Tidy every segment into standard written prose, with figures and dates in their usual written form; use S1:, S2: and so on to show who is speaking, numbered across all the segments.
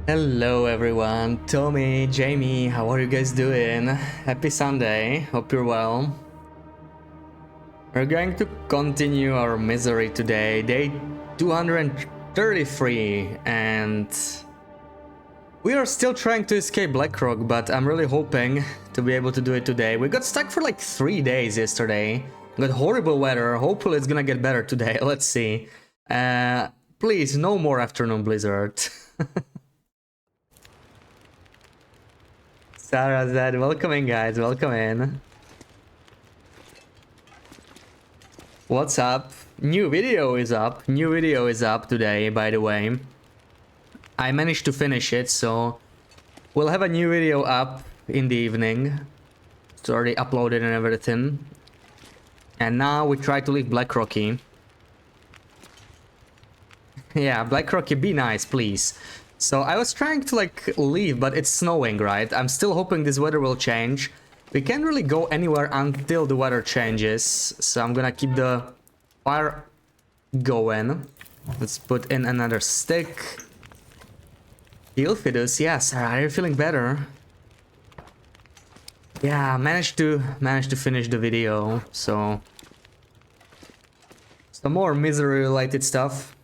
S1: Hello everyone, Tommy, Jamie, how are you guys doing? Happy Sunday, hope you're well. We're going to continue our misery today, day 233, and we are still trying to escape Blackrock, but I'm really hoping to be able to do it today. We got stuck for like 3 days yesterday, got horrible weather, hopefully it's gonna get better today, let's see. Please, no more afternoon blizzard. Sarah said, welcome in guys, welcome in. What's up? New video is up today, by the way. I managed to finish it, so we'll have a new video up in the evening. It's already uploaded and everything. And now we try to leave Black Rocky. Yeah, Black Rocky, be nice, please. So I was trying to like leave, but it's snowing, right? I'm still hoping this weather will change. We can't really go anywhere until the weather changes. So I'm gonna keep the fire going. Let's put in another stick. Heal Fidus, yes, are you feeling better? Yeah, managed to finish the video, so some more misery related stuff.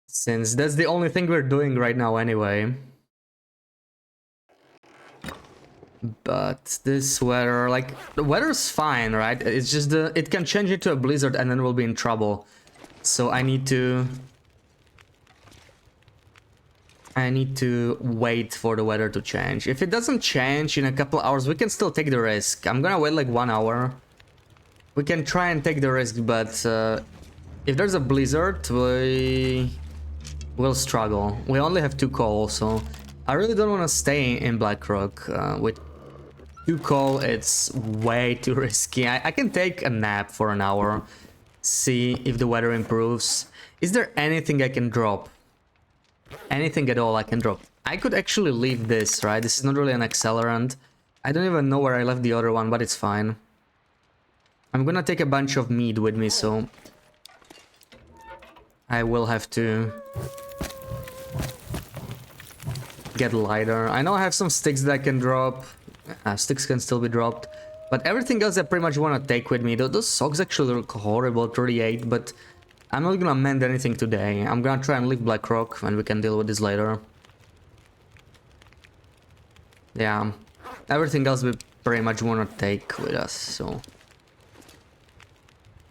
S1: Since that's the only thing we're doing right now anyway. But this weather, like, the weather's fine, right? It's just it can change into a blizzard and then we'll be in trouble. So I need to wait for the weather to change. If it doesn't change in a couple hours, we can still take the risk. I'm gonna wait like 1 hour. We can try and take the risk, but if there's a blizzard, we'll struggle. We only have 2 coal, so I really don't want to stay in Blackrock. With 2 coal, it's way too risky. I can take a nap for an hour, see if the weather improves. Is there anything I can drop? Anything at all I can drop? I could actually leave this, right? This is not really an accelerant. I don't even know where I left the other one, but it's fine. I'm gonna take a bunch of meat with me, so I will have to get lighter. I know I have some sticks that I can drop. Sticks can still be dropped. But everything else I pretty much want to take with me. Those socks actually look horrible, 38, but I'm not gonna mend anything today. I'm gonna try and leave Blackrock and we can deal with this later. Yeah, everything else we pretty much want to take with us, so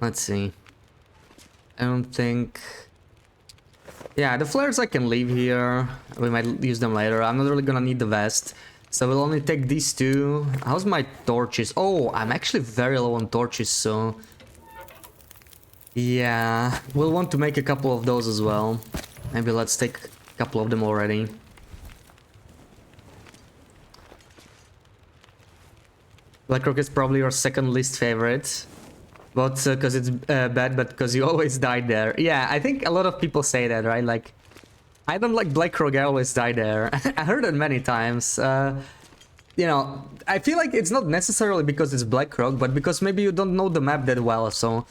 S1: let's see. I don't think... Yeah, the flares I can leave here. We might use them later. I'm not really gonna need the vest. So we'll only take these 2. How's my torches? Oh, I'm actually very low on torches, so... Yeah, we'll want to make a couple of those as well. Maybe let's take a couple of them already. Blackrock is probably your second least favorite. But because it's bad, but because you always died there. Yeah, I think a lot of people say that, right? Like, I don't like Blackrock, I always die there. I heard it many times. You know, I feel like it's not necessarily because it's Blackrock, but because maybe you don't know the map that well, so...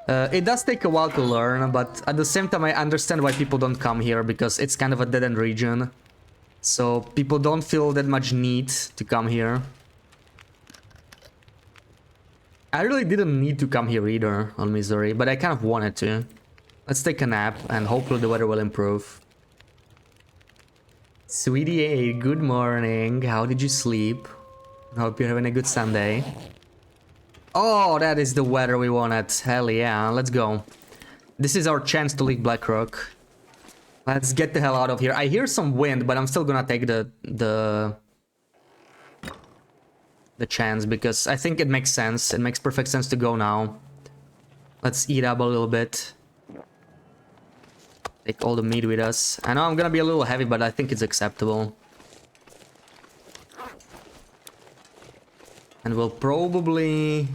S1: it does take a while to learn, but at the same time I understand why people don't come here, because it's kind of a dead-end region. So people don't feel that much need to come here. I really didn't need to come here either on Misery, but I kind of wanted to. Let's take a nap and hopefully the weather will improve. Sweetie A, good morning. How did you sleep? Hope you're having a good Sunday. Oh, that is the weather we wanted. Hell yeah, let's go. This is our chance to leave Blackrock. Let's get the hell out of here. I hear some wind, but I'm still gonna take the chance, because I think it makes sense. It makes perfect sense to go now. Let's eat up a little bit. Take all the meat with us. I know I'm gonna be a little heavy, but I think it's acceptable. And we'll probably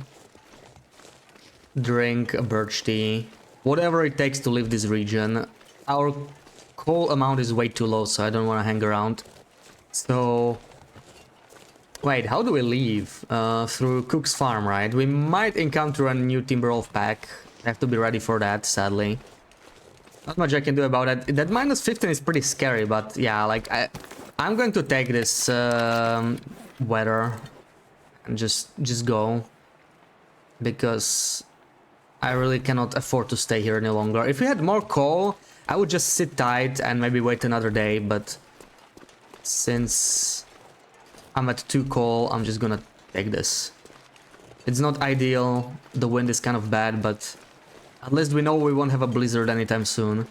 S1: drink a birch tea. Whatever it takes to leave this region. Our coal amount is way too low, so I don't want to hang around. So... Wait, how do we leave? Through Cook's Farm, right? We might encounter a new Timberwolf pack. I have to be ready for that, sadly. Not much I can do about it. That minus 15 is pretty scary, but yeah, like I'm going to take this weather and just go, because I really cannot afford to stay here any longer. If we had more coal, I would just sit tight and maybe wait another day, but since I'm at 2 coal, I'm just gonna take this. It's not ideal, the wind is kind of bad, but at least we know we won't have a blizzard anytime soon.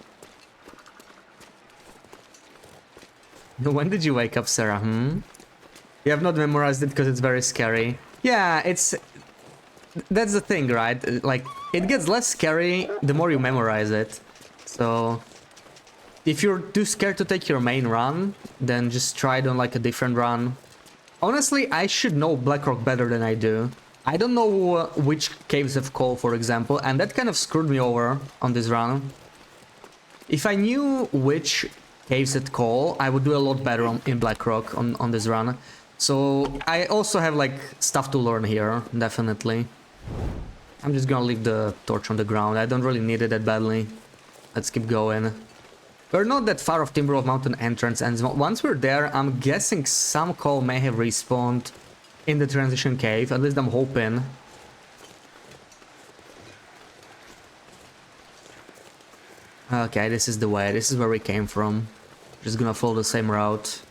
S1: When did you wake up, Sarah? You have not memorized it because it's very scary. Yeah, that's the thing, right? Like, it gets less scary the more you memorize it. So if you're too scared to take your main run, then just try it on like a different run. Honestly, I should know Blackrock better than I do. I don't know which caves have coal, for example, and that kind of screwed me over on this run. If I knew which caves had coal, I would do a lot better in Blackrock on this run. So I also have like stuff to learn here, definitely. I'm just gonna leave the torch on the ground. I don't really need it that badly. Let's keep going. We're not that far off Timberwolf Mountain entrance, and once we're there, I'm guessing some coal may have respawned in the transition cave. At least I'm hoping. Okay, this is the way. This is where we came from. Just gonna follow the same route.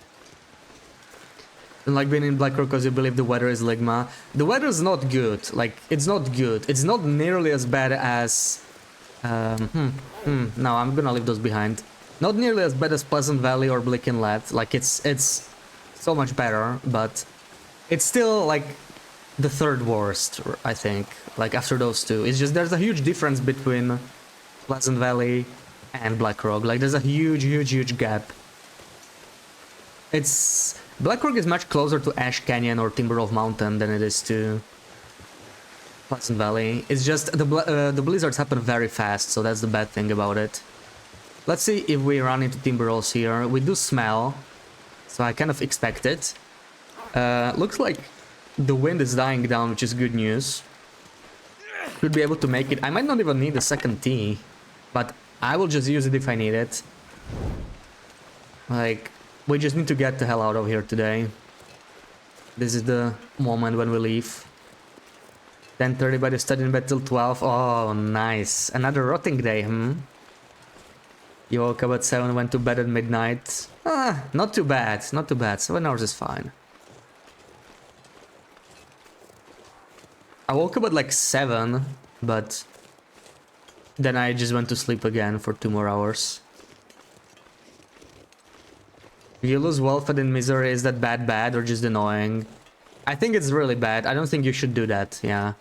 S1: Don't like being in Blackrock because you believe the weather is Ligma. The weather is not good. Like, it's not good. It's not nearly as bad as... No, I'm gonna leave those behind. Not nearly as bad as Pleasant Valley or Blick Inlet. Like, it's so much better, but it's still, like, the third worst, I think. Like, after those two. It's just there's a huge difference between Pleasant Valley and Blackrock. Like, there's a huge gap. It's... Blackrock is much closer to Ash Canyon or Timberwolf Mountain than it is to Pleasant Valley. It's just the blizzards happen very fast, so that's the bad thing about it. Let's see if we run into Timberwolves here. We do smell, so I kind of expect it. Looks like the wind is dying down, which is good news. Could be able to make it. I might not even need a second T, but I will just use it if I need it. Like... We just need to get the hell out of here today. This is the moment when we leave. 10:30, but you studied in bed till 12. Oh, nice. Another rotting day, You woke up at 7, went to bed at midnight. Not too bad. Not too bad. 7 hours is fine. I woke up at like 7, but then I just went to sleep again for 2 more hours. You lose Welfed in Misery, is that bad or just annoying? I think it's really bad. I don't think you should do that, yeah.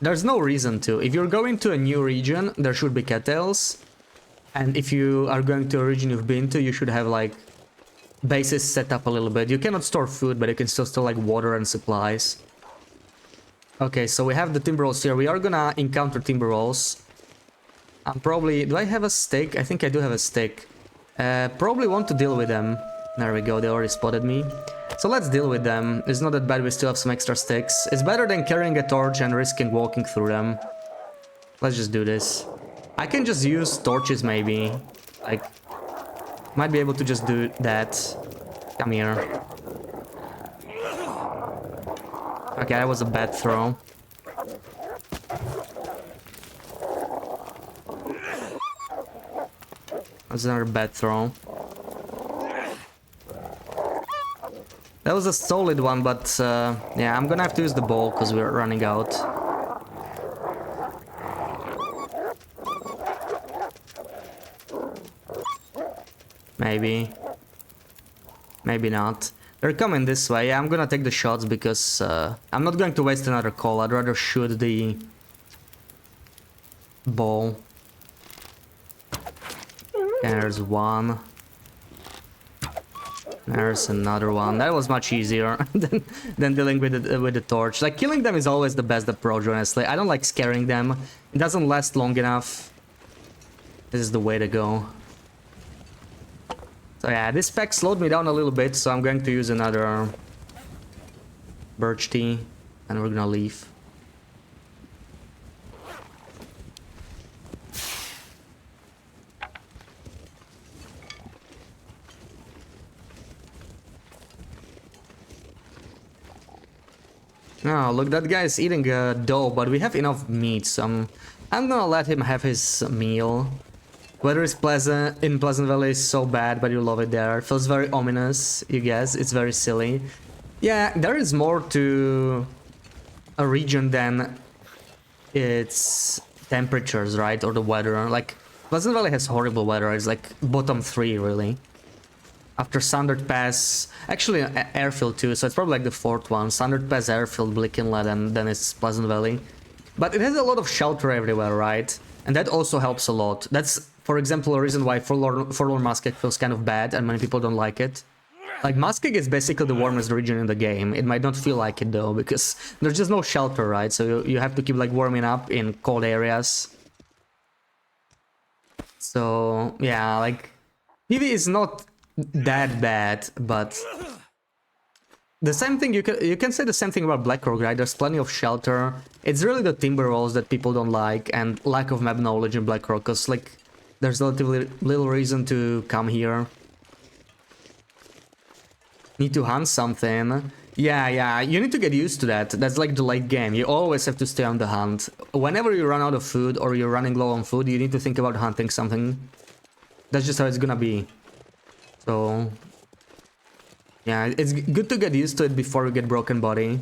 S1: There's no reason to. If you're going to a new region, there should be cattails. And if you are going to a region you've been to, you should have like bases set up a little bit. You cannot store food, but you can still store like water and supplies. Okay, so we have the Timberwolves here. We are gonna encounter Timberwolves. I'm probably... Do I have a stick? I think I do have a stick. Probably want to deal with them. There we go, they already spotted me. So let's deal with them. It's not that bad, we still have some extra sticks. It's better than carrying a torch and risking walking through them. Let's just do this. I can just use torches maybe. Like, might be able to just do that. Come here. Okay, that was a bad throw. That's another bad throw. That was a solid one, but yeah, I'm gonna have to use the bow because we're running out. Maybe. Maybe not. They're coming this way. Yeah, I'm gonna take the shots because I'm not going to waste another call. I'd rather shoot the bow. There's one. There's another one. That was much easier than dealing with the torch. Like, killing them is always the best approach, honestly. I don't like scaring them. It doesn't last long enough. This is the way to go. So yeah, this pack slowed me down a little bit, so I'm going to use another birch tea, and we're gonna leave. Oh, look, that guy is eating dough, but we have enough meat, so I'm gonna let him have his meal. Weather is pleasant in Pleasant Valley is so bad, but you love it there. It feels very ominous, you guess. It's very silly. Yeah, there is more to a region than its temperatures, right? Or the weather. Like, Pleasant Valley has horrible weather. It's like bottom 3, really. After Sundered Pass, actually Airfield too, so it's probably like the 4th one. Sundered Pass, Airfield, Blick Inlet, and then it's Pleasant Valley. But it has a lot of shelter everywhere, right? And that also helps a lot. That's, for example, a reason why Forlorn Muskegon feels kind of bad and many people don't like it. Like, Muskegon is basically the warmest region in the game. It might not feel like it though, because there's just no shelter, right? So you have to keep like warming up in cold areas. So, yeah, like, PV is not that bad, but the same thing, you can say the same thing about Blackrock, right? There's plenty of shelter. It's really the timber walls that people don't like, and lack of map knowledge in Blackrock, because like there's relatively little reason to come here. Need to hunt something. Yeah, you need to get used to that. That's like the late game. You always have to stay on the hunt. Whenever you run out of food or you're running low on food, you need to think about hunting something. That's just how it's gonna be. So, yeah, it's good to get used to it before you get broken body.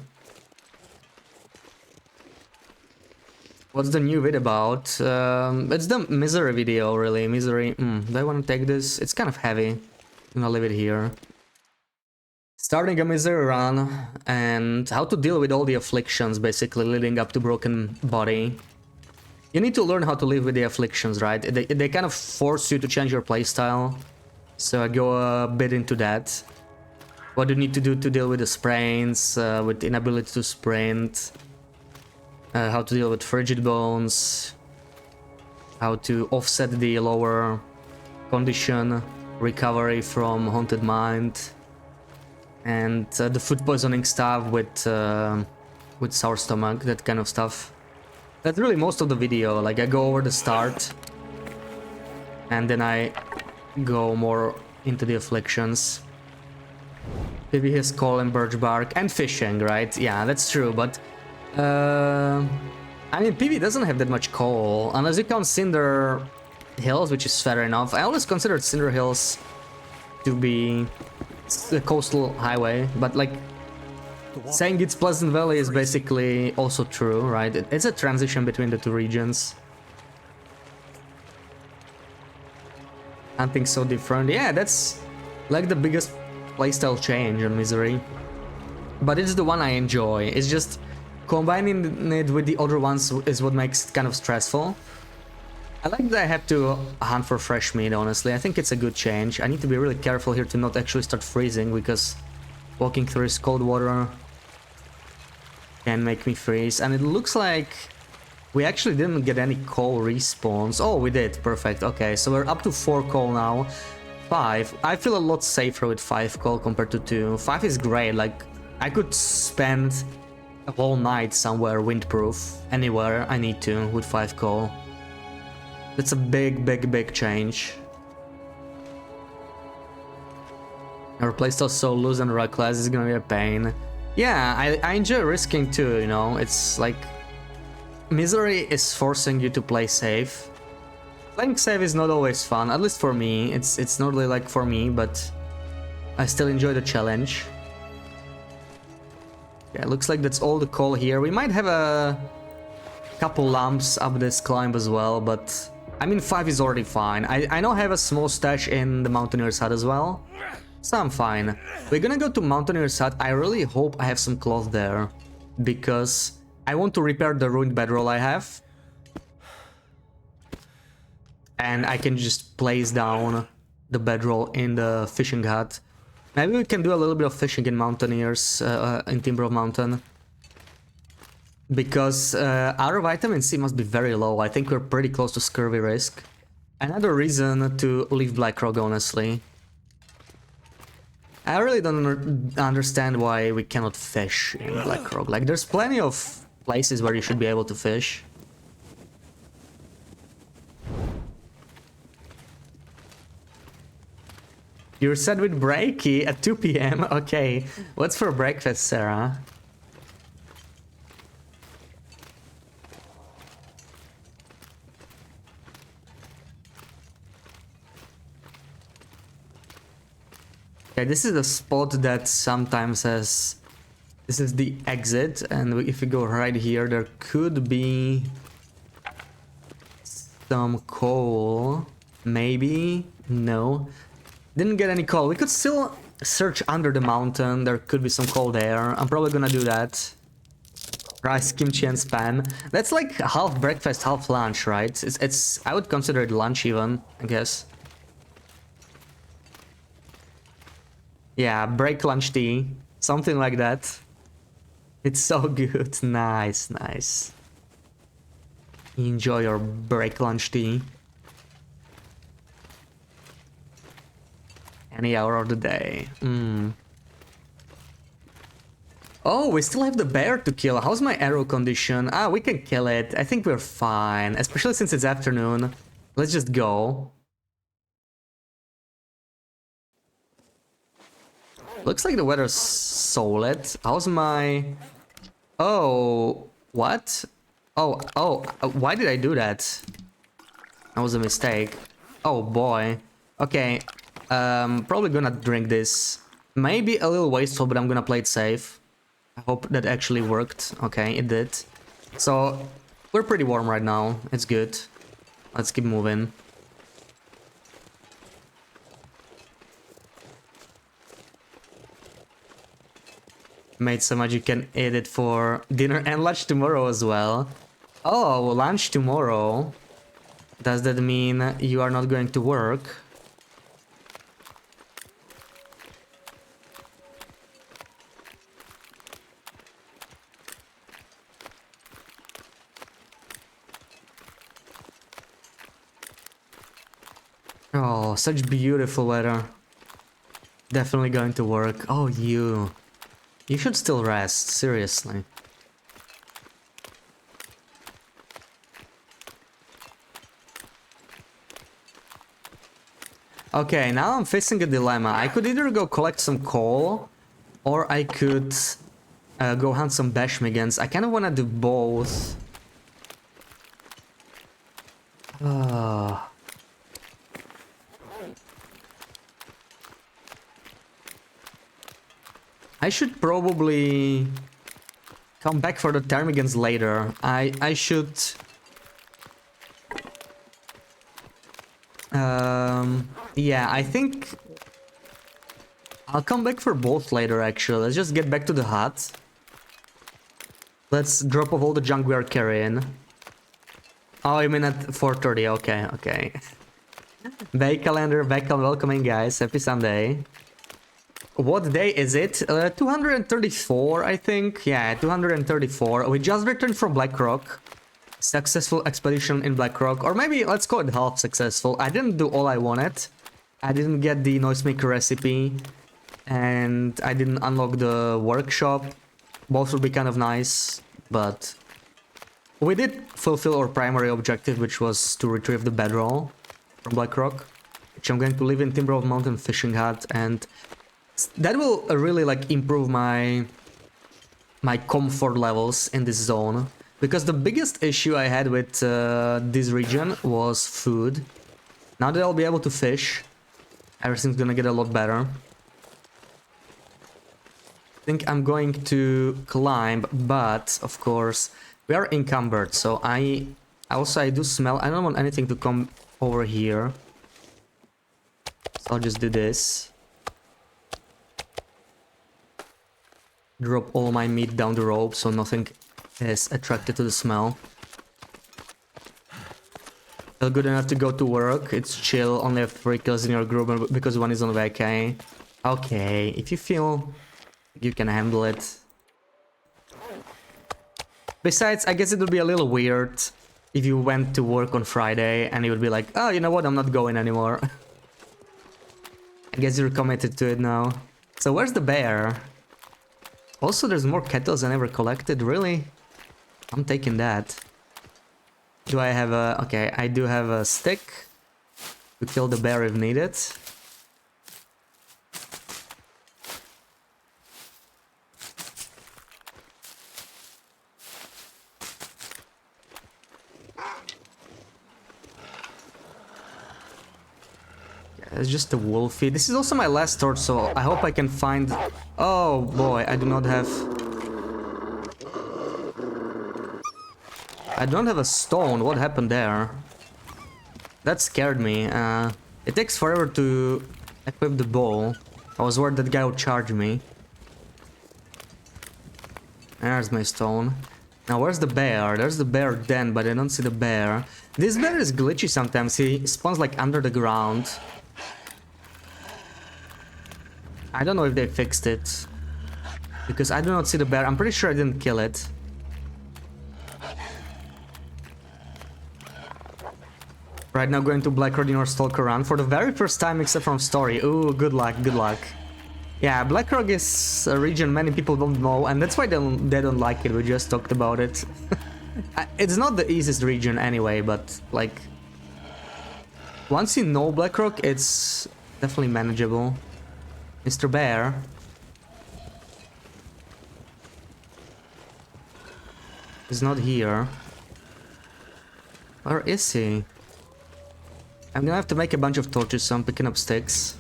S1: What's the new video about? It's the Misery video, really. Misery. Do I want to take this? It's kind of heavy. I'm gonna leave it here. Starting a Misery run and how to deal with all the afflictions, basically, leading up to broken body. You need to learn how to live with the afflictions, right? They kind of force you to change your playstyle. So I go a bit into that. What do you need to do to deal with the sprains, with inability to sprint, how to deal with frigid bones, how to offset the lower condition, recovery from haunted mind, and the food poisoning stuff with sour stomach, that kind of stuff. That's really most of the video. Like, I go over the start, and then I go more into the afflictions. Maybe his coal and birch bark and fishing, right? Yeah, that's true, but I mean, PV doesn't have that much coal, unless you count Cinder Hills, which is fair enough. I always considered Cinder Hills to be the coastal highway, but like, saying it's Pleasant Valley is basically also true, right? It's a transition between the two regions. Hunting so different. Yeah, that's like the biggest playstyle change in Misery. But it's the one I enjoy. It's just combining it with the other ones is what makes it kind of stressful. I like that I have to hunt for fresh meat, honestly. I think it's a good change. I need to be really careful here to not actually start freezing, because walking through this cold water can make me freeze. And it looks like we actually didn't get any coal respawns. Oh, we did. Perfect. Okay, so we're up to 4 coal now. 5. I feel a lot safer with 5 coal compared to 2. 5 is great. Like, I could spend a whole night somewhere windproof, anywhere I need to, with 5 coal. That's a big change. Our playstyle's so loose and reckless, it's gonna be a pain. Yeah, I enjoy risking too, you know. It's like, Misery is forcing you to play safe. Playing safe is not always fun, at least for me. It's not really like for me, but I still enjoy the challenge. Yeah, looks like that's all the coal here. We might have a couple lumps up this climb as well, but I mean, 5 is already fine. I know I have a small stash in the Mountaineer's Hut as well, so I'm fine. We're gonna go to Mountaineer's Hut. I really hope I have some cloth there, because I want to repair the ruined bedroll I have. And I can just place down the bedroll in the fishing hut. Maybe we can do a little bit of fishing in Mountaineers, in Timber of Mountain. Because our vitamin C must be very low. I think we're pretty close to scurvy risk. Another reason to leave Blackrock, honestly. I really don't understand why we cannot fish in Blackrock. Like, there's plenty of places where you should be able to fish. You're set with Breaky at 2 PM? Okay. What's for breakfast, Sarah? Okay, this is a spot that sometimes has... This is the exit, and if we go right here, there could be some coal. Maybe? No. Didn't get any coal. We could still search under the mountain. There could be some coal there. I'm probably gonna do that. Rice, kimchi, and spam. That's like half breakfast, half lunch, right? It's I would consider it lunch even, I guess. Yeah, break lunch tea. Something like that. It's so good. Nice, nice. Enjoy your break lunch tea. Any hour of the day. Oh, we still have the bear to kill. How's my arrow condition? Ah, we can kill it. I think we're fine, especially since it's afternoon. Let's just go. Looks like the weather's solid. How's my... Oh, what? Oh, why did I do that? That was a mistake. Oh boy. Okay, probably gonna drink this. Maybe a little wasteful, but I'm gonna play it safe. I hope that actually worked. Okay, it did. So, we're pretty warm right now. It's good. Let's keep moving. Made so much you can eat it for dinner and lunch tomorrow as well. Oh, lunch tomorrow. Does that mean you are not going to work? Oh, such beautiful weather. Definitely going to work. Oh, you. You should still rest, seriously. Okay, now I'm facing a dilemma. I could either go collect some coal, or I could go hunt some Bashmigans. I kind of want to do both. I should probably come back for the Ptarmigans later. I should... yeah, I think... I'll come back for both later, actually. Let's just get back to the hut. Let's drop off all the junk we are carrying. Oh, you mean at 4:30? Okay, okay. Bay calendar, back on welcoming, guys. Happy Sunday. What day is it? 234, I think. Yeah, 234. We just returned from Blackrock. Successful expedition in Blackrock. Or maybe let's call it half successful. I didn't do all I wanted. I didn't get the noisemaker recipe. And I didn't unlock the workshop. Both would be kind of nice. But we did fulfill our primary objective, which was to retrieve the bedroll from Blackrock. Which I'm going to live in Timberwolf Mountain fishing hut, and that will really like improve my comfort levels in this zone, because the biggest issue I had with this region was food. Now that I'll be able to fish, everything's gonna get a lot better. I think I'm going to climb, but of course we are encumbered, so I do smell. I don't want anything to come over here, so I'll just do this. Drop all my meat down the rope so nothing is attracted to the smell. Feel good enough to go to work. It's chill, only have 3 kills in your group because one is on vacay. Okay, if you feel you can handle it. Besides, I guess it would be a little weird if you went to work on Friday and you would be like, oh, you know what, I'm not going anymore. I guess you're committed to it now. So where's the bear? Also, there's more kettles than ever collected, really? I'm taking that. Do I have a... Okay, I do have a stick to kill the bear if needed. It's just a wolfie. This is also my last torch, so I hope I can find... Oh boy, I do not have... I don't have a stone. What happened there? That scared me. It takes forever to equip the bow. I was worried that guy would charge me. There's my stone. Now where's the bear? There's the bear den, but I don't see the bear. This bear is glitchy sometimes. He spawns like under the ground. I don't know if they fixed it. Because I do not see the bear. I'm pretty sure I didn't kill it. Right now going to Blackrock or Stalker Run for the very first time except from story. Ooh, good luck, good luck. Yeah, Blackrock is a region many people don't know, and that's why they don't like it. We just talked about it. It's not the easiest region anyway, but like... Once you know Blackrock, it's definitely manageable. Mr. Bear. He's not here. Where is he? I'm gonna have to make a bunch of torches, so I'm picking up sticks.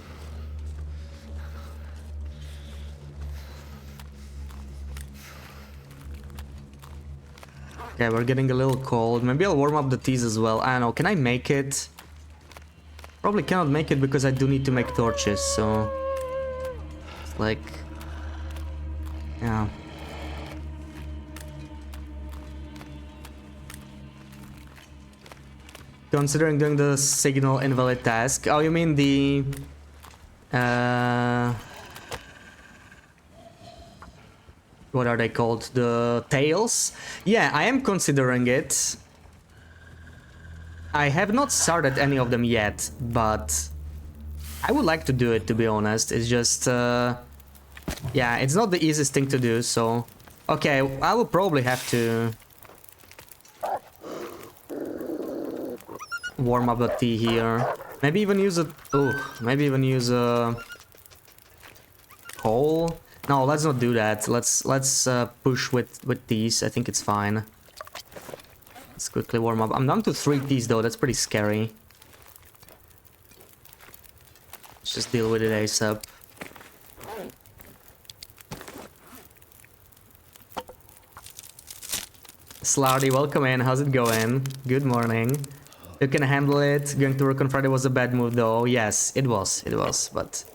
S1: Okay, we're getting a little cold. Maybe I'll warm up the teas as well. I don't know, can I make it? Probably cannot make it because I do need to make torches, so... It's like... Yeah. Considering doing the signal invalid task. Oh, you mean the... What are they called? The tails? Yeah, I am considering it. I have not started any of them yet, but... I would like to do it, to be honest. It's just... Yeah, it's not the easiest thing to do, so... Okay, I will probably have to... warm up the tea here. Maybe even use a... maybe even use a... coal? No, let's not do that. Let's push with teas. I think it's fine. Let's quickly warm up. I'm down to 3 teas though. That's pretty scary. Let's just deal with it ASAP. Slardy, welcome in. How's it going? Good morning. You can handle it. Going to work on Friday was a bad move though. Yes, it was, but...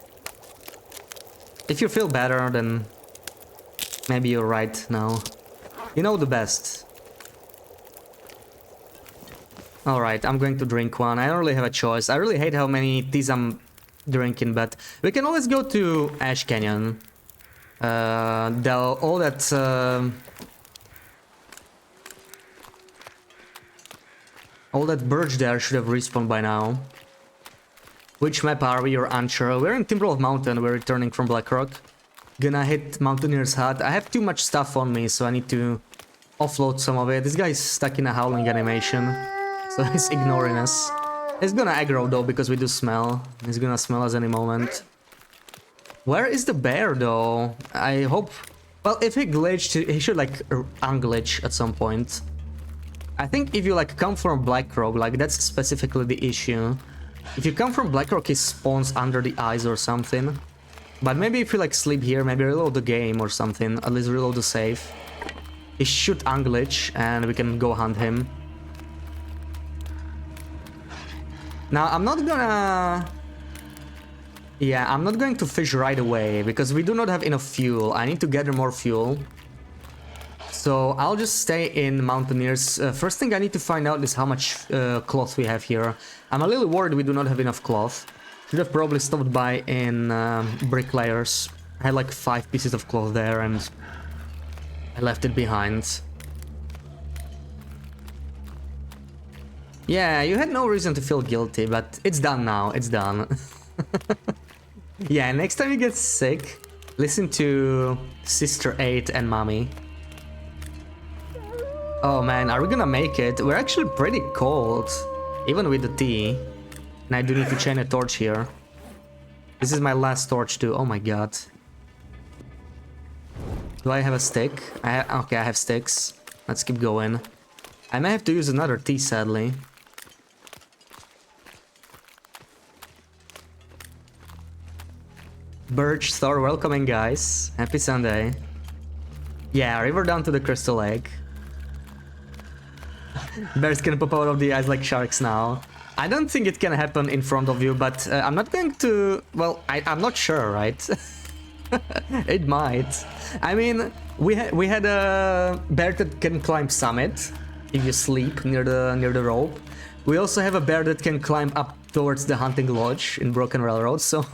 S1: If you feel better, then... Maybe you're right now. You know the best. Alright, I'm going to drink one. I don't really have a choice. I really hate how many teas I'm drinking, but... We can always go to Ash Canyon. All that... All that birch there should have respawned by now. Which map are we? You're unsure. We're in Timberwolf Mountain. We're returning from Blackrock. Gonna hit Mountaineer's Hut. I have too much stuff on me, so I need to offload some of it. This guy's stuck in a howling animation, so he's ignoring us. He's gonna aggro though, because we do smell. He's gonna smell us any moment. Where is the bear though? I hope... Well, if he glitched, he should like unglitch at some point. I think if you like come from Blackrock, like that's specifically the issue. If you come from Blackrock, he spawns under the ice or something. But maybe if you like sleep here, maybe reload the game or something, at least reload the save. He should unglitch and we can go hunt him. Now I'm not gonna... Yeah, I'm not going to fish right away because we do not have enough fuel. I need to gather more fuel. So I'll just stay in Mountaineers. First thing I need to find out is how much cloth we have here. I'm a little worried we do not have enough cloth. Should have probably stopped by in Bricklayers. I had like 5 pieces of cloth there and I left it behind. Yeah, you had no reason to feel guilty, but it's done now, it's done. Yeah, next time you get sick, listen to Sister 8 and Mommy. Oh man, are we gonna make it? We're actually pretty cold, even with the tea. And I do need to chain a torch here. This is my last torch too, oh my god. Do I have a stick? Okay, I have sticks. Let's keep going. I may have to use another tea, sadly. Birch, Thor, welcoming guys. Happy Sunday. Yeah, river down to the crystal lake. Bears can pop out of the eyes like sharks now. I don't think it can happen in front of you, but I'm not going to... Well, I'm not sure, right? It might. I mean, we had a bear that can climb summit if you sleep near the rope. We also have a bear that can climb up towards the hunting lodge in Broken Railroad, so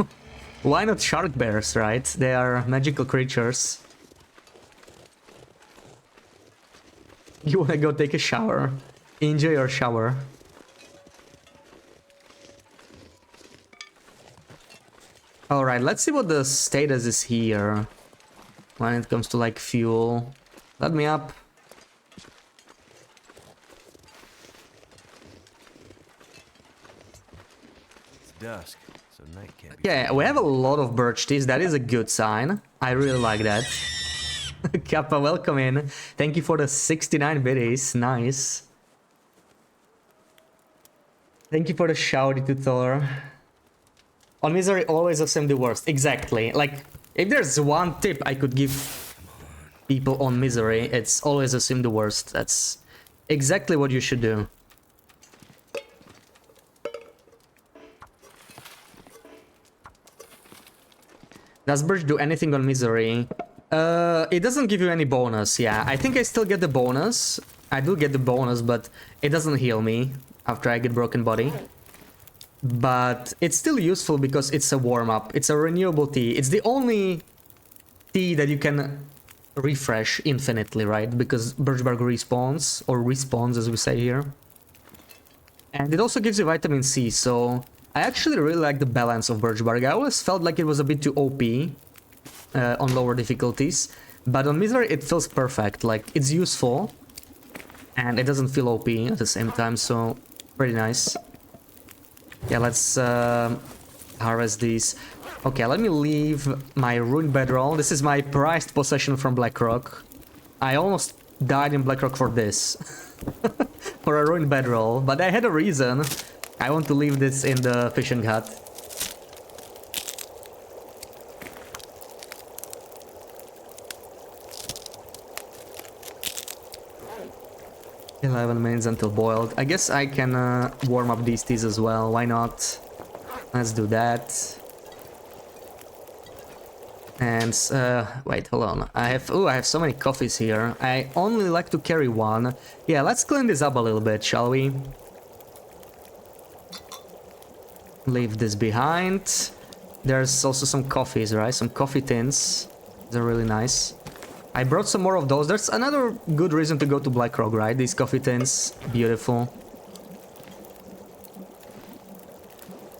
S1: why not shark bears, right? They are magical creatures. You wanna go take a shower? Enjoy your shower. Alright, let's see what the status is here when it comes to like fuel. Let me up.
S2: It's dusk, so night can't be.
S1: Yeah, we have a lot of birch teas. That is a good sign. I really like that. Kappa, welcome in. Thank you for the 69 biddies. Nice. Thank you for the shouty to Thor. On misery, always assume the worst. Exactly. Like, if there's one tip I could give people on misery, it's always assume the worst. That's exactly what you should do. Does Birch do anything on misery? It doesn't give you any bonus, yeah. I think I still get the bonus. I do get the bonus, but it doesn't heal me after I get broken body. But it's still useful because it's a warm-up. It's a renewable tea. It's the only tea that you can refresh infinitely, right? Because Birchbark respawns, or respawns as we say here. And it also gives you vitamin C, so I actually really like the balance of Birchbark. I always felt like it was a bit too OP on lower difficulties, but on Misery it feels perfect. Like, it's useful, and it doesn't feel OP at the same time, so pretty nice. Yeah, let's harvest these. Okay, let me leave my ruined bedroll. This is my prized possession from Blackrock. I almost died in Blackrock for this. For a ruined bedroll, but I had a reason. I want to leave this in the fishing hut. $11 until boiled. I guess I can warm up these teas as well. Why not? Let's do that. And wait, hold on. I have so many coffees here. I only like to carry one. Yeah, let's clean this up a little bit, shall we? Leave this behind. There's also some coffees, right? Some coffee tins. They're really nice. I brought some more of those. There's another good reason to go to Blackrock, right? These coffee tins. Beautiful.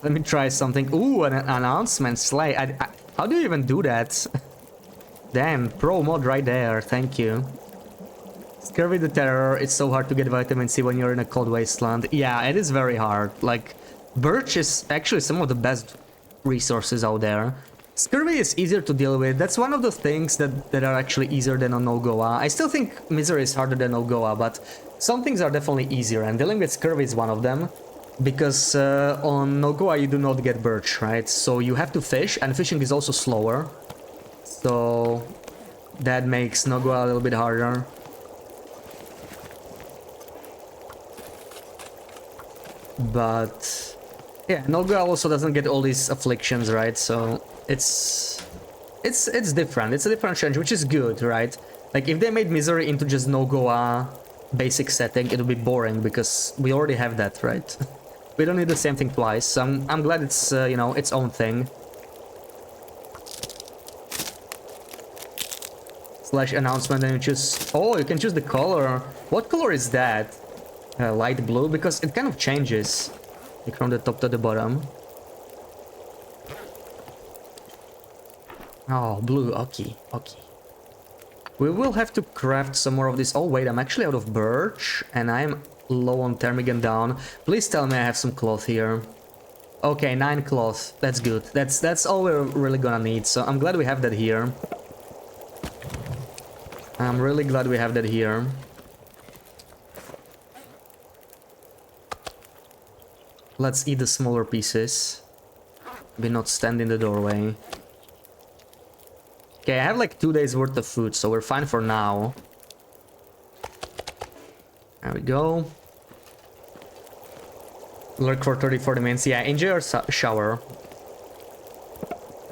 S1: Let me try something. Ooh, an announcement. Slay. How do you even do that? Damn, pro mod right there. Thank you. Scurvy the Terror. It's so hard to get vitamin C when you're in a cold wasteland. Yeah, it is very hard. Like, birch is actually some of the best resources out there. Scurvy is easier to deal with. That's one of the things that are actually easier than on Nogoa. I still think Misery is harder than Nogoa, but some things are definitely easier, and dealing with Scurvy is one of them. Because on Nogoa you do not get birch, right? So you have to fish, and fishing is also slower. So that makes Nogoa a little bit harder. But yeah, Nogoa also doesn't get all these afflictions, right? So it's different. It's a different change, which is good, right? Like, if they made Misery into just Nogoa basic setting, it would be boring because we already have that, right? We don't need the same thing twice. So I'm glad it's you know, its own thing. Slash announcement, and you choose. Oh, you can choose the color. What color is that? Light blue, because it kind of changes, like from the top to the bottom. Oh, blue. Okay, okay. We will have to craft some more of this. Oh wait, I'm actually out of birch, and I'm low on ptarmigan down. Please tell me I have some cloth here. Okay, 9 cloth. That's good. That's all we're really gonna need. So I'm glad we have that here. I'm really glad we have that here. Let's eat the smaller pieces. Maybe not stand in the doorway. Okay, I have like 2 days worth of food, so we're fine for now. There we go. Lurk for 30-40 minutes. Yeah, enjoy your shower.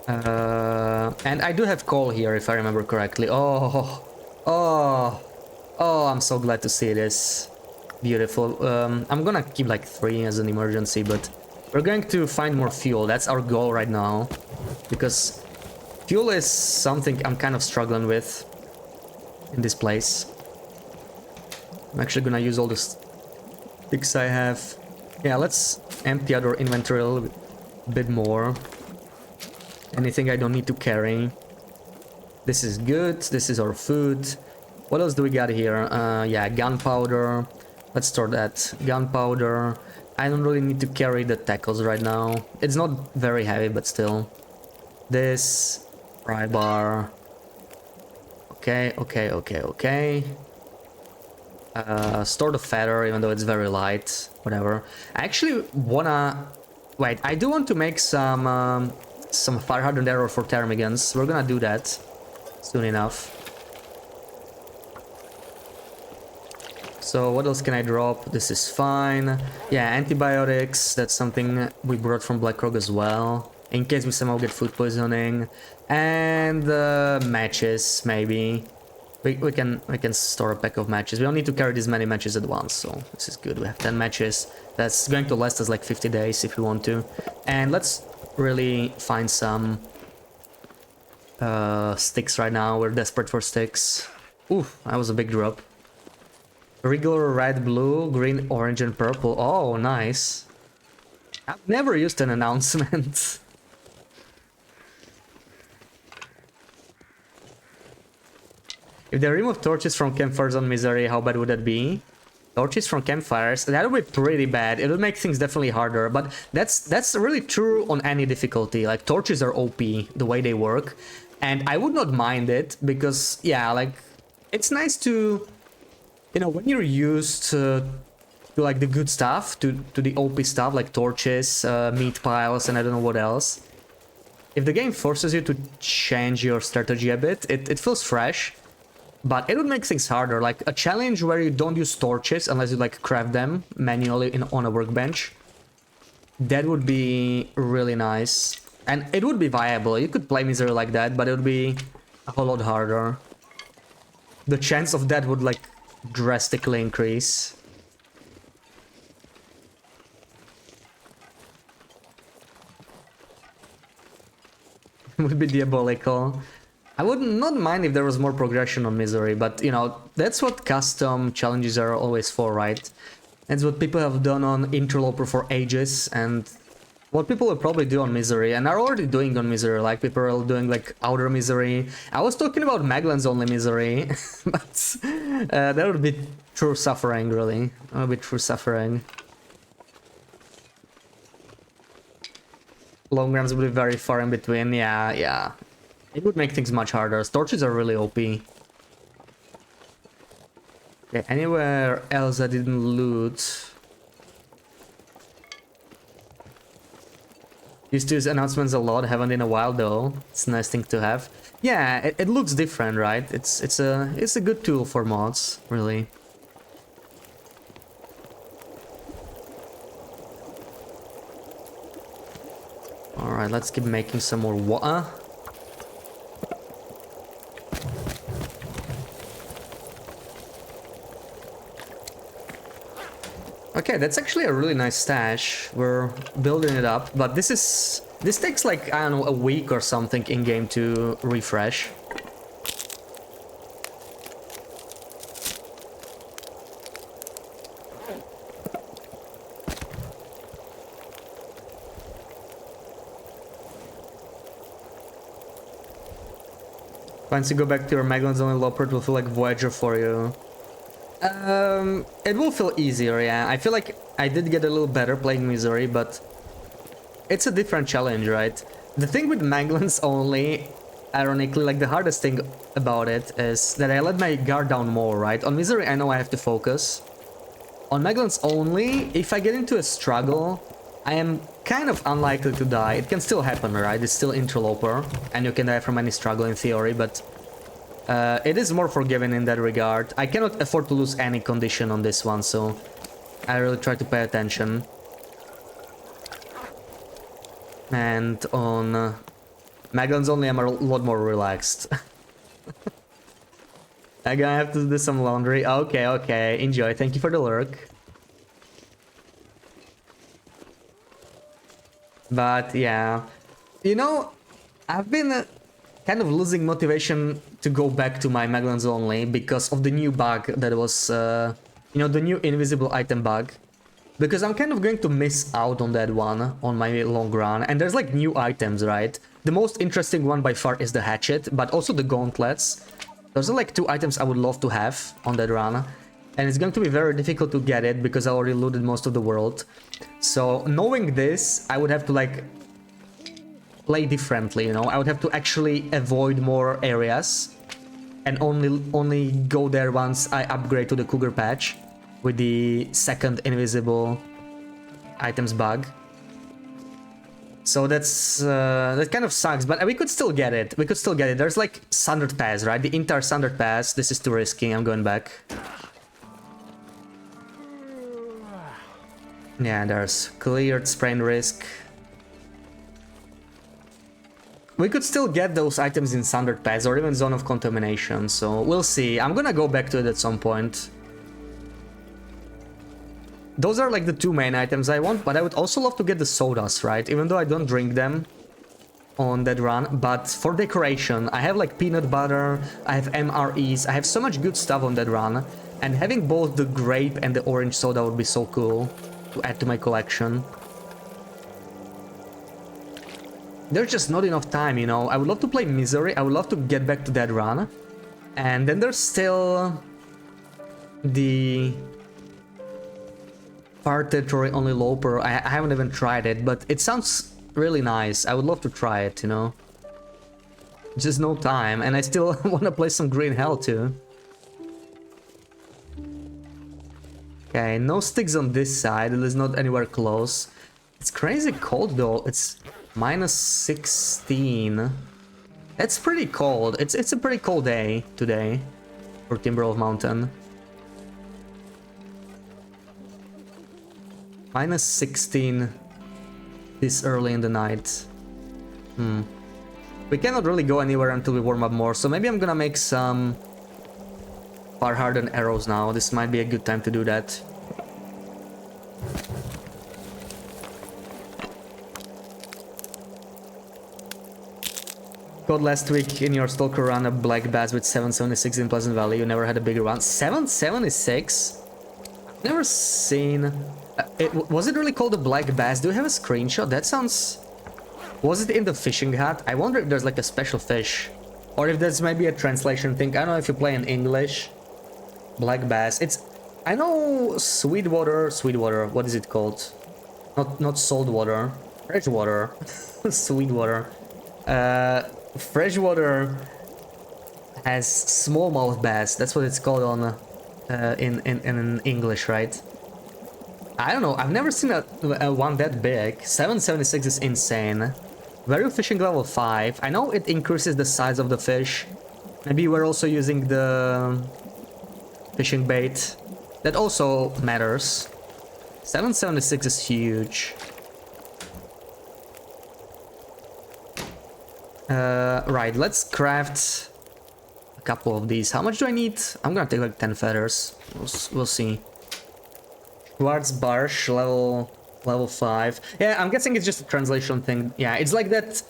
S1: And I do have coal here, if I remember correctly. Oh, I'm so glad to see this. Beautiful. I'm gonna keep like 3 as an emergency, but we're going to find more fuel. That's our goal right now, because fuel is something I'm kind of struggling with in this place. I'm actually gonna use all the sticks I have. Yeah, let's empty out our inventory a little bit more. Anything I don't need to carry. This is good. This is our food. What else do we got here? Yeah, gunpowder. Let's store that. Gunpowder. I don't really need to carry the tackles right now. It's not very heavy, but still. This. Pry bar. Okay. Store the feather, even though it's very light. Whatever. I actually wanna... Wait, I do want to make some fire hardened arrow for ptarmigans. We're gonna do that soon enough. So what else can I drop? This is fine. Yeah, antibiotics. That's something we brought from Blackrock as well, in case we somehow get food poisoning. And matches, maybe. We can store a pack of matches. We don't need to carry this many matches at once, so this is good. We have 10 matches. That's going to last us like 50 days if we want to. And let's really find some sticks right now. We're desperate for sticks. Ooh, that was a big drop. Regular red, blue, green, orange, and purple. Oh, nice. I've never used an announcement. If they remove torches from campfires on Misery, how bad would that be? Torches from campfires, that would be pretty bad. It would make things definitely harder, but that's really true on any difficulty. Like, torches are OP, the way they work, and I would not mind it, because, yeah, like, it's nice to, you know, when you're used to like, the good stuff, to the OP stuff, like torches, meat piles, and I don't know what else. If the game forces you to change your strategy a bit, it feels fresh. But it would make things harder, like a challenge where you don't use torches unless you like craft them manually on a workbench. That would be really nice. And it would be viable. You could play Misery like that, but it would be a whole lot harder. The chance of that would like drastically increase. It would be diabolical. I would not mind if there was more progression on Misery, but, you know, that's what custom challenges are always for, right? That's what people have done on Interloper for ages, and what people will probably do on Misery, and are already doing on Misery, like people are doing, like, Outer Misery. I was talking about Maglan's only Misery, but that would be true suffering, really. That would be true suffering. Long runs would be very far in between, yeah. It would make things much harder. Torches are really OP. Okay, anywhere else I didn't loot? Used to use announcements a lot, haven't in a while though. It's a nice thing to have. Yeah, it looks different, right? It's a good tool for mods, really. Alright, let's keep making some more water. Okay, that's actually a really nice stash. We're building it up, but this takes like, I don't know, a week or something in game to refresh. Once you go back to your Maglan's only Loper, it will feel like Voyager for you. It will feel easier, yeah. I feel like I did get a little better playing Misery, but it's a different challenge, right? The thing with Maglan's only, ironically, like the hardest thing about it is that I let my guard down more, right? On Misery, I know I have to focus. On Maglan's only, if I get into a struggle, I am kind of unlikely to die. It can still happen, right? It's still interloper, and you can die from any struggle in theory, but it is more forgiving in that regard. I cannot afford to lose any condition on this one, so I really try to pay attention. And on Maglans only, I'm a lot more relaxed. I'm gonna have to do some laundry. Okay, okay, enjoy. Thank you for the lurk. But yeah, you know, I've been kind of losing motivation to go back to my Maglans only because of the new bug that was, you know, the new invisible item bug. Because I'm kind of going to miss out on that one on my long run. And there's like new items, right? The most interesting one by far is the hatchet, but also the gauntlets. Those are like two items I would love to have on that run. And it's going to be very difficult to get it because I already looted most of the world. So knowing this, I would have to like play differently, you know? I would have to actually avoid more areas and only go there once I upgrade to the Cougar patch with the second invisible items bug. So that's that kind of sucks, but we could still get it. We could still get it. There's like Sundered Pass, right? The entire Sundered Pass. This is too risky. I'm going back. Yeah, there's cleared sprain risk. We could still get those items in Sundered Pass or even Zone of Contamination, so we'll see. I'm gonna go back to it at some point. Those are like the two main items I want, but I would also love to get the sodas, right? Even though I don't drink them on that run, but for decoration, I have like peanut butter, I have MREs, I have so much good stuff on that run, and having both the grape and the orange soda would be so cool to add to my collection. There's just not enough time, you know? I would love to play Misery, I would love to get back to that run, and then there's still the Far Territory only Loper. I haven't even tried it, but it sounds really nice. I would love to try it, you know? Just no time, and I still want to play some Green Hell too. Okay, no sticks on this side, it is not anywhere close. It's crazy cold though, it's minus 16. That's pretty cold. It's a pretty cold day today for Timberwolf Mountain. Minus 16 this early in the night. We cannot really go anywhere until we warm up more, so maybe I'm gonna make some far hardened arrows now. This might be a good time to do that. Got last week in your Stalker run a black bass with 776 in Pleasant Valley. You never had a bigger one. 776? Never seen... was it really called a black bass? Do you have a screenshot? That sounds... Was it in the fishing hut? I wonder if there's like a special fish. Or if there's maybe a translation thing. I don't know if you play in English. Black bass. It's... I know Sweetwater... Sweetwater. What is it called? Not saltwater. Freshwater. Sweetwater. Freshwater has smallmouth bass. That's what it's called on in English, right? I don't know, I've never seen a one that big. 776 is insane. Value fishing level 5. I know it increases the size of the fish. Maybe we're also using the fishing bait. That also matters. 776 is huge. Right, let's craft a couple of these. How much do I need? I'm gonna take like 10 feathers. We'll see. Schwarz Barsch, level 5. Yeah, I'm guessing it's just a translation thing. Yeah, it's like that.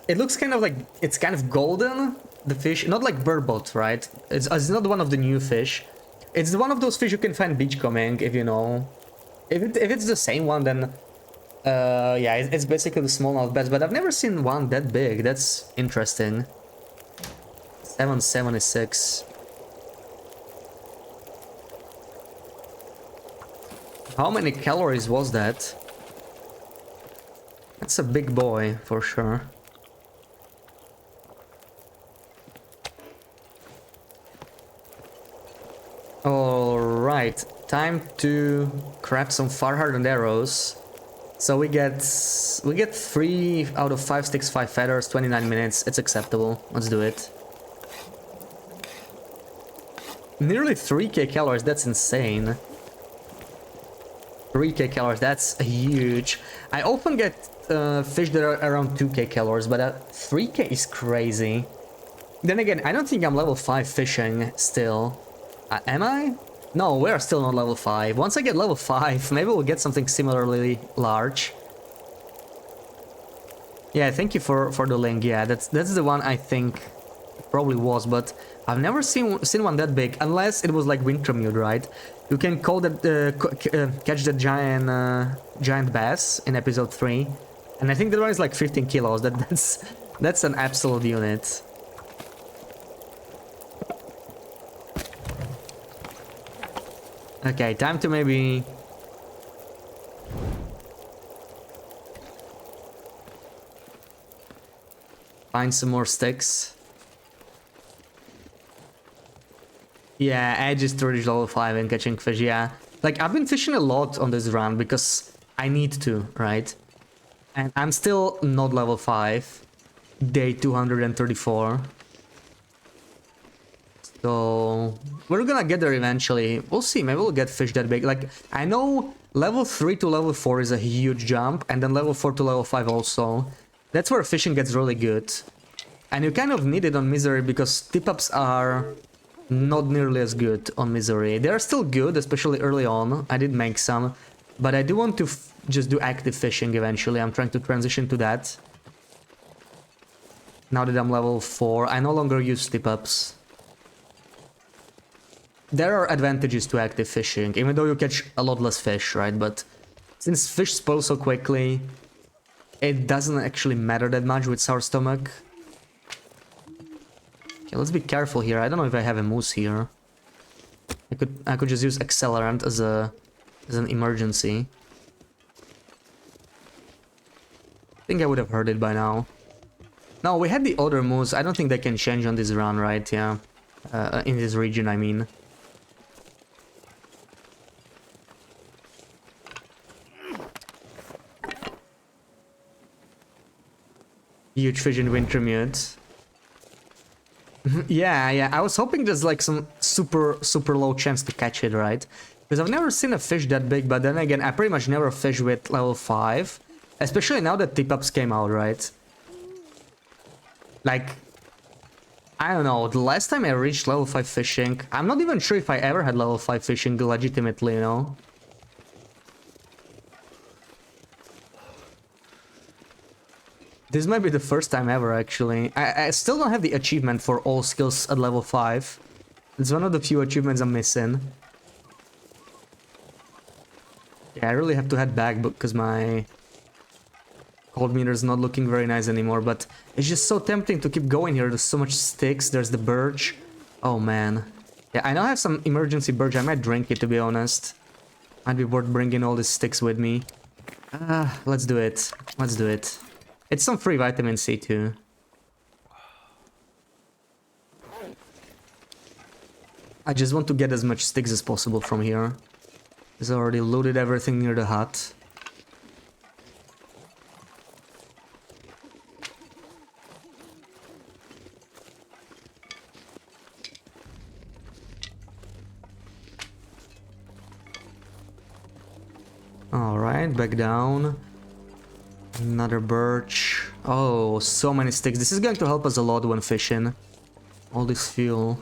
S1: It looks kind of like it's kind of golden. The fish, not like burbot, right? It's not one of the new fish. It's one of those fish you can find beachcombing, if you know. If it's the same one, then yeah, it's basically the smallmouth bass. But I've never seen one that big. That's interesting. 776. How many calories was that? That's a big boy, for sure. Alright, time to craft some far hardened arrows. So we get 3 out of 5 sticks, 5 feathers, 29 minutes. It's acceptable. Let's do it. Nearly 3k calories, that's insane. 3k calories, that's huge. I often get fish that are around 2k calories, but 3k is crazy. Then again, I don't think I'm level 5 fishing still. Am I? No, we're still not level 5. Once I get level 5, maybe we'll get something similarly large. Yeah, thank you for the link. Yeah, that's the one I think it probably was, but I've never seen one that big, unless it was like Wintermute, right? You can call that catch the giant bass in episode 3, and I think that one is like 15 kilos. That's an absolute unit. Okay, time to maybe find some more sticks. Yeah, Edge is to reach level 5 and catching fish, yeah. Like, I've been fishing a lot on this run because I need to, right? And I'm still not level 5. Day 234. So we're gonna get there eventually. We'll see, maybe we'll get fish that big. Like, I know level 3 to level 4 is a huge jump, and then level 4 to level 5 also. That's where fishing gets really good. And you kind of need it on Misery because tip-ups are not nearly as good on Misery. They're still good, especially early on. I did make some, but I do want to just do active fishing eventually. I'm trying to transition to that. Now that I'm level 4, I no longer use tip-ups. There are advantages to active fishing, even though you catch a lot less fish, right? But since fish spoil so quickly, it doesn't actually matter that much with Sour Stomach. Okay, let's be careful here. I don't know if I have a moose here. I could just use Accelerant as an emergency. I think I would have heard it by now. No, we had the other moose. I don't think they can change on this run, right? Yeah, in this region, I mean. Huge fish in Wintermute. yeah, I was hoping there's like some super low chance to catch it, right? Because I've never seen a fish that big, but then again, I pretty much never fish with level 5. Especially now that tip-ups came out, right? Like, I don't know, the last time I reached level 5 fishing, I'm not even sure if I ever had level 5 fishing legitimately, you know? This might be the first time ever, actually. I still don't have the achievement for all skills at level 5. It's one of the few achievements I'm missing. Yeah, I really have to head back because my cold meter is not looking very nice anymore, but it's just so tempting to keep going here. There's so much sticks, there's the birch. Oh man. Yeah, I now have some emergency birch. I might drink it, to be honest. Might be worth bringing all these sticks with me. Let's do it. Let's do it. It's some free vitamin C too. I just want to get as much sticks as possible from here. He's already looted everything near the hut. Alright, back down. Another birch. Oh, so many sticks. This is going to help us a lot when fishing. All this fuel.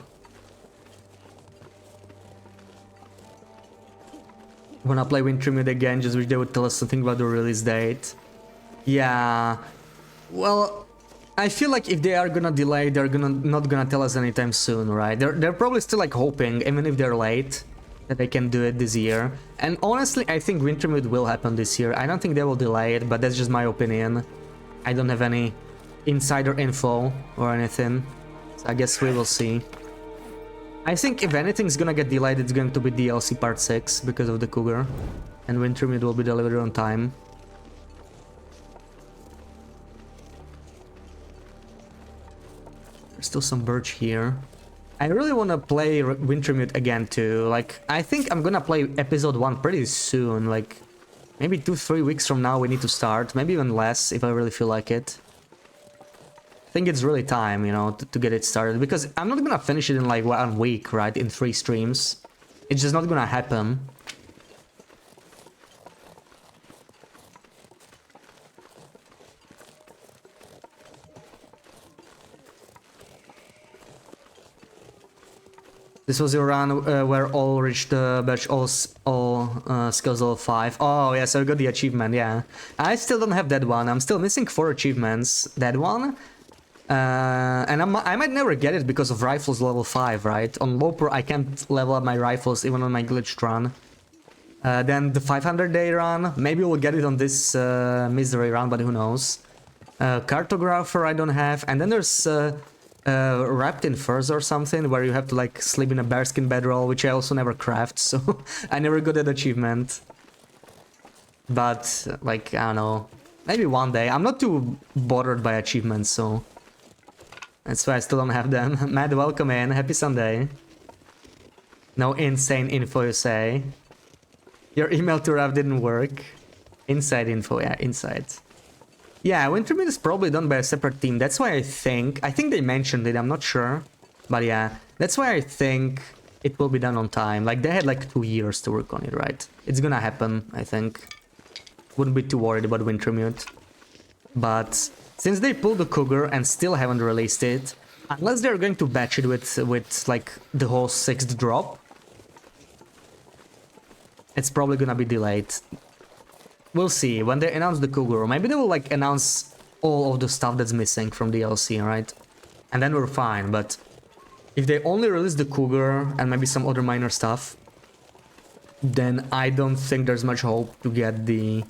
S1: Wanna play Wintermute again, just wish they would tell us something about the release date. Yeah. Well, I feel like if they are gonna delay, they're not gonna tell us anytime soon, right? They're probably still like hoping, even if they're late, that they can do it this year. And honestly, I think Wintermute will happen this year. I don't think they will delay it, but that's just my opinion. I don't have any insider info or anything, so I guess we will see. I think if anything's gonna get delayed, it's going to be DLC Part 6 because of the Cougar, and Wintermute will be delivered on time. There's still some birch here. I really want to play Wintermute again too. Like, I think I'm gonna play episode 1 pretty soon. Like, Maybe 2-3 weeks from now we need to start. Maybe even less if I really feel like it. I think it's really time, you know, to get it started. Because I'm not gonna finish it in like 1 week, right? In 3 streams. It's just not gonna happen. This was your run where all reached the batch, all skills level 5. Oh, yeah, so I got the achievement, yeah. I still don't have that one. I'm still missing 4 achievements. That one. And I might never get it because of rifles level 5, right? On Loper, I can't level up my rifles even on my glitched run. Then the 500-day run. Maybe we'll get it on this misery run, but who knows. Cartographer I don't have. And then there's... wrapped in furs or something, where you have to like sleep in a bearskin bedroll, which I also never craft, so I never got that achievement. But like, I don't know, maybe one day. I'm not too bothered by achievements, so that's why I still don't have them. Matt, welcome in, happy Sunday. No insane info, you say? Your email to Rav didn't work. Inside info, yeah, inside. Yeah, Wintermute is probably done by a separate team. That's why I think they mentioned it, I'm not sure. But yeah, that's why I think it will be done on time. Like, they had like 2 years to work on it, right? It's gonna happen, I think. Wouldn't be too worried about Wintermute. But since they pulled the Cougar and still haven't released it, unless they're going to batch it with like the whole 6th drop, it's probably gonna be delayed. We'll see when they announce the Cougar. Maybe they will like announce all of the stuff that's missing from DLC, right? And then we're fine. But if they only release the Cougar and maybe some other minor stuff, then I don't think there's much hope to get the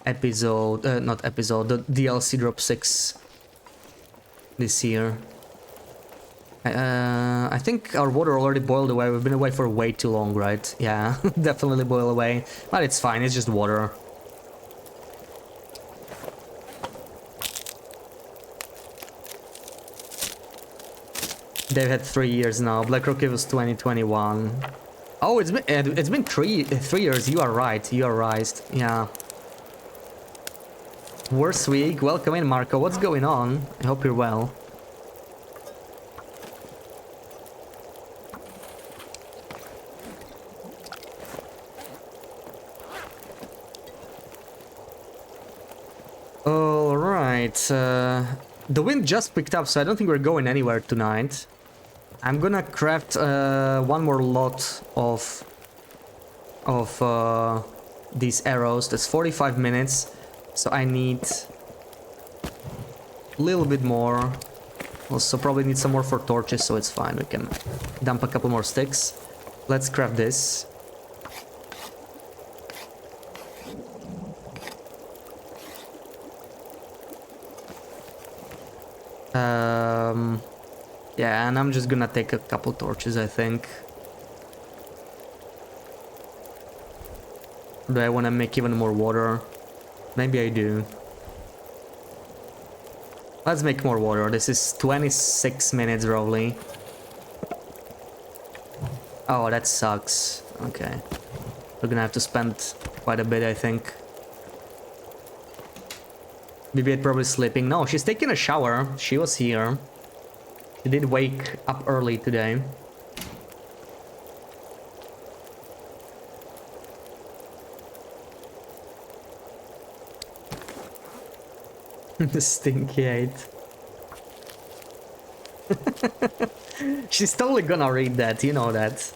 S1: episode, not episode, the DLC drop 6 this year. I think our water already boiled away. We've been away for way too long, right? Yeah, definitely boil away. But it's fine, it's just water. They've had 3 years now. Blackrock was 2021. Oh, it's been 3 years. You are right. You are right. Yeah. Worst week. Welcome in, Marco. What's going on? I hope you're well. Alright, the wind just picked up, so I don't think we're going anywhere tonight. I'm gonna craft one more lot of these arrows. That's 45 minutes, so I need a little bit more. Also probably need some more for torches, so it's fine. We can dump a couple more sticks. Let's craft this. Yeah, and I'm just gonna take a couple torches, I think. Do I want to make even more water? Maybe I do. Let's make more water. This is 26 minutes, roughly. Oh, that sucks. Okay. We're gonna have to spend quite a bit, I think. BB8 probably sleeping. No, she's taking a shower. She was here. She did wake up early today. The stinky 8. She's totally gonna read that, you know that.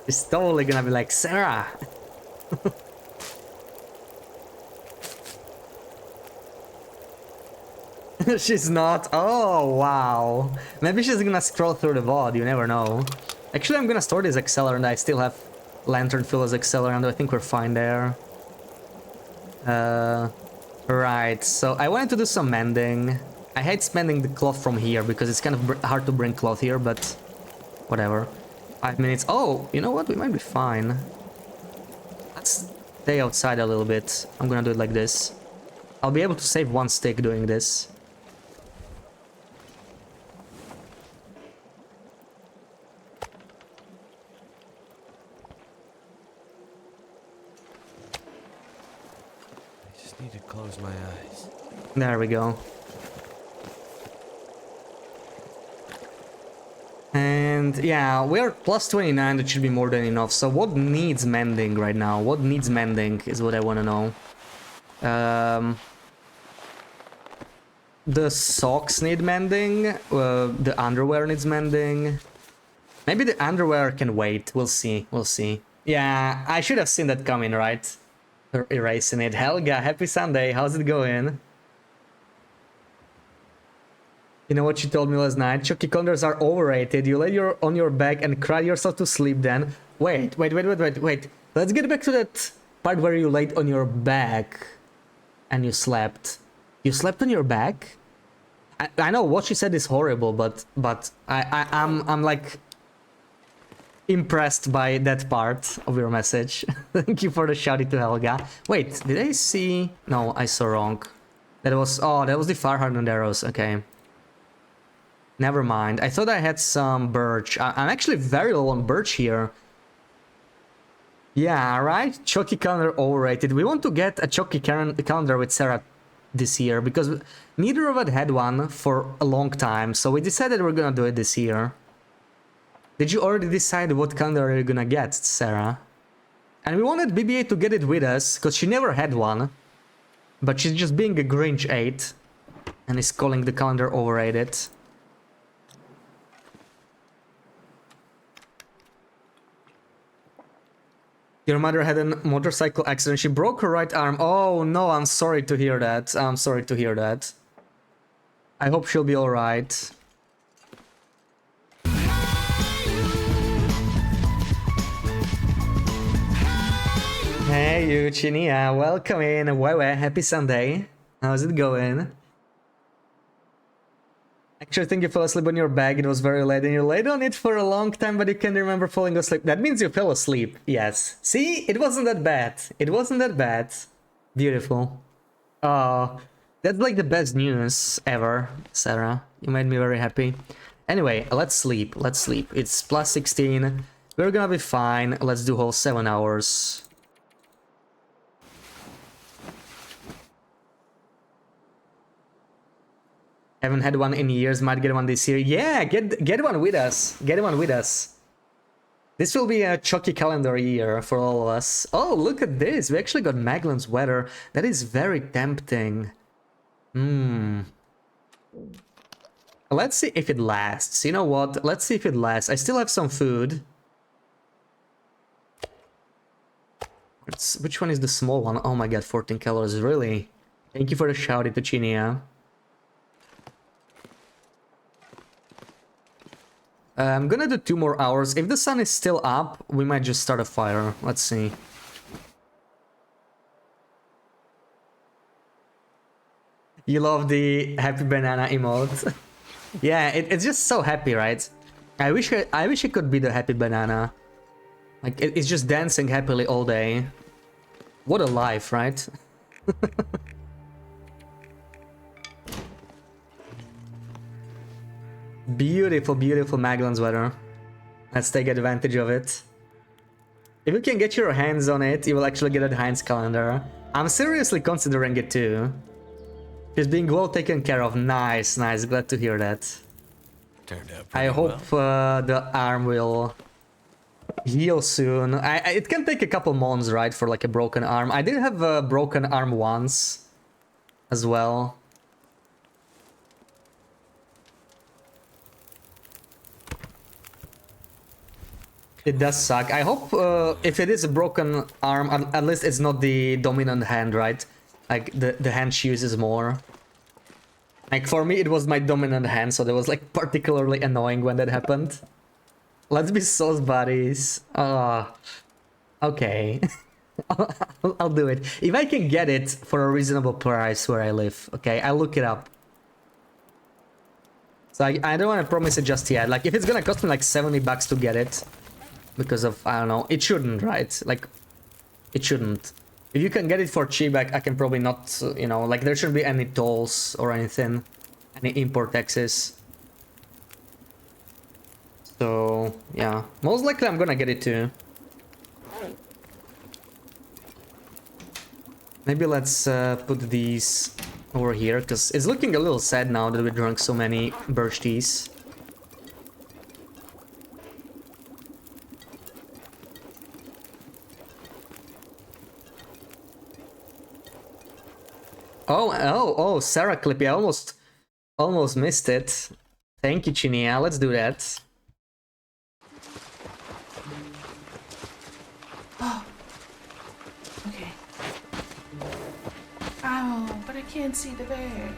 S1: She's totally gonna be like, Sarah! She's not. Oh, wow. Maybe she's gonna scroll through the VOD, you never know. Actually, I'm gonna store this accelerant. I still have lantern fuel as accelerant. I think we're fine there. Right, so I wanted to do some mending. I hate spending the cloth from here because it's kind of hard to bring cloth here, but whatever. 5 minutes. Oh, you know what? We might be fine. Let's stay outside a little bit. I'm gonna do it like this. I'll be able to save 1 stick doing this.
S2: Just need to close my eyes.
S1: There we go. And yeah, we're plus 29, that should be more than enough. So what needs mending right now? What needs mending is what I want to know. The socks need mending, the underwear needs mending. Maybe the underwear can wait, we'll see, we'll see. Yeah, I should have seen that coming, right? Erasing it. Helga, happy Sunday, how's it going? You know what you told me last night? Chucky calendars are overrated. You lay on your back and cry yourself to sleep then. Wait. Let's get back to that part where you laid on your back and you slept. You slept on your back? I know what she said is horrible, but I'm like impressed by that part of your message. Thank you for the shout it to Helga. Wait, did I see? No, I saw wrong. That was the fire hardened arrows. Okay. Never mind. I thought I had some birch. I'm actually very low on birch here. Yeah, right? Chucky calendar overrated. We want to get a Chucky calendar with Sarah this year because neither of us had one for a long time. So we decided we're gonna do it this year. Did you already decide what calendar you're gonna get, Sarah? And we wanted BBA to get it with us because she never had one. But she's just being a Grinch 8 and is calling the calendar overrated. Your mother had a motorcycle accident. She broke her right arm. Oh no, I'm sorry to hear that. I'm sorry to hear that. I hope she'll be alright. Hey Eugenia, welcome in. Wewe, happy Sunday. How's it going? Actually, I think you fell asleep on your bag. It was very late and you laid on it for a long time, but you can't remember falling asleep. That means you fell asleep. Yes. See? It wasn't that bad. It wasn't that bad. Beautiful. Oh, that's like the best news ever, Sarah. You made me very happy. Anyway, let's sleep. Let's sleep. It's plus 16. We're gonna be fine. Let's do whole 7 hours. Haven't had one in years, might get one this year. Yeah, get one with us. Get one with us. This will be a Chucky calendar year for all of us. Oh, look at this. We actually got Maglan's weather. That is very tempting. Let's see if it lasts. You know what? Let's see if it lasts. I still have some food. Which one is the small one? Oh my god, 14 calories, really? Thank you for the shout, Ituchinia. I'm gonna do 2 more hours. If the sun is still up, we might just start a fire. Let's see. You love the happy banana emote. Yeah, it's just so happy, right? I wish it could be the happy banana. Like it's just dancing happily all day. What a life, right? Beautiful, beautiful Maglan's weather. Let's take advantage of it. If you can get your hands on it, you will actually get a Heinz calendar. I'm seriously considering it too. It's being well taken care of. Nice, nice. Glad to hear that.
S2: Turned out
S1: I hope the arm will heal soon. It can take a couple months, right, for like a broken arm. I did have a broken arm once as well. It does suck. I hope if it is a broken arm, at least it's not the dominant hand, right? Like the hand she uses more. Like for me, it was my dominant hand, so that was like particularly annoying when that happened. Let's be sauce buddies. Okay. I'll do it. If I can get it for a reasonable price where I live, okay? I'll look it up. So I don't want to promise it just yet. Like if it's gonna cost me like 70 bucks to get it, because of, I don't know, it shouldn't, right? Like, it shouldn't. If you can get it for cheap, I can probably not, you know, like there shouldn't be any tolls or anything, any import taxes. So, yeah, most likely I'm gonna get it too. Maybe let's put these over here, because it's looking a little sad now that we drank so many birch teas. Oh, Sarah Clippy, I almost missed it. Thank you, Chinia. Let's do that.
S3: Oh. Okay. Ow, but I can't see the bear.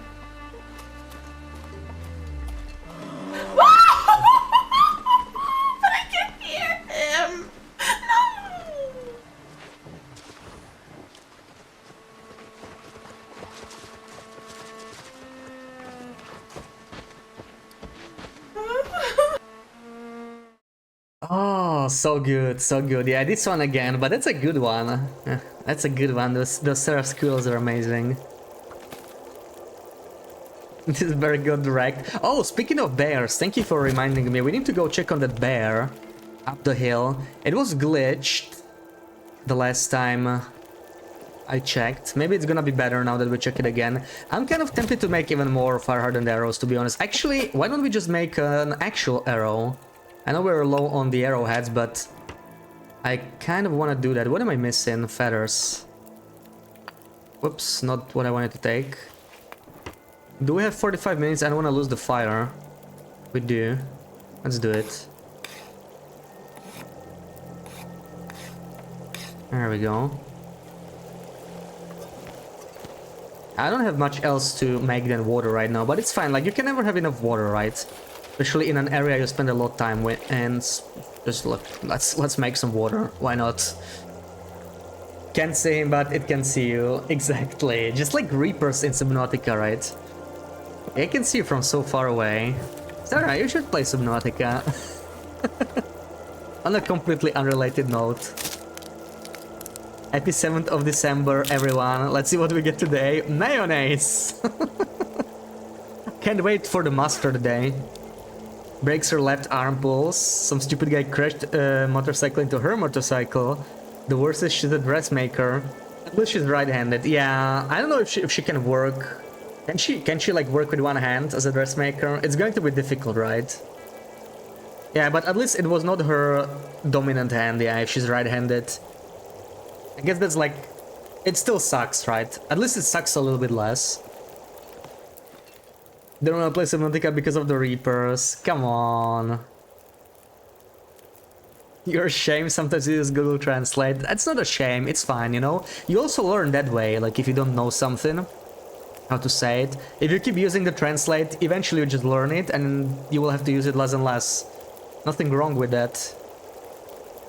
S3: But I can hear him.
S1: Oh, so good, so good. Yeah, this one again, but that's a good one. That's a good one. Those Seraph squirrels are amazing. This is very good direct. Oh, speaking of bears, thank you for reminding me. We need to go check on that bear up the hill. It was glitched the last time I checked. Maybe it's gonna be better now that we check it again. I'm kind of tempted to make even more fire-hardened arrows, to be honest. Actually, why don't we just make an actual arrow? I know we're low on the arrowheads, but I kind of want to do that. What am I missing? Feathers. Whoops, not what I wanted to take. Do we have 45 minutes? I don't want to lose the fire. We do. Let's do it. There we go. I don't have much else to make than water right now, but it's fine. Like, you can never have enough water, right? Especially in an area you spend a lot of time with, and just look, let's make some water. Why not? Can't see him, but it can see you. Exactly. Just like Reapers in Subnautica, right? It can see you from so far away. Sarah, you should play Subnautica. On a completely unrelated note. Happy 7th of December, everyone. Let's see what we get today. Mayonnaise! Can't wait for the mustard day. Breaks her left arm pulls. Some stupid guy crashed a motorcycle into her motorcycle. The worst is she's a dressmaker. At least she's right-handed. Yeah, I don't know if she can work. Can she like work with one hand as a dressmaker? It's going to be difficult, right? Yeah, but at least it was not her dominant hand, yeah, if she's right-handed. I guess that's like... It still sucks, right? At least it sucks a little bit less. Don't wanna play Subnautica because of the Reapers. Come on. You're ashamed sometimes you use Google Translate. That's not a shame, it's fine, you know? You also learn that way, like if you don't know something, how to say it. If you keep using the Translate, eventually you just learn it and you will have to use it less and less. Nothing wrong with that.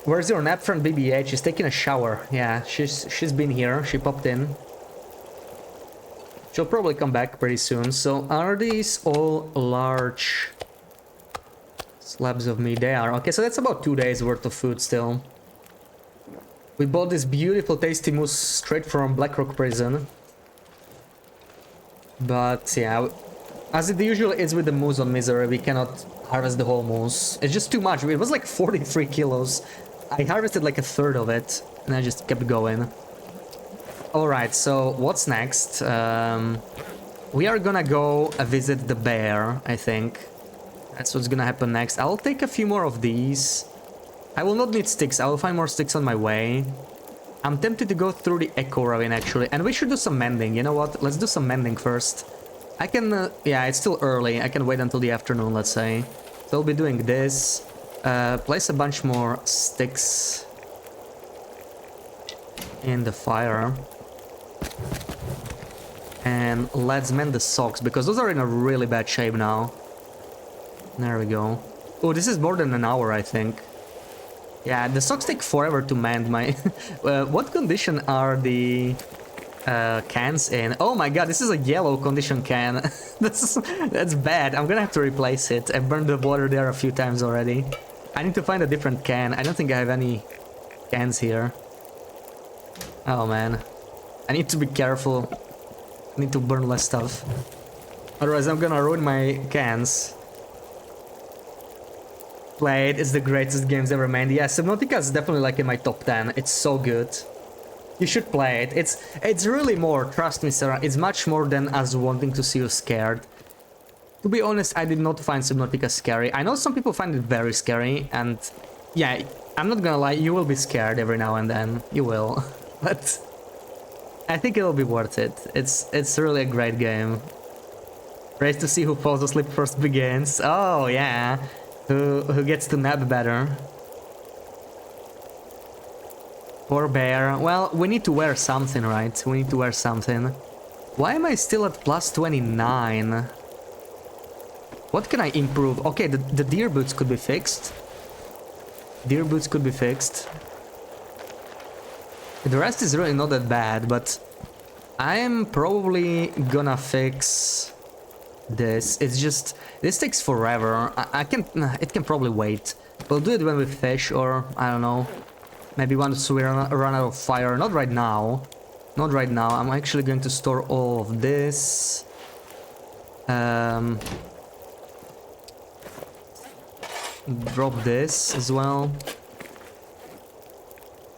S1: Where's your nap friend BBH? She's taking a shower. Yeah, she's been here. She popped in. She'll probably come back pretty soon. So are these all large slabs of meat? They are. Okay, so that's about 2 days worth of food still. We bought this beautiful tasty moose straight from Blackrock Prison. But yeah, as it usually is with the moose on Misery, we cannot harvest the whole moose. It's just too much. It was like 43 kilos. I harvested like a third of it, and I just kept going. Alright, so what's next? We are gonna go visit the bear, I think. That's what's gonna happen next. I'll take a few more of these. I will not need sticks. I will find more sticks on my way. I'm tempted to go through the Echo Ravine, actually. And we should do some mending. You know what? Let's do some mending first. I can... yeah, it's still early. I can wait until the afternoon, let's say. So I'll be doing this. Place a bunch more sticks in the fire. And let's mend the socks, because those are in a really bad shape now. There we go. Oh, this is more than an hour, I think. Yeah, the socks take forever to mend. My what condition are the cans in? Oh my god, this is a yellow condition can. That's bad. I'm gonna have to replace it. I burned the water there a few times already. I need to find a different can. I don't think I have any cans here. Oh man. I need to be careful. I need to burn less stuff. Otherwise I'm gonna ruin my cans. Played, it's the greatest games ever made. Yeah, Subnautica is definitely like in my top 10. It's so good. You should play it. It's really more, trust me, Sarah, it's much more than us wanting to see you scared. To be honest, I did not find Subnautica scary. I know some people find it very scary, and yeah, I'm not gonna lie, you will be scared every now and then. You will. But I think it'll be worth it. It's really a great game. Race to see who falls asleep first begins. Oh yeah, who gets to nap better. Poor bear. Well, we need to wear something, right? We need to wear something. Why am I still at plus 29? What can I improve? Okay, the deer boots could be fixed. Deer boots could be fixed. The rest is really not that bad, but I'm probably gonna fix this. It's just, this takes forever. I can, it can probably wait. We'll do it when we fish, or I don't know. Maybe once we run out of fire. Not right now. Not right now. I'm actually going to store all of this. Drop this as well.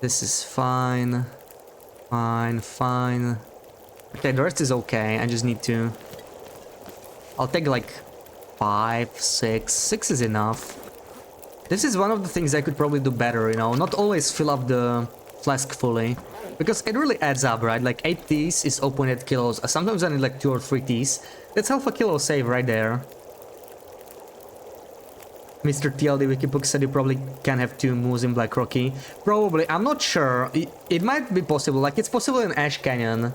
S1: This is fine. Fine, fine. Okay, the rest is okay. I just need to... I'll take like 5, 6. 6 is enough. This is one of the things I could probably do better, you know, not always fill up the flask fully. Because it really adds up, right? Like 8 teas is 0.8 kilos. Sometimes I need like 2 or 3 teas. That's half a kilo save right there. Mr. TLD Wikibook said you probably can have 2 moose in Black Rocky. Probably, I'm not sure. It might be possible, like it's possible in Ash Canyon.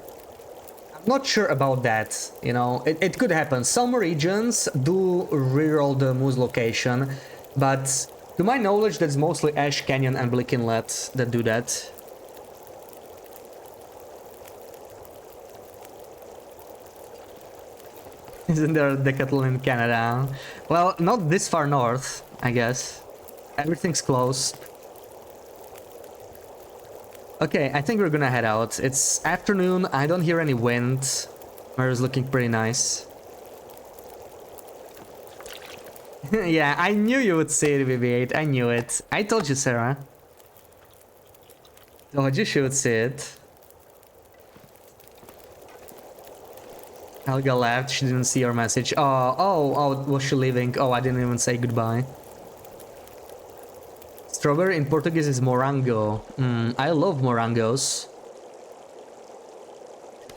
S1: I'm not sure about that, you know, it could happen. Some regions do reroll the moose location, but to my knowledge that's mostly Ash Canyon and Blick Inlet that do that. Isn't there a decathlon in Canada? Well, not this far north, I guess. Everything's close. Okay, I think we're gonna head out. It's afternoon, I don't hear any wind. Weather's looking pretty nice. Yeah, I knew you would say it, BB8. I knew it. I told you, Sarah. Told you she would say it. Helga left, she didn't see your message. Oh, was she leaving? Oh, I didn't even say goodbye. Strawberry in Portuguese is morango. I love morangos.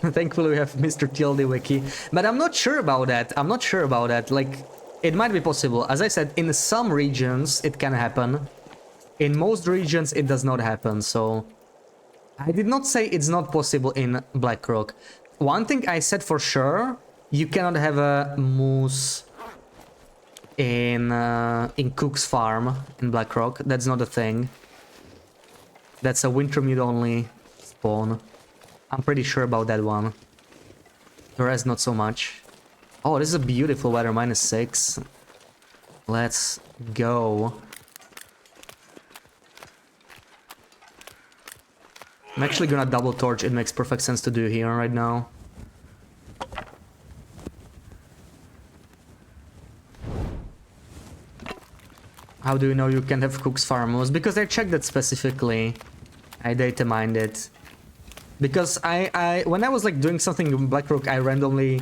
S1: Thankfully we have Mr. TLD Wiki. But I'm not sure about that. I'm not sure about that. Like, it might be possible. As I said, in some regions it can happen. In most regions it does not happen, so... I did not say it's not possible in Blackrock. One thing I said for sure, you cannot have a moose in Cook's Farm in Blackrock. That's not a thing. That's a Wintermute only spawn. I'm pretty sure about that one. The rest not so much. Oh, this is a beautiful weather, -6. Let's go. I'm actually gonna double torch, it makes perfect sense to do here right now. How do you know you can have Cook's Farm moose? Because I checked that specifically. I data mined it. Because when I was like doing something in Blackrock, I randomly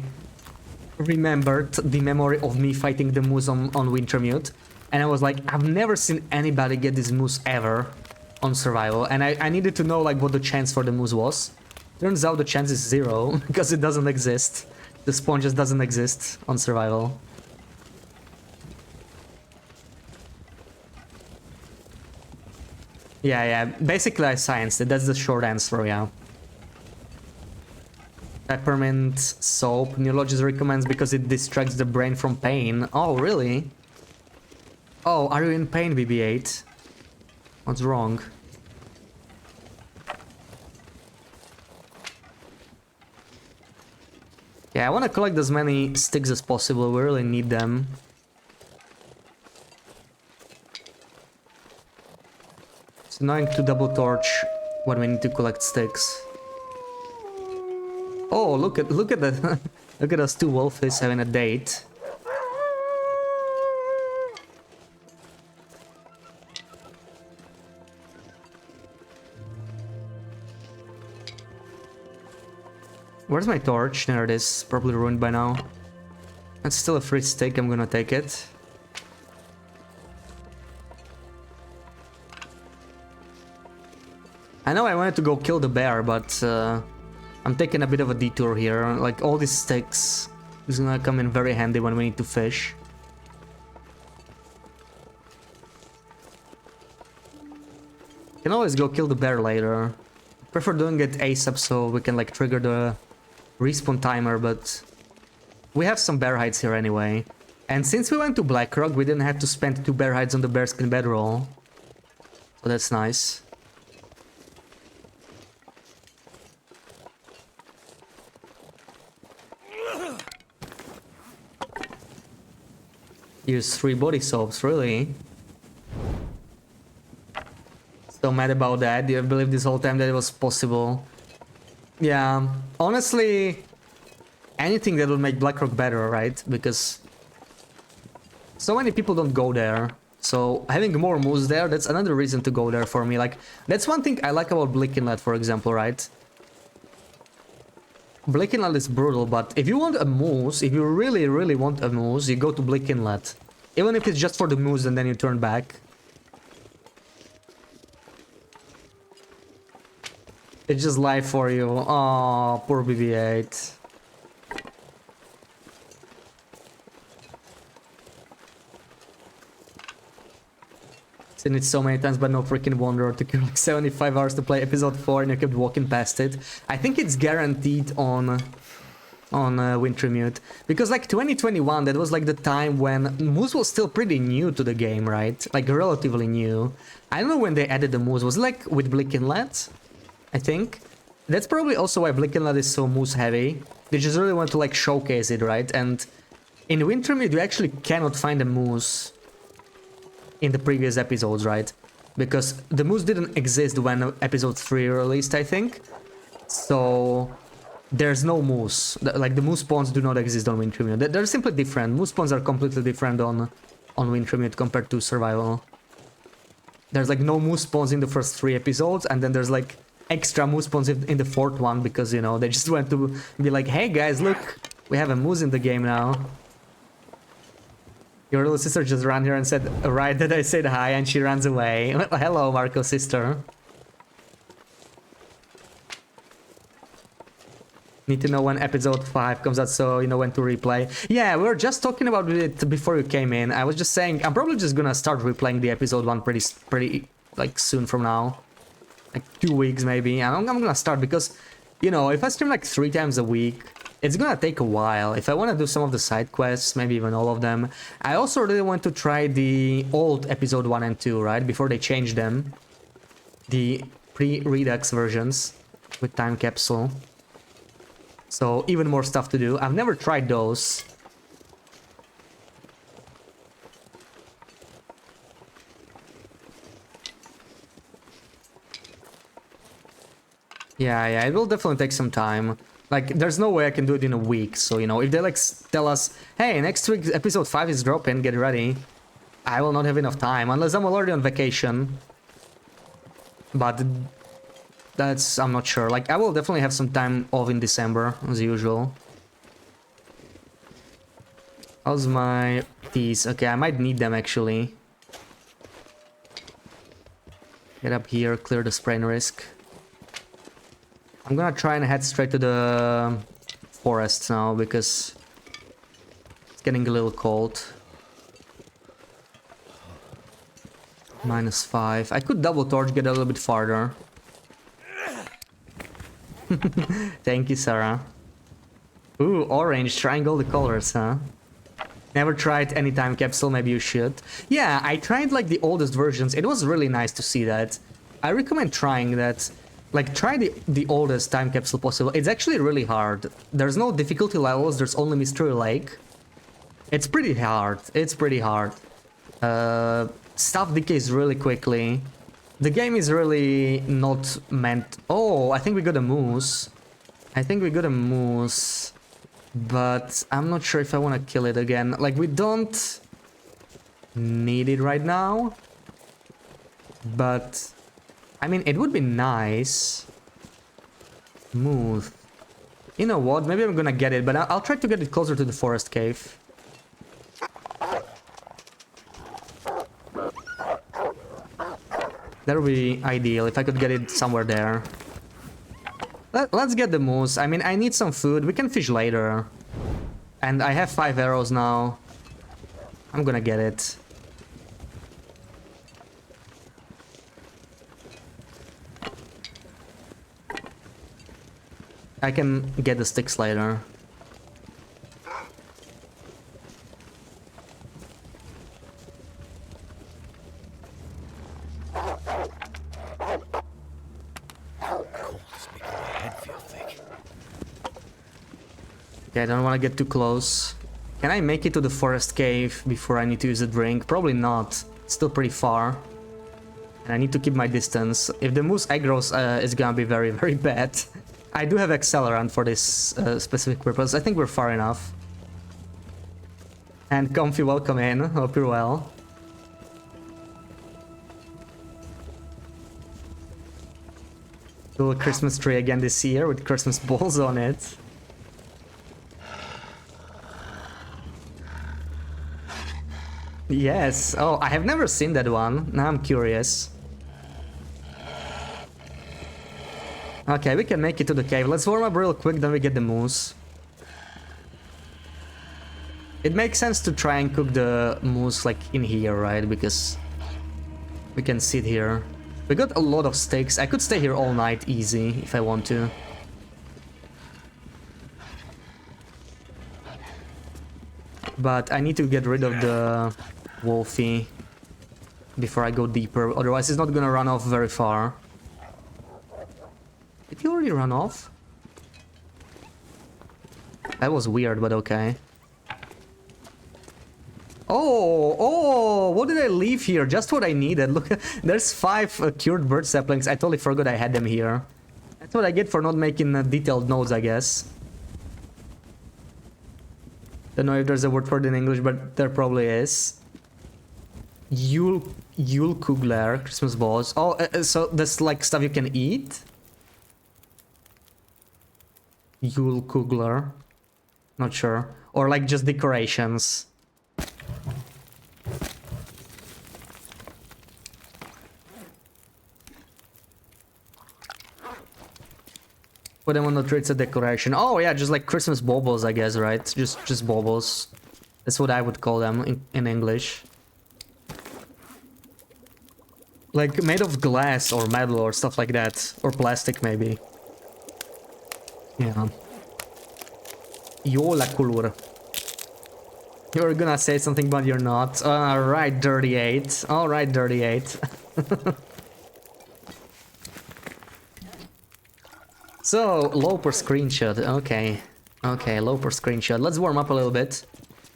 S1: remembered the memory of me fighting the moose on Wintermute. And I was like, I've never seen anybody get this moose ever on survival, and I needed to know like what the chance for the moose was. Turns out the chance is 0 because it doesn't exist. The spawn just doesn't exist on survival. Yeah, basically I scienced it, that's the short answer, yeah. Peppermint soap, Neologist recommends because it distracts the brain from pain. Oh, really? Oh, are you in pain, BB8? What's wrong? Yeah, I want to collect as many sticks as possible. We really need them. It's annoying to double torch when we need to collect sticks. Oh, look at that! Look at us 2 wolfies having a date. Where's my torch? There it is. Probably ruined by now. That's still a free steak. I'm gonna take it. I know I wanted to go kill the bear, but I'm taking a bit of a detour here. Like, all these sticks is gonna come in very handy when we need to fish. Can always go kill the bear later. Prefer doing it ASAP so we can like trigger the respawn timer, but we have some bear hides here anyway. And since we went to Blackrock, we didn't have to spend 2 bear hides on the bearskin bedroll. So that's nice. Use 3 body soaps, really? So mad about that. You believed this whole time that it was possible. Yeah, honestly, anything that will make Blackrock better, right? Because so many people don't go there. So having more moose there, that's another reason to go there for me. Like, that's one thing I like about Bleak Inlet, for example, right? Bleak Inlet is brutal, but if you want a moose, if you really, really want a moose, you go to Bleak Inlet. Even if it's just for the moose and then you turn back. It's just life for you. Oh, poor BB-8. Seen it so many times, but no freaking wonder. It took you like 75 hours to play episode 4 and you kept walking past it. I think it's guaranteed on Wintermute. Because like 2021, that was like the time when Moose was still pretty new to the game, right? Like relatively new. I don't know when they added the Moose. Was it like with Bleak Inlet? I think. That's probably also why Bleak Inlet is so Moose heavy. They just really want to like showcase it, right? And in Wintermute, you actually cannot find a Moose in the previous episodes, right? Because the moose didn't exist when episode 3 released, I think. So there's no moose. Like, the moose spawns do not exist on Wintermute. They're simply different. Moose spawns are completely different on Wintermute compared to survival. There's like no moose spawns in the first 3 episodes, and then there's like extra moose spawns in the 4th one, because, you know, they just went to be like, hey guys, look, we have a moose in the game now. Your little sister just ran here and said, right, that I said hi, and she runs away. Hello, Marco's sister. Need to know when episode 5 comes out, so you know when to replay. Yeah, we were just talking about it before you came in. I was just saying, I'm probably just gonna start replaying the episode 1 pretty like soon from now. Like 2 weeks maybe. I'm gonna start because, you know, if I stream like 3 times a week, it's gonna take a while. If I want to do some of the side quests, maybe even all of them. I also really want to try the old episode 1 and 2, right? Before they change them. The pre-Redux versions with Time Capsule. So even more stuff to do. I've never tried those. Yeah, it will definitely take some time. Like, there's no way I can do it in a week, so, you know, if they, like, tell us, hey, next week episode 5 is dropping, get ready, I will not have enough time, unless I'm already on vacation. But that's, I'm not sure. Like, I will definitely have some time off in December, as usual. How's my teas? Okay, I might need them, actually. Get up here, clear the sprain risk. I'm gonna try and head straight to the forest now, because it's getting a little cold. -5. I could double torch, get a little bit farther. Thank you, Sarah. Ooh, orange, trying all the colors, huh? Never tried any time capsule, maybe you should. Yeah, I tried like the oldest versions. It was really nice to see that. I recommend trying that. Like, try the oldest time capsule possible. It's actually really hard. There's no difficulty levels, there's only Mystery Lake. It's pretty hard. It's pretty hard. Stuff decays really quickly. The game is really not meant... Oh, I think we got a moose. I think we got a moose. But I'm not sure if I want to kill it again. Like, we don't need it right now. But... I mean, it would be nice. Moose. You know what? Maybe I'm gonna get it, but I'll try to get it closer to the forest cave. That would be ideal if I could get it somewhere there. Let's get the moose. I mean, I need some food. We can fish later. And I have 5 arrows now. I'm gonna get it. I can get the sticks later.
S2: Cold is making my head feel thick.
S1: Okay, I don't want to get too close. Can I make it to the forest cave before I need to use a drink? Probably not. It's still pretty far. And I need to keep my distance. If the moose aggroes, it's gonna be very, very bad. I do have accelerant for this specific purpose. I think we're far enough. And Comfy, welcome in. Hope you're well. Little Christmas tree again this year with Christmas balls on it. Yes. Oh, I have never seen that one. Now I'm curious. Okay, we can make it to the cave. Let's warm up real quick, then we get the moose. It makes sense to try and cook the moose like in here, right? Because we can sit here. We got a lot of sticks. I could stay here all night easy if I want to. But I need to get rid of the wolfie before I go deeper. Otherwise, he's not gonna run off very far. Did he already run off? That was weird, but okay. Oh, what did I leave here? Just what I needed. Look, there's 5 cured bird saplings. I totally forgot I had them here. That's what I get for not making detailed notes, I guess. Don't know if there's a word for it in English, but there probably is. Yule Kugler, Christmas balls. Oh, so that's like stuff you can eat? Yule Kugler. Not sure. Or like just decorations. Put them on the tree, it's a decoration. Oh yeah, just like Christmas baubles, I guess, right? Just baubles. That's what I would call them in English. Like made of glass or metal or stuff like that. Or plastic maybe. Yeah. Yola kulur. You're gonna say something but you're not. Alright, Dirty 8. Alright, Dirty 8. So, low per screenshot. Okay. Okay, low per screenshot. Let's warm up a little bit.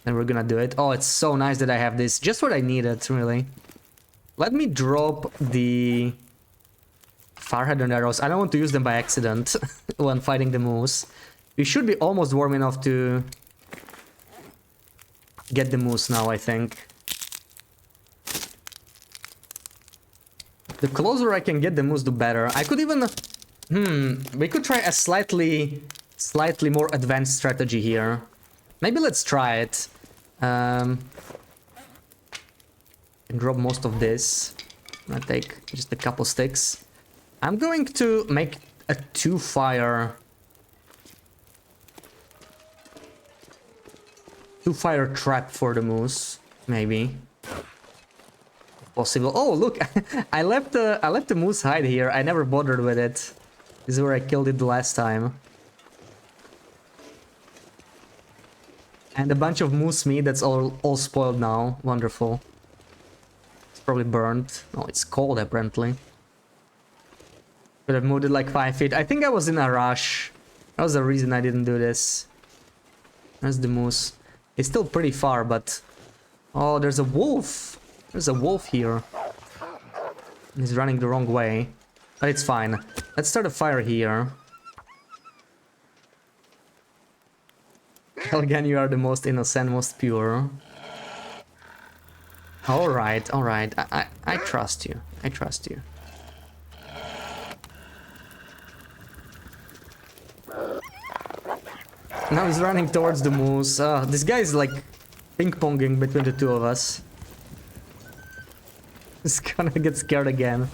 S1: Then we're gonna do it. Oh, it's so nice that I have this. Just what I needed, really. Let me drop the Firehead and arrows. I don't want to use them by accident when fighting the moose. We should be almost warm enough to get the moose now, I think. The closer I can get the moose, the better. I could even... we could try a slightly more advanced strategy here. Maybe let's try it. And drop most of this. I'll take just a couple sticks. I'm going to make a 2-fire trap for the moose, maybe. If possible. Oh, look, I left the moose hide here. I never bothered with it. This is where I killed it the last time. And a bunch of moose meat that's all spoiled now. Wonderful. It's probably burnt. Oh, it's cold apparently. Could have moved it like 5 feet. I think I was in a rush. That was the reason I didn't do this. There's the moose. It's still pretty far, but... Oh, there's a wolf. There's a wolf here. He's running the wrong way. But it's fine. Let's start a fire here. Helgen, you are the most innocent, most pure. Alright, alright. I trust you. I trust you. Now he's running towards the moose. This guy is like ping-ponging between the two of us. He's gonna get scared again.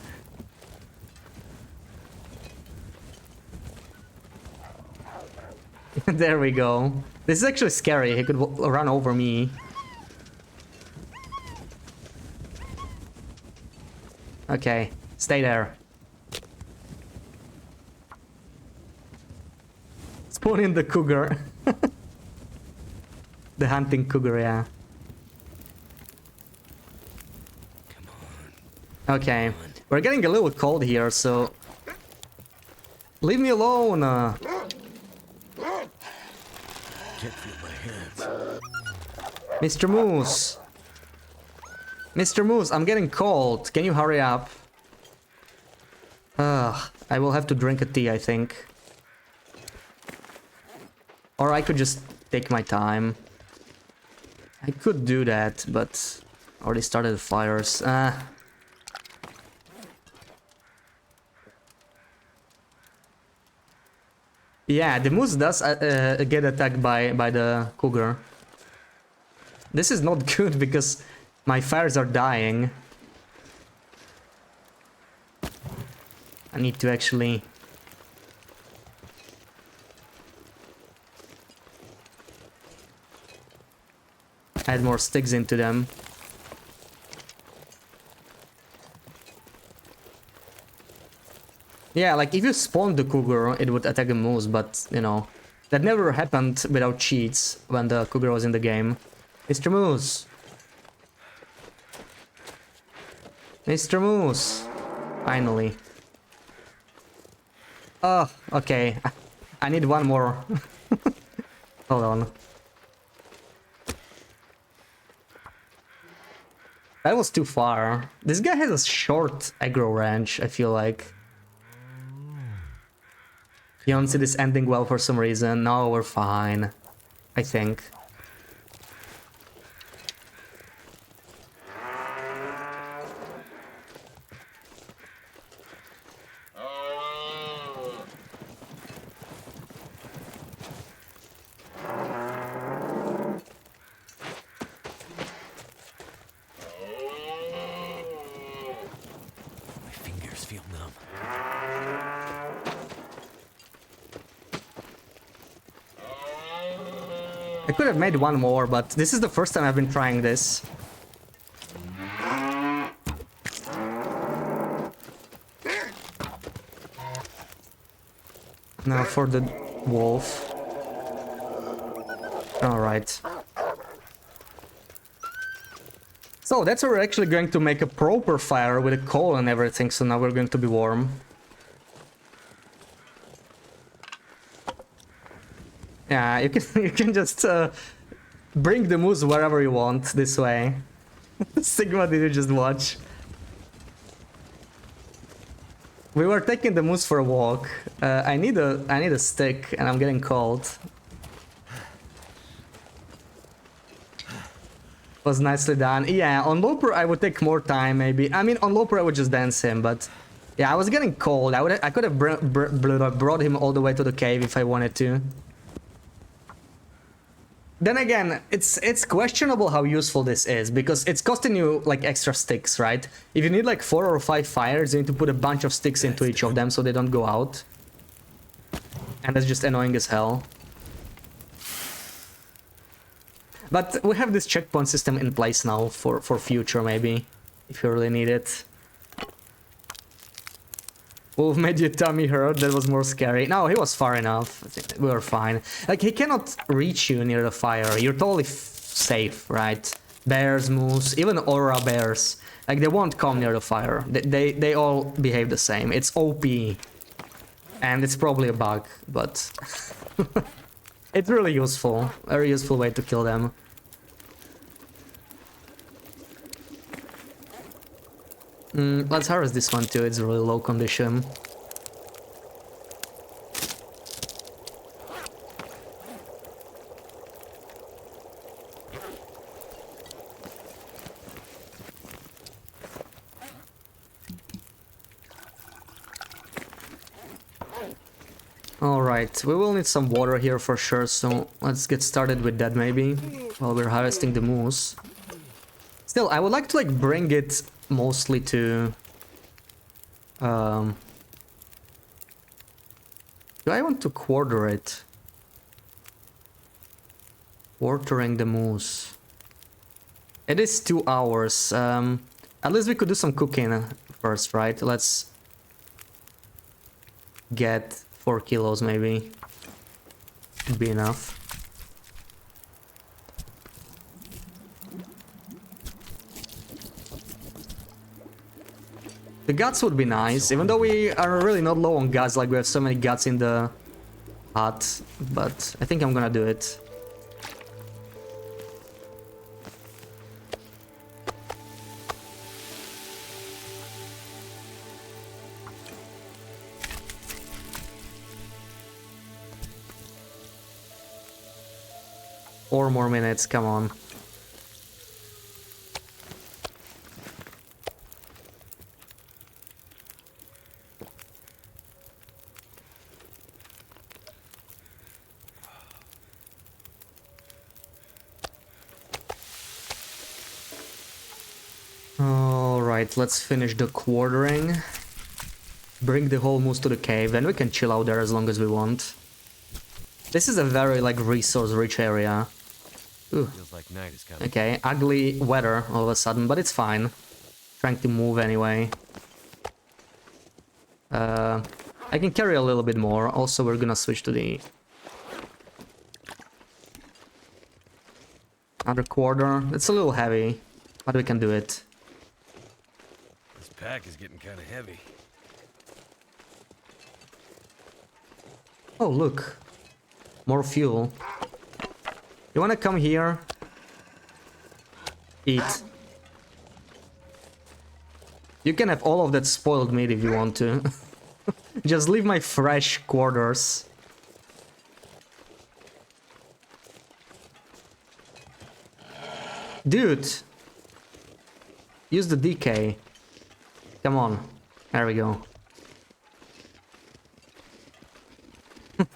S1: There we go. This is actually scary. He could run over me. Okay, stay there. Spawn in the cougar. The hunting cougar, yeah. Okay, we're getting a little cold here, so... Leave me alone!
S2: Can't feel my hands.
S1: Mr. Moose! Mr. Moose, I'm getting cold. Can you hurry up? I will have to drink a tea, I think. Or I could just take my time. I could do that, but... already started the fires. Yeah, the moose does get attacked by the cougar. This is not good because my fires are dying. I need to actually... add more sticks into them. Yeah, like if you spawned the cougar, it would attack the moose, but, you know, that never happened without cheats when the cougar was in the game. Mr. Moose! Mr. Moose! Finally. Oh, okay. I need one more. Hold on. That was too far. This guy has a short aggro range, I feel like. You don't see this ending well for some reason. No, we're fine. I think.
S2: My fingers feel numb.
S1: I could have made one more, but this is the first time I've been trying this. Now for the wolf. Alright. So that's where we're actually going to make a proper fire with a coal and everything, so now we're going to be warm. Yeah, you can just bring the moose wherever you want this way. Sigma, did you just watch? We were taking the moose for a walk. I need a stick, and I'm getting cold. Was nicely done. Yeah, on Loper I would take more time, maybe. I mean, on Loper I would just dance him, but yeah, I was getting cold. I could have brought him all the way to the cave if I wanted to. Then again, it's questionable how useful this is, because it's costing you like extra sticks, right? If you need like 4 or 5 fires, you need to put a bunch of sticks into each of them so they don't go out. And that's just annoying as hell. But we have this checkpoint system in place now for future, maybe, if you really need it. Wolf made your tummy hurt, that was more scary. No, he was far enough. We were fine. Like, he cannot reach you near the fire. You're totally safe, right? Bears, moose, even aura bears. Like, they won't come near the fire. They all behave the same. It's OP. And it's probably a bug, but... it's really useful. Very useful way to kill them. Let's harvest this one too, it's really low condition. Alright, we will need some water here for sure, so let's get started with that maybe, while we're harvesting the moose. Still, I would like to like bring it mostly to... do I want to quarter it? Quartering the moose. It is 2 hours. At least we could do some cooking first, right? Let's get 4 kilos maybe. Should be enough. The guts would be nice, even though we are really not low on guts, like we have so many guts in the hut, but I think I'm gonna do it. Four more minutes, come on. Alright, let's finish the quartering. Bring the whole moose to the cave, then we can chill out there as long as we want. This is a very like resource rich area. Ooh.
S2: Feels like night is coming.
S1: Okay, ugly weather all of a sudden, but it's fine. Trying to move anyway. I can carry a little bit more. Also, we're gonna switch to the other quarter. It's a little heavy, but we can do it.
S2: This pack is getting kind of heavy.
S1: Oh, look. More fuel. You wanna come here? Eat. You can have all of that spoiled meat if you want to. Just leave my fresh quarters. Dude! Use the DK. Come on. There we go.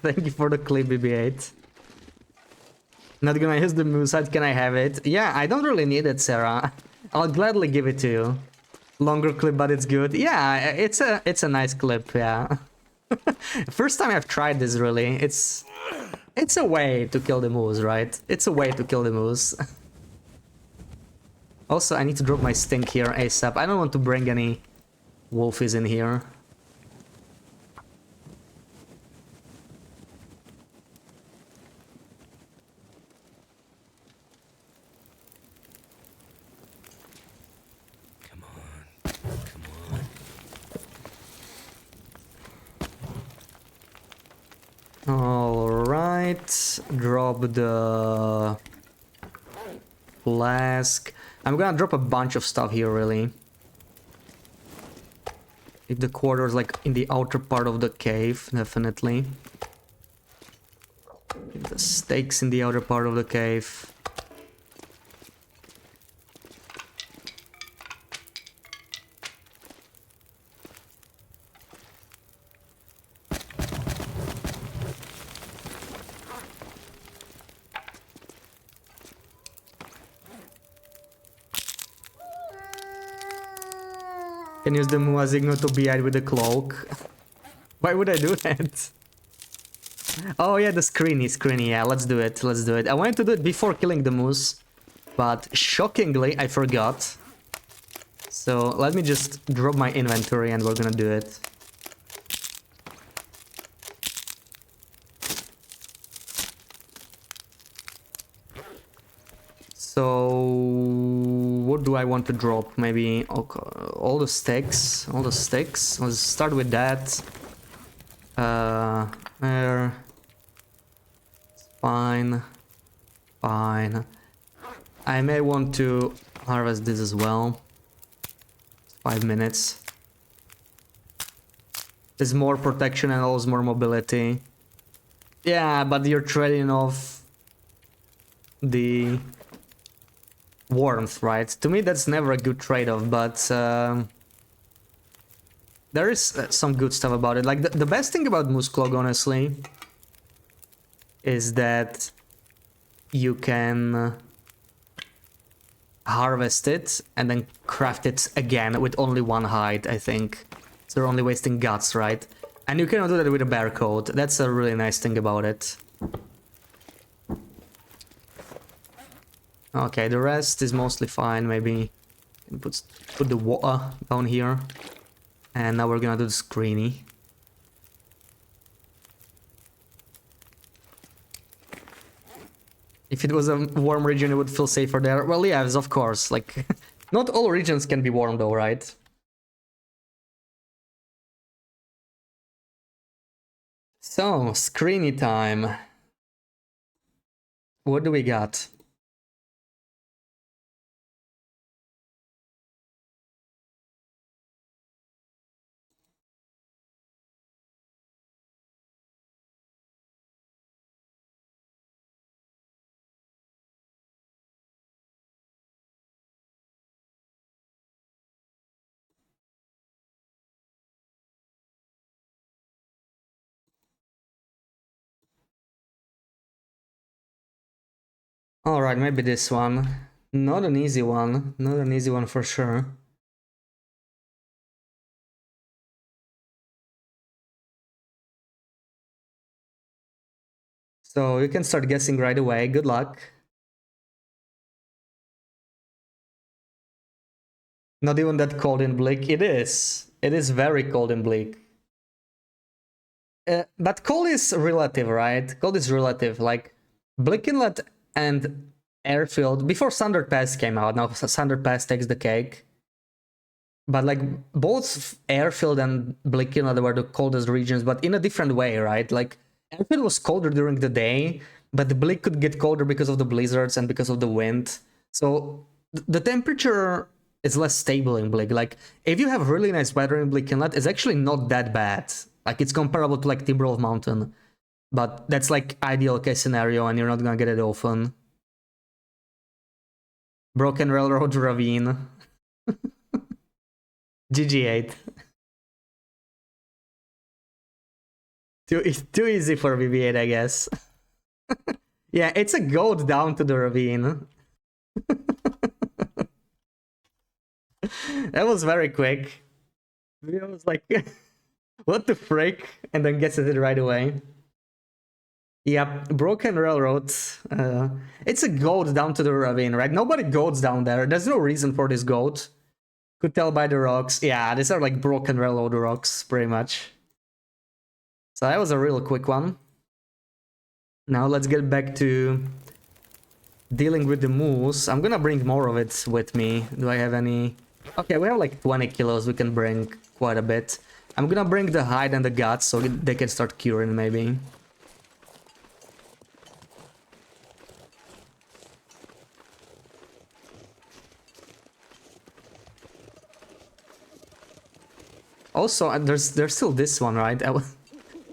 S1: Thank you for the clip, BB8. Not gonna use the moveset, can I have it? Yeah, I don't really need it, Sarah. I'll gladly give it to you. Longer clip, but it's good. Yeah, it's a nice clip, yeah. First time I've tried this, really. It's a way to kill the moose, right? It's a way to kill the moose. Also, I need to drop my stink here ASAP. I don't want to bring any wolfies in here. Alright, drop the flask. I'm gonna drop a bunch of stuff here, really. If the quarters like in the outer part of the cave, definitely. Keep the stakes in the outer part of the cave. Can use the Muazigno to beat with the cloak. Why would I do that? Oh yeah, the screeny, yeah, let's do it, let's do it. I wanted to do it before killing the moose, but shockingly I forgot. So let me just drop my inventory and we're gonna do it. So what do I want to drop? Maybe all the sticks. All the sticks. Let's start with that. There. Fine. Fine. I may want to harvest this as well. 5 minutes. There's more protection and also more mobility. Yeah, but you're trading off the warmth, right? To me that's never a good trade-off, but There is some good stuff about it. Like the best thing about Moose Clog, honestly, is that you can harvest it and then craft it again with only one hide, I think. So you're only wasting guts, right? And you cannot do that with a bear coat. That's a really nice thing about it. Okay, the rest is mostly fine. Maybe put the water down here. And now we're gonna do the screeny. If it was a warm region, it would feel safer there. Well, yes, of course. Like, not all regions can be warm though, right? So, screeny time. What do we got? Alright, maybe this one. Not an easy one. Not an easy one for sure. So you can start guessing right away. Good luck. Not even that cold in Bleak. It is. It is very cold in Bleak. But cold is relative, right? Cold is relative. Like, Bleak Inlet and Airfield, before Sundered Pass came out, now Sundered Pass takes the cake. But like, both Airfield and Bleak Inlet were the coldest regions, but in a different way, right? Like, Airfield was colder during the day, but the Bleak could get colder because of the blizzards and because of the wind. So the temperature is less stable in Bleak. Like, if you have really nice weather in Bleak Inlet, it's actually not that bad. Like, it's comparable to like Timberwolf Mountain. But that's like ideal case scenario and you're not gonna get it often. Broken Railroad Ravine. GG8. Too easy for BB8, I guess. Yeah, it's a goat down to the ravine. That was very quick. I was like, what the frick? And then gets it right away. Yep, Broken Railroad. It's a goat down to the ravine, right? Nobody goats down there. There's no reason for this goat. Could tell by the rocks. Yeah, these are like Broken Railroad rocks, pretty much. So that was a real quick one. Now let's get back to dealing with the moose. I'm gonna bring more of it with me. Do I have any? Okay, we have like 20 kilos. We can bring quite a bit. I'm gonna bring the hide and the guts so they can start curing maybe. Also, there's still this one, right?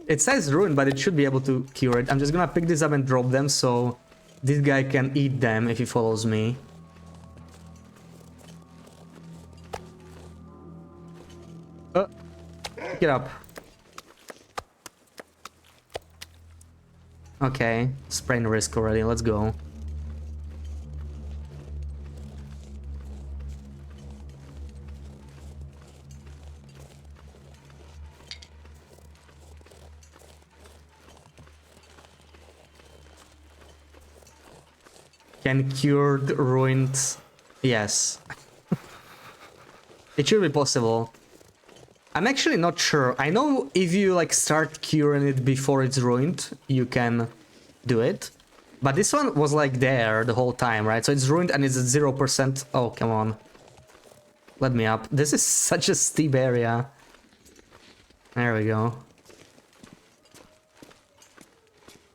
S1: It says ruined, but it should be able to cure it. I'm just gonna pick this up and drop them so this guy can eat them if he follows me. Pick it up. Okay, sprain risk already, let's go. Can cured ruined? Yes. It should be possible. I'm actually not sure. I know if you like start curing it before it's ruined, you can do it. But this one was like there the whole time, right? So it's ruined and it's at 0%. Oh, come on. Let me up. This is such a steep area. There we go.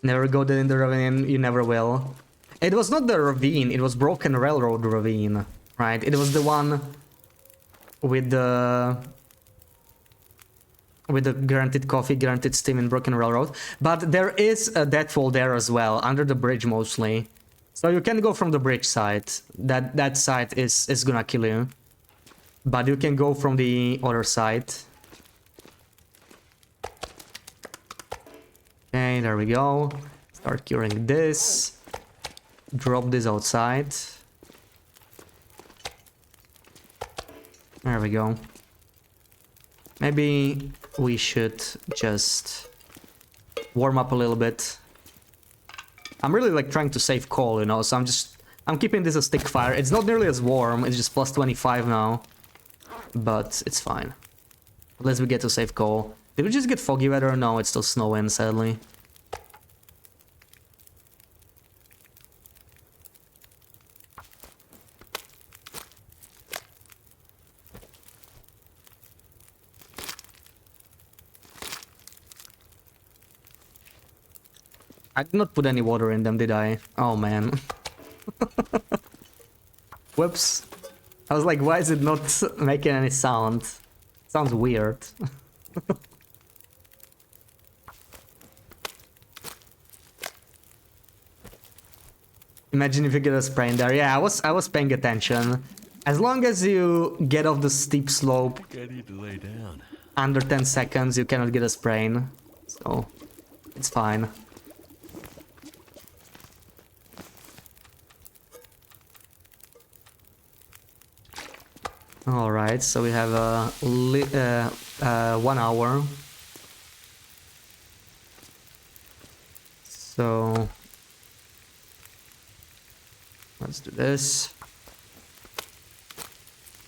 S1: Never go down in the ravine, you never will. It was not the ravine, it was Broken Railroad Ravine, right? It was the one with the guaranteed coffee, guaranteed steam in Broken Railroad. But there is a deathfall there as well, under the bridge mostly. So you can go from the bridge side. That side is gonna kill you. But you can go from the other side. Okay, there we go. Start curing this. Drop this outside. There we go. Maybe we should just warm up a little bit. I'm really like trying to save coal, you know, so I'm keeping this a stick fire. It's not nearly as warm, it's just plus 25 now. But it's fine. Unless we get to save coal. Did we just get foggy weather? No, it's still snowing, sadly. I did not put any water in them, did I? Oh man. Whoops. I was like, why is it not making any sound? Sounds weird. Imagine if you get a spray in there. Yeah, I was paying attention. As long as you get off the steep slope
S2: I need to lay down.
S1: under 10 seconds, you cannot get a sprain. So, it's fine. Alright, so we have 1 hour. So let's do this.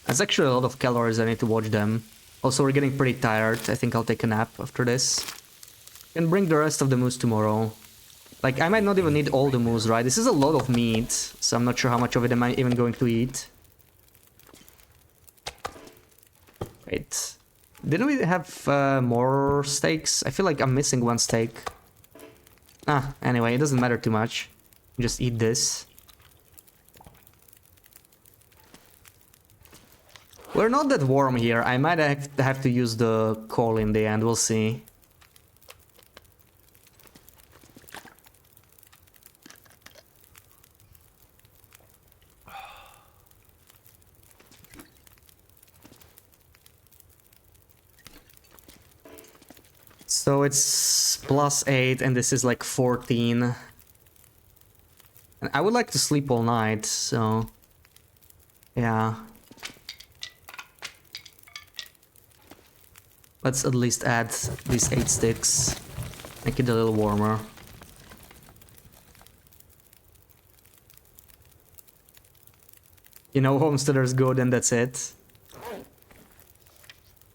S1: There's actually a lot of calories, I need to watch them. Also, we're getting pretty tired. I think I'll take a nap after this. And bring the rest of the moose tomorrow. Like, I might not even need all the moose, right? This is a lot of meat, so I'm not sure how much of it am I even going to eat. Wait, didn't we have more steaks? I feel like I'm missing one steak. Ah, anyway, it doesn't matter too much. Just eat this. We're not that warm here. I might have to use the coal in the end. We'll see. So it's +8 and this is like 14. And I would like to sleep all night, so yeah. Let's at least add these 8 sticks. Make it a little warmer. You know, Homesteader's good and that's it.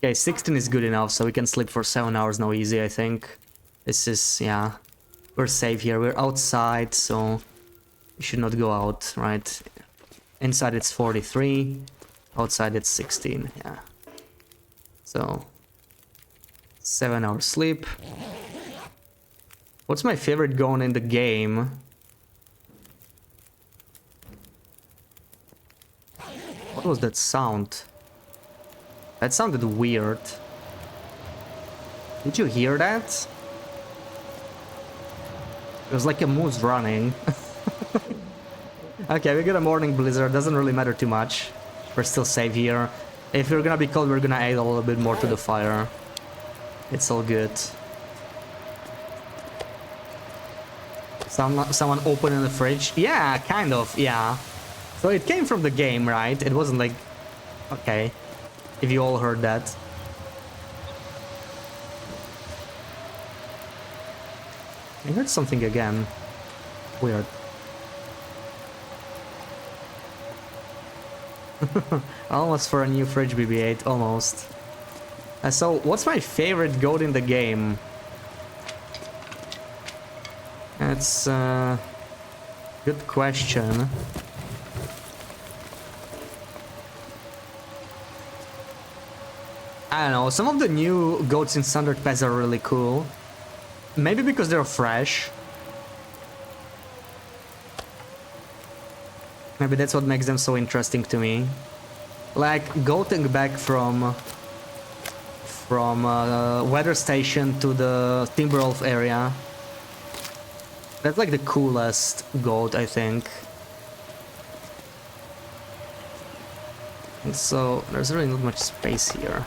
S1: Okay, 16 is good enough, so we can sleep for 7 hours now easy, I think. This is, yeah, we're safe here. We're outside, so we should not go out, right? Inside it's 43, outside it's 16, yeah. So, 7 hours sleep. What's my favorite gun in the game? What was that sound? That sounded weird. Did you hear that? It was like a moose running. Okay, we got a morning blizzard, doesn't really matter too much. We're still safe here. If we're gonna be cold, we're gonna add a little bit more to the fire. It's all good. Someone opening the fridge? Yeah, kind of, yeah. So it came from the game, right? It wasn't like... Okay. If you all heard that. I heard something again. Weird. Almost for a new fridge BB-8, almost. So, what's my favorite goat in the game? That's a good question. I don't know, some of the new goats in Standard Pass are really cool. Maybe because they're fresh. Maybe that's what makes them so interesting to me. Like, goating back from weather station to the Timberwolf area. That's like the coolest goat, I think. And so, there's really not much space here.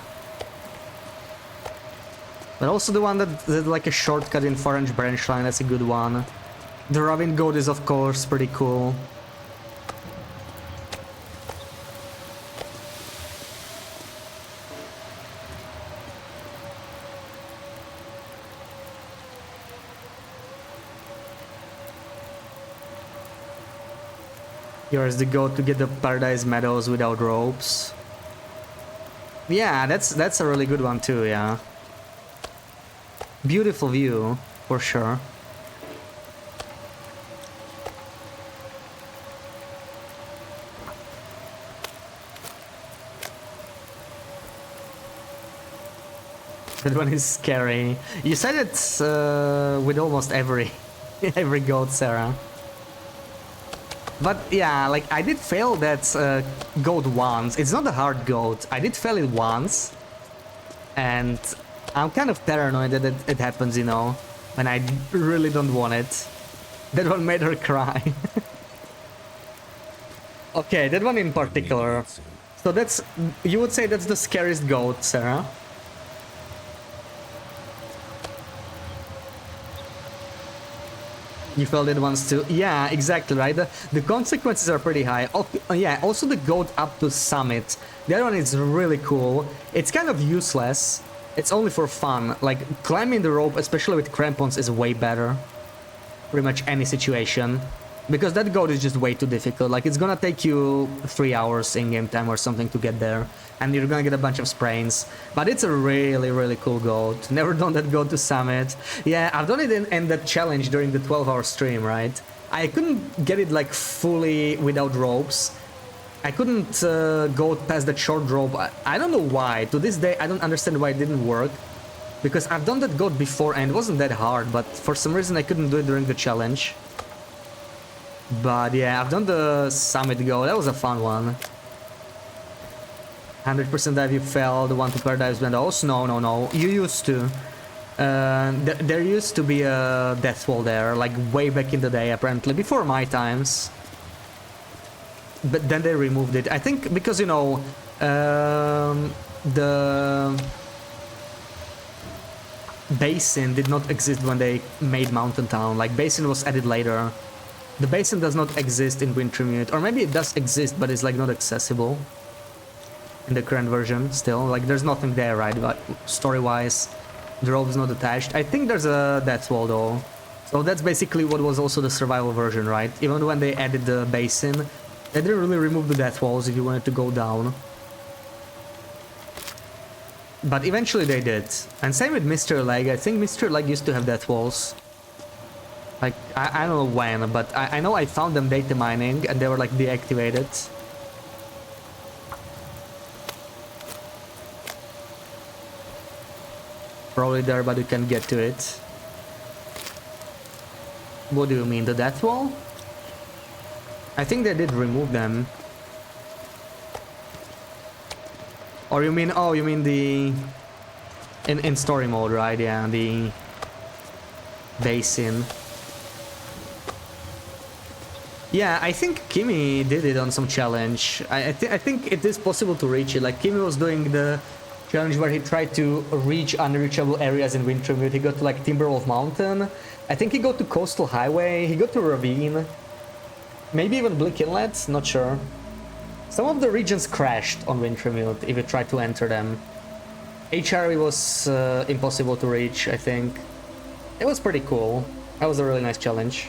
S1: But also the one that did like a shortcut in Orange Branch Line, that's a good one. The Ravine Goat is of course pretty cool. Here's the goat to get the Paradise Meadows without ropes. Yeah, that's a really good one too, yeah. Beautiful view, for sure. That one is scary. You said it's with almost every every goat, Sarah. But yeah, like I did fail that goat once. It's not a hard goat. I did fail it once, and I'm kind of paranoid that it happens, you know, when I really don't want it. That one made her cry. Okay, that one in particular. So that's, you would say that's the scariest goat, Sarah? You felt it once too? Yeah, exactly, right? The consequences are pretty high. Oh, yeah, also the goat up to summit. That one is really cool. It's kind of useless. It's only for fun. Like, climbing the rope, especially with crampons, is way better. Pretty much any situation. Because that goat is just way too difficult. Like, it's gonna take you 3 hours in-game time or something to get there. And you're gonna get a bunch of sprains. But it's a really, really cool goat. Never done that goat to summit. Yeah, I've done it in that challenge during the 12-hour stream, right? I couldn't get it, like, fully without ropes. I couldn't go past that short rope. I don't know why. To this day, I don't understand why it didn't work. Because I've done that goat before and it wasn't that hard. But for some reason, I couldn't do it during the challenge. But yeah, I've done the summit goat. That was a fun one. 100% dive you fell. The one to Paradise Meadows. No. You used to. There used to be a death wall there, like way back in the day, apparently, before my times. But then they removed it. I think because, you know, the basin did not exist when they made Mountain Town. Like, basin was added later. The basin does not exist in Wintermute, or maybe it does exist, but it's like not accessible in the current version still. Like, there's nothing there, right? But story-wise, the rope is not attached. I think there's a death wall though. So that's basically what was also the survival version, right? Even when they added the basin, they didn't really remove the death walls if you wanted to go down. But eventually they did. And same with Mr. Leg. I think Mr. Leg used to have death walls. Like, I don't know when, but I know I found them data mining and they were like deactivated. Probably there, but you can get to it. What do you mean, the death wall? I think they did remove them. Or you mean, oh, you mean the... In story mode, right? Yeah, the... basin. Yeah, I think Kimi did it on some challenge. I think it is possible to reach it. Like, Kimi was doing the challenge where he tried to reach unreachable areas in Wintermute. He got to, like, Timberwolf Mountain. I think he got to Coastal Highway. He got to Ravine. Maybe even Bleak Inlet, not sure. Some of the regions crashed on Wintermute if you tried to enter them. HRE was impossible to reach, I think. It was pretty cool. That was a really nice challenge.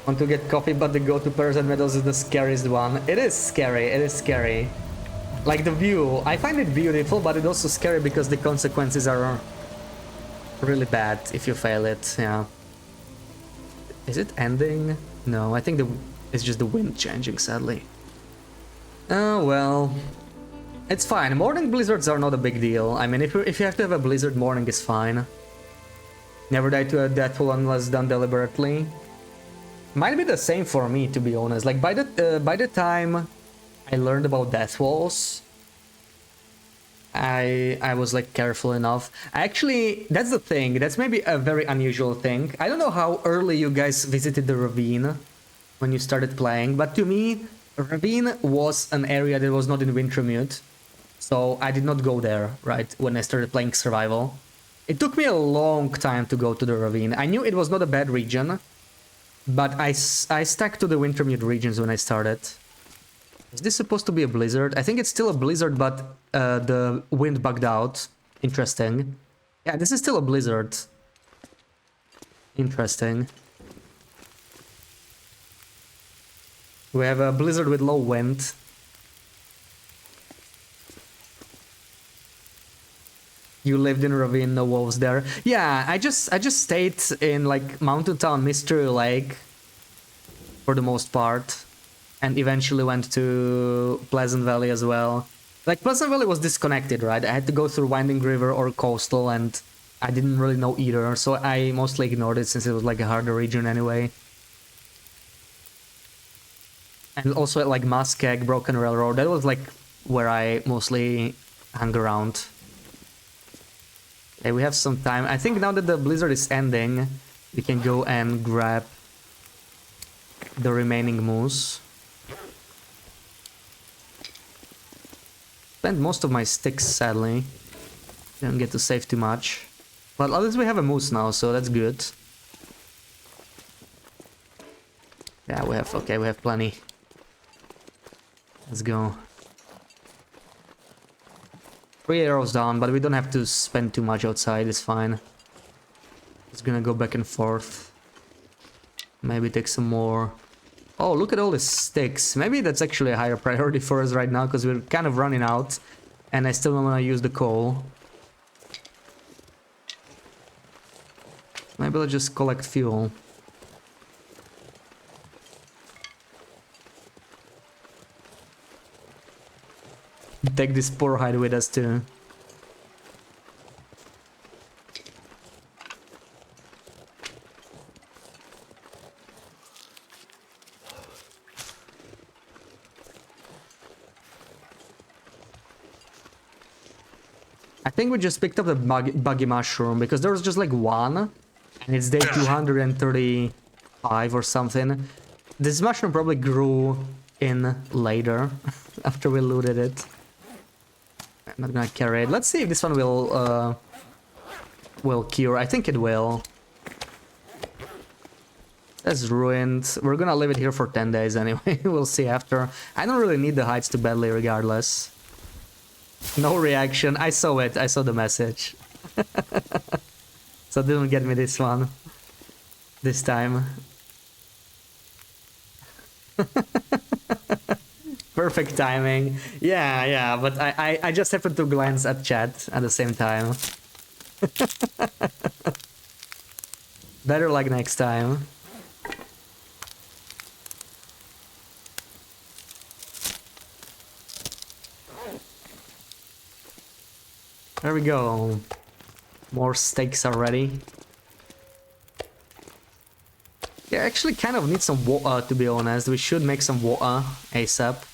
S1: Want to get coffee, but the go-to Paradise Meadows is the scariest one. It is scary, it is scary. Like the view, I find it beautiful, but it's also scary because the consequences are really bad if you fail it, yeah. Is it ending? No, I think it's just the wind changing, sadly. Oh, well. It's fine. Morning blizzards are not a big deal. I mean, if you have to have a blizzard, morning is fine. Never die to a death wall unless done deliberately. Might be the same for me, to be honest. Like, by the time I learned about death walls, I was, like, careful enough. Actually, that's the thing. That's maybe a very unusual thing. I don't know how early you guys visited the ravine. when you started playing. But to me, Ravine was an area that was not in Wintermute. So I did not go there, right, when I started playing survival. It took me a long time to go to the Ravine. I knew it was not a bad region, but I stuck to the Wintermute regions when I started. Is this supposed to be a blizzard? I think it's still a blizzard, but the wind bugged out. Interesting. Yeah, this is still a blizzard. Interesting. We have a blizzard with low wind. You lived in Ravine, no wolves there. Yeah, I just stayed in like Mountain Town, Mystery Lake for the most part, and eventually went to Pleasant Valley as well. Like Pleasant Valley was disconnected, right? I had to go through Winding River or Coastal, and I didn't really know either, so I mostly ignored it since it was like a harder region anyway. And also at like Muskeg, Broken Railroad, that was like where I mostly hung around. Okay, we have some time. I think now that the blizzard is ending, we can go and grab the remaining moose. Spent most of my sticks, sadly. Didn't get to save too much. But at least we have a moose now, so that's good. Yeah, we have, okay, we have plenty. Let's go. 3 arrows down, but we don't have to spend too much outside, it's fine. Just gonna go back and forth. Maybe take some more. Oh, look at all these sticks. Maybe that's actually a higher priority for us right now, because we're kind of running out. And I still don't want to use the coal. Maybe let's just collect fuel. Take this poor hide with us too. I think we just picked up the buggy mushroom because there was just like one, and it's day 235 or something. This mushroom probably grew in later after we looted it. I'm not gonna carry it. Let's see if this one will cure. I think it will. That's ruined. We're gonna leave it here for 10 days anyway. We'll see after. I don't really need the hides too badly regardless. No reaction. I saw it. I saw the message. So didn't get me this one. This time. Perfect timing. Yeah, but I just happened to glance at chat at the same time. Better luck next time. There we go. More steaks are ready. Yeah, I actually kind of need some water, to be honest. We should make some water ASAP.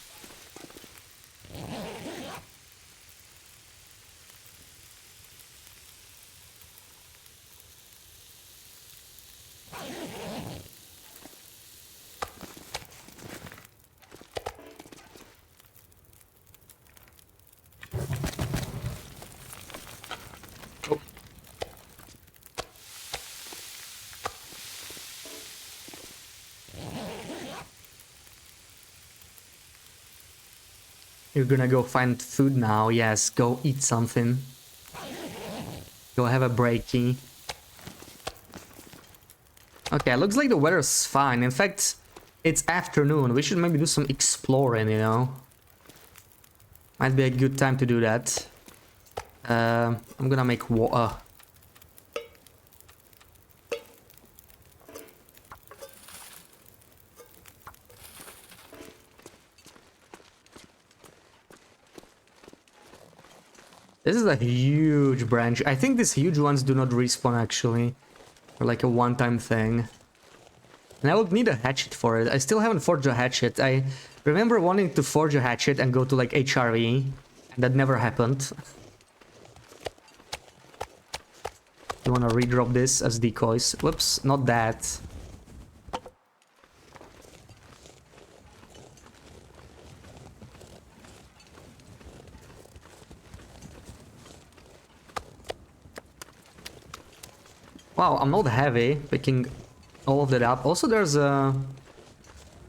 S1: You're gonna go find food now. Yes, go eat something. Go have a breaky. Okay, looks like the weather's fine. In fact, it's afternoon. We should maybe do some exploring, you know. Might be a good time to do that. I'm gonna make water. This is a huge branch. I think these huge ones do not respawn actually. Or like a one-time thing. And I would need a hatchet for it. I still haven't forged a hatchet. I remember wanting to forge a hatchet and go to like HRV. And that never happened. You wanna redrop this as decoys? Whoops, not that. Wow, I'm not heavy picking all of that up. Also, there's a...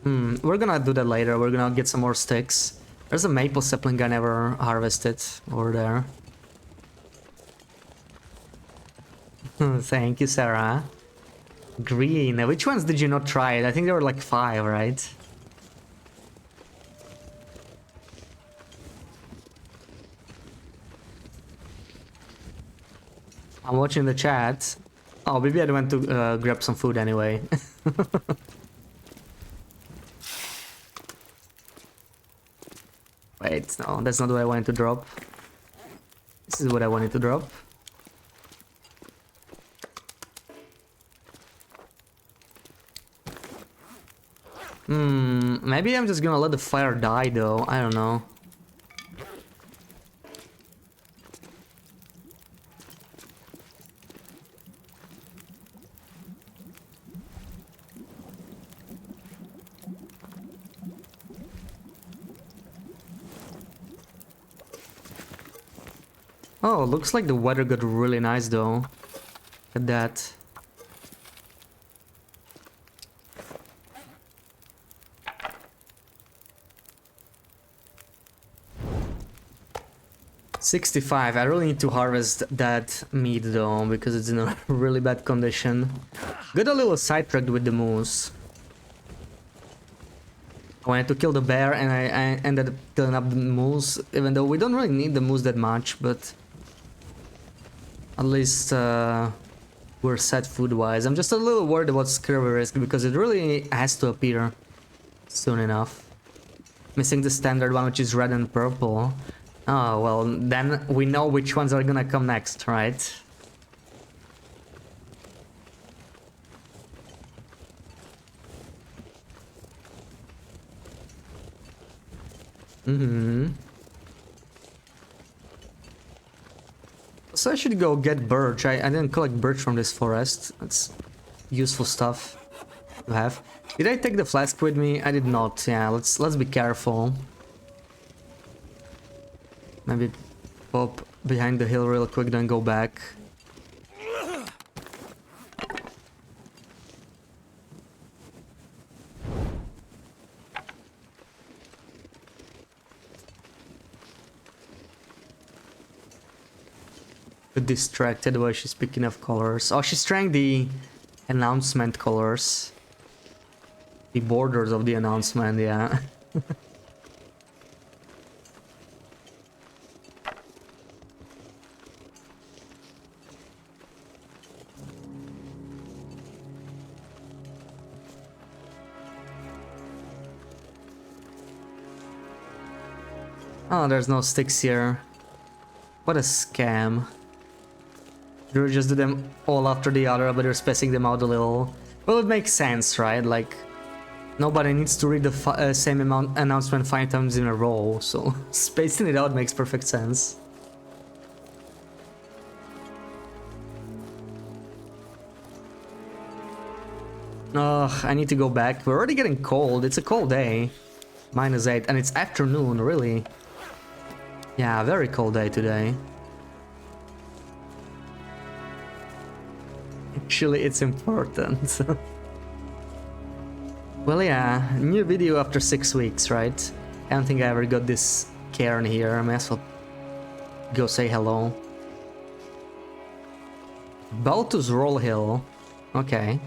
S1: we're gonna do that later. We're gonna get some more sticks. There's a maple sapling I never harvested over there. Thank you, Sarah. Green. Which ones did you not try? I think there were like 5, right? I'm watching the chat. Oh, maybe I went to grab some food anyway. Wait, no, that's not what I wanted to drop. This is what I wanted to drop. Maybe I'm just gonna let the fire die though, I don't know. Oh, looks like the weather got really nice though. Look at that. $65. I really need to harvest that meat though, because it's in a really bad condition. Got a little sidetracked with the moose. I wanted to kill the bear and I ended up killing up the moose, even though we don't really need the moose that much, but at least we're set food-wise. I'm just a little worried about scurvy risk because it really has to appear soon enough. Missing the standard one, which is red and purple. Oh, well, then we know which ones are gonna come next, right? So I should go get birch. I didn't collect birch from this forest. That's useful stuff to have. Did I take the flask with me? I did not. Yeah, let's be careful. Maybe pop behind the hill real quick, then go back. Distracted while she's picking up colors. Oh, she's trying the announcement colors. The borders of the announcement, yeah. Oh, there's no sticks here. What a scam. They just do them all after the other, but they're spacing them out a little. Well, it makes sense, right? Like, nobody needs to read the same announcement 5 times in a row, so spacing it out makes perfect sense. Ugh, I need to go back. We're already getting cold. It's a cold day. -8, and it's afternoon, really. Yeah, very cold day today. Actually, it's important. Well, yeah, new video after 6 weeks, right? I don't think I ever got this cairn here. I may as well go say hello. Baltus Roll Hill. Okay.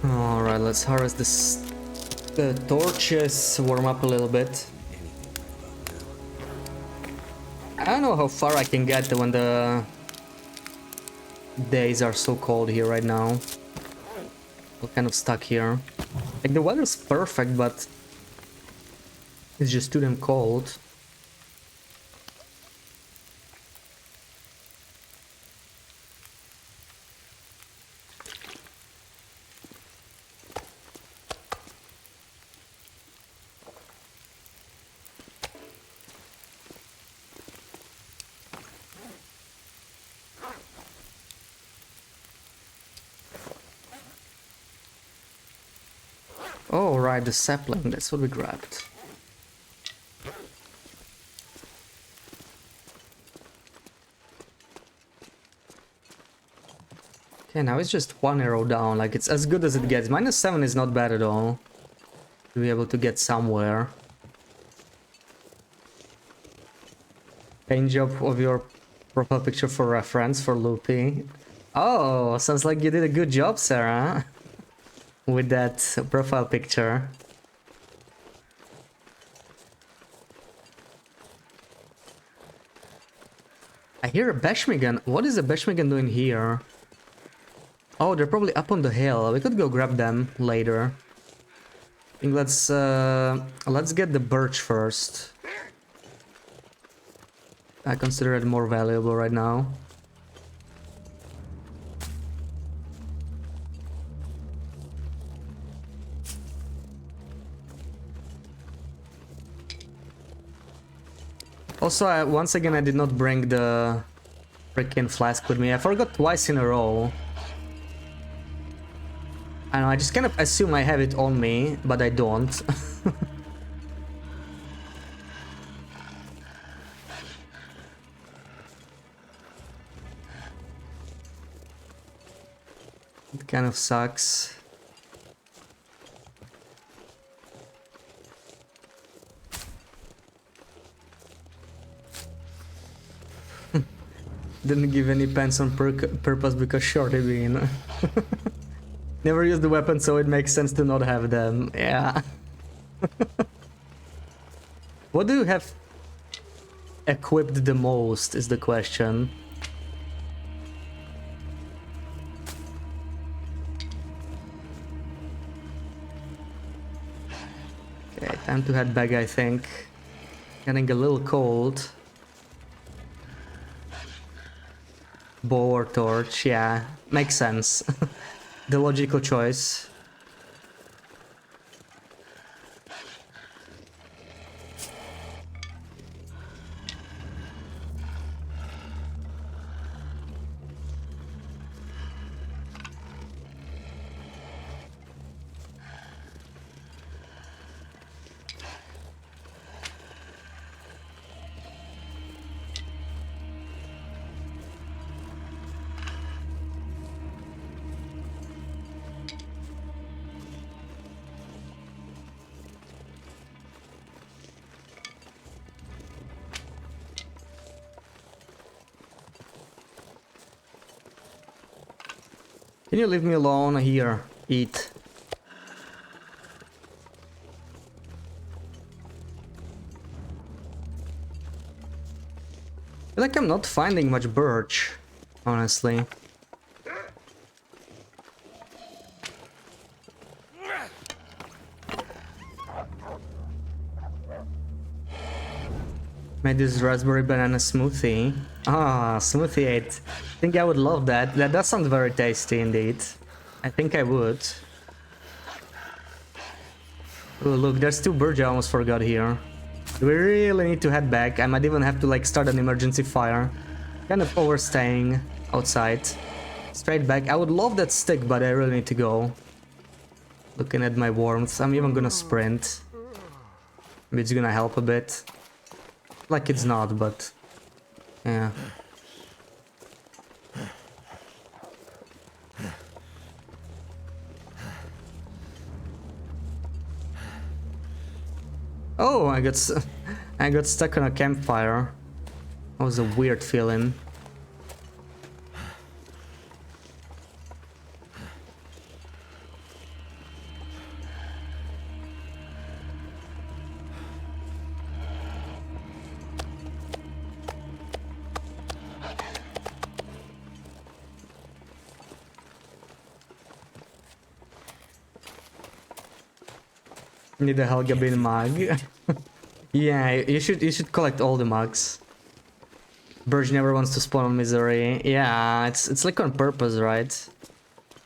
S1: Alright, let's harvest the torches, warm up a little bit. I don't know how far I can get when the days are so cold here right now. I'm kind of stuck here. Like, the weather's perfect, but it's just too damn cold. Oh, right, the sapling, that's what we grabbed. Okay, now it's just one arrow down, like it's as good as it gets. -7 is not bad at all. To be able to get somewhere. Paint job of your profile picture for reference for Loopy. Oh, sounds like you did a good job, Sarah. With that profile picture. I hear a Beshmigan. What is a Beshmigan doing here? Oh, they're probably up on the hill. We could go grab them later. I think let's get the birch first. I consider it more valuable right now. Also, once again, I did not bring the freaking flask with me. I forgot twice in a row. I know, I just kind of assume I have it on me, but I don't. It kind of sucks. Didn't give any pants on purpose because shorty bean. Never used the weapon, so it makes sense to not have them. Yeah. What do you have equipped the most is the question. Okay, time to head back, I think. Getting a little cold. Bow or torch, yeah, makes sense. The logical choice. Can you leave me alone here? Eat. I feel like I'm not finding much birch, honestly. Made this raspberry banana smoothie. Ah, smoothie 8. I think I would love that. That does sound very tasty indeed. I think I would. Oh, look, there's 2 birds I almost forgot here. We really need to head back. I might even have to like start an emergency fire. Kind of overstaying outside. Straight back. I would love that stick, but I really need to go. Looking at my warmth, I'm even gonna sprint. Maybe it's gonna help a bit. Like it's not, but yeah. Oh, I got stuck on a campfire. That was a weird feeling. Need a Helga Bean mug. Yeah, you should collect all the mugs. Burge never wants to spawn on misery. Yeah, it's like on purpose, right?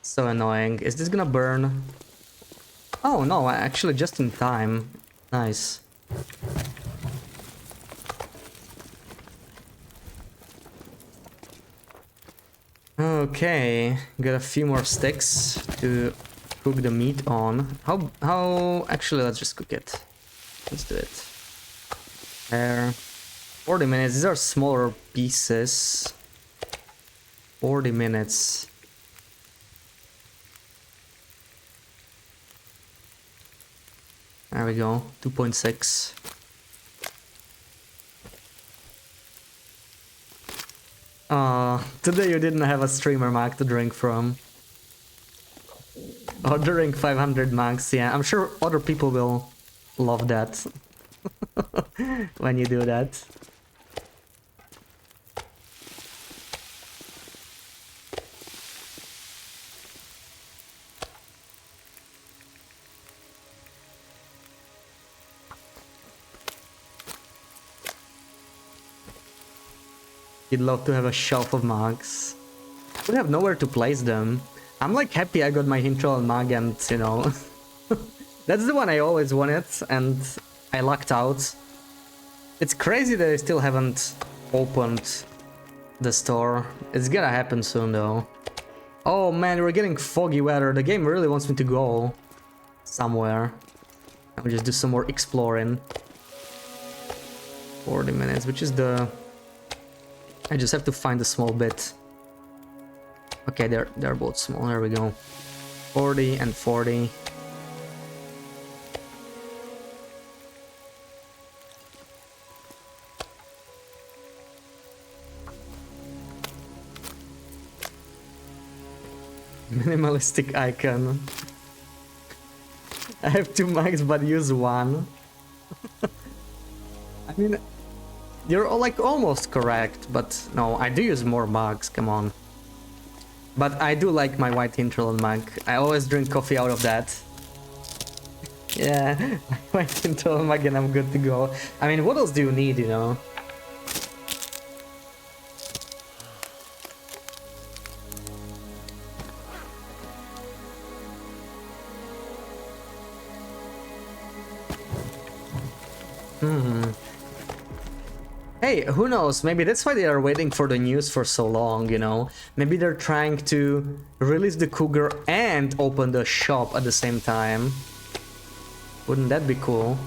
S1: So annoying. Is this gonna burn? Oh no, actually just in time. Nice. Okay, got a few more sticks to cook the meat on. How actually let's just cook it. Let's do it. There. 40 minutes. These are smaller pieces. 40 minutes. There we go. 2.6. Today you didn't have a streamer mug to drink from. Oh, drink 500 mugs. Yeah, I'm sure other people will love that when you do that. You'd love to have a shelf of mugs. We have nowhere to place them. I'm like happy I got my Hinterland mug and, you know... That's the one I always wanted and I lucked out. It's crazy that I still haven't opened the store. It's gonna happen soon though. Oh man, we're getting foggy weather. The game really wants me to go somewhere. I'll just do some more exploring. 40 minutes, which is the... I just have to find a small bit. Okay, they're both small. There we go. 40 and 40. Minimalistic icon. I have 2 mugs but use 1. I mean, you're all like almost correct, but no, I do use more mugs, come on. But I do like my white Hinterland mug. I always drink coffee out of that. Yeah, my white Hinterland mug and I'm good to go. I mean, what else do you need, you know? Hey, who knows, maybe that's why they are waiting for the news for so long, you know? Maybe they're trying to release the Cougar and open the shop at the same time. Wouldn't that be cool?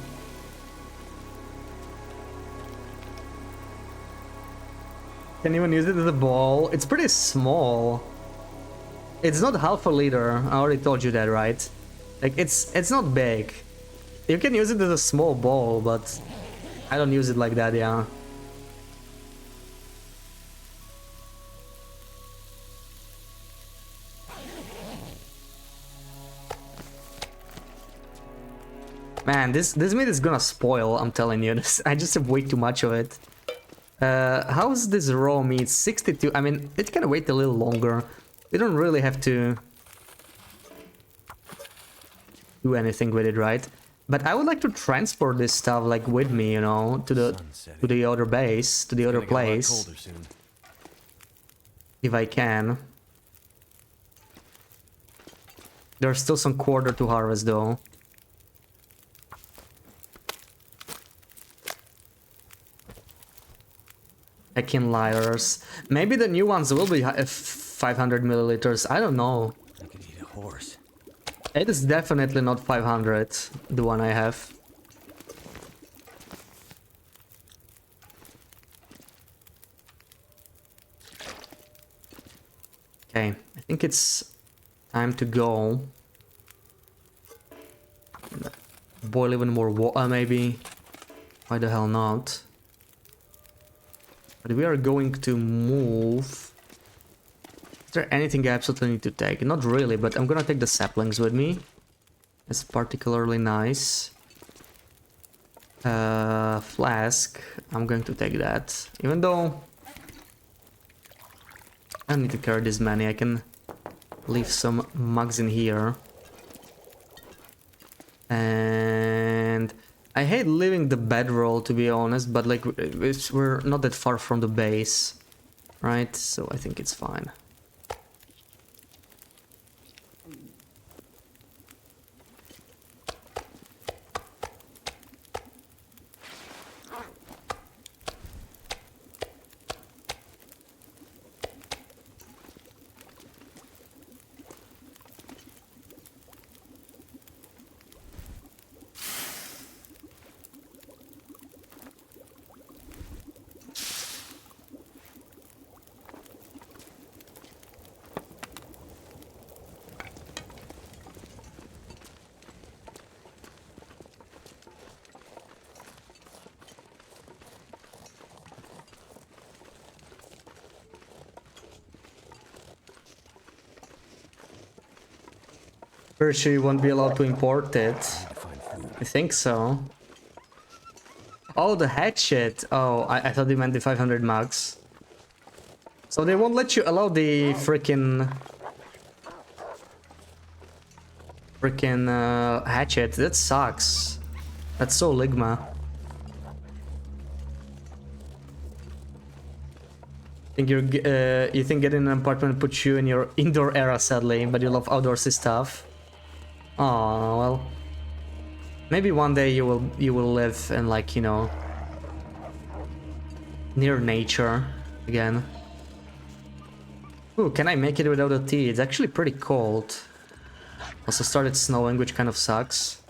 S1: Can even use it as a ball? It's pretty small. It's not half a liter, I already told you that, right? Like, it's not big. You can use it as a small ball, but I don't use it like that, yeah. Man, this meat is gonna spoil, I'm telling you. I just have way too much of it. How's this raw meat? 62. I mean, it can wait a little longer. We don't really have to do anything with it, right? But I would like to transport this stuff like with me, you know, to the other base, to the other place, if I can. There's still some quarter to harvest though. Heckin' liars. Maybe the new ones will be 500 milliliters. I don't know.
S2: I could eat a horse.
S1: It is definitely not 500, the one I have. Okay, I think it's time to go. Boil even more water, maybe. Why the hell not? But we are going to move. Is there anything I absolutely need to take? Not really, but I'm gonna take the saplings with me. It's particularly nice. Flask. I'm going to take that. Even though I don't need to carry this many, I can leave some mugs in here. And I hate leaving the bedroll, to be honest, but like we're not that far from the base, right? So I think it's fine. Pretty sure you won't be allowed to import it. I think so. Oh, the hatchet. Oh, I thought you meant the 500 max. So they won't let you allow the freaking hatchet. That sucks. That's so Ligma. Think you think getting an apartment puts you in your indoor era, sadly, but you love outdoorsy stuff. Oh well, maybe one day you will live in, like, you know, near nature again. Ooh, can I make it without a tea? It's actually pretty cold. Also started snowing, which kind of sucks.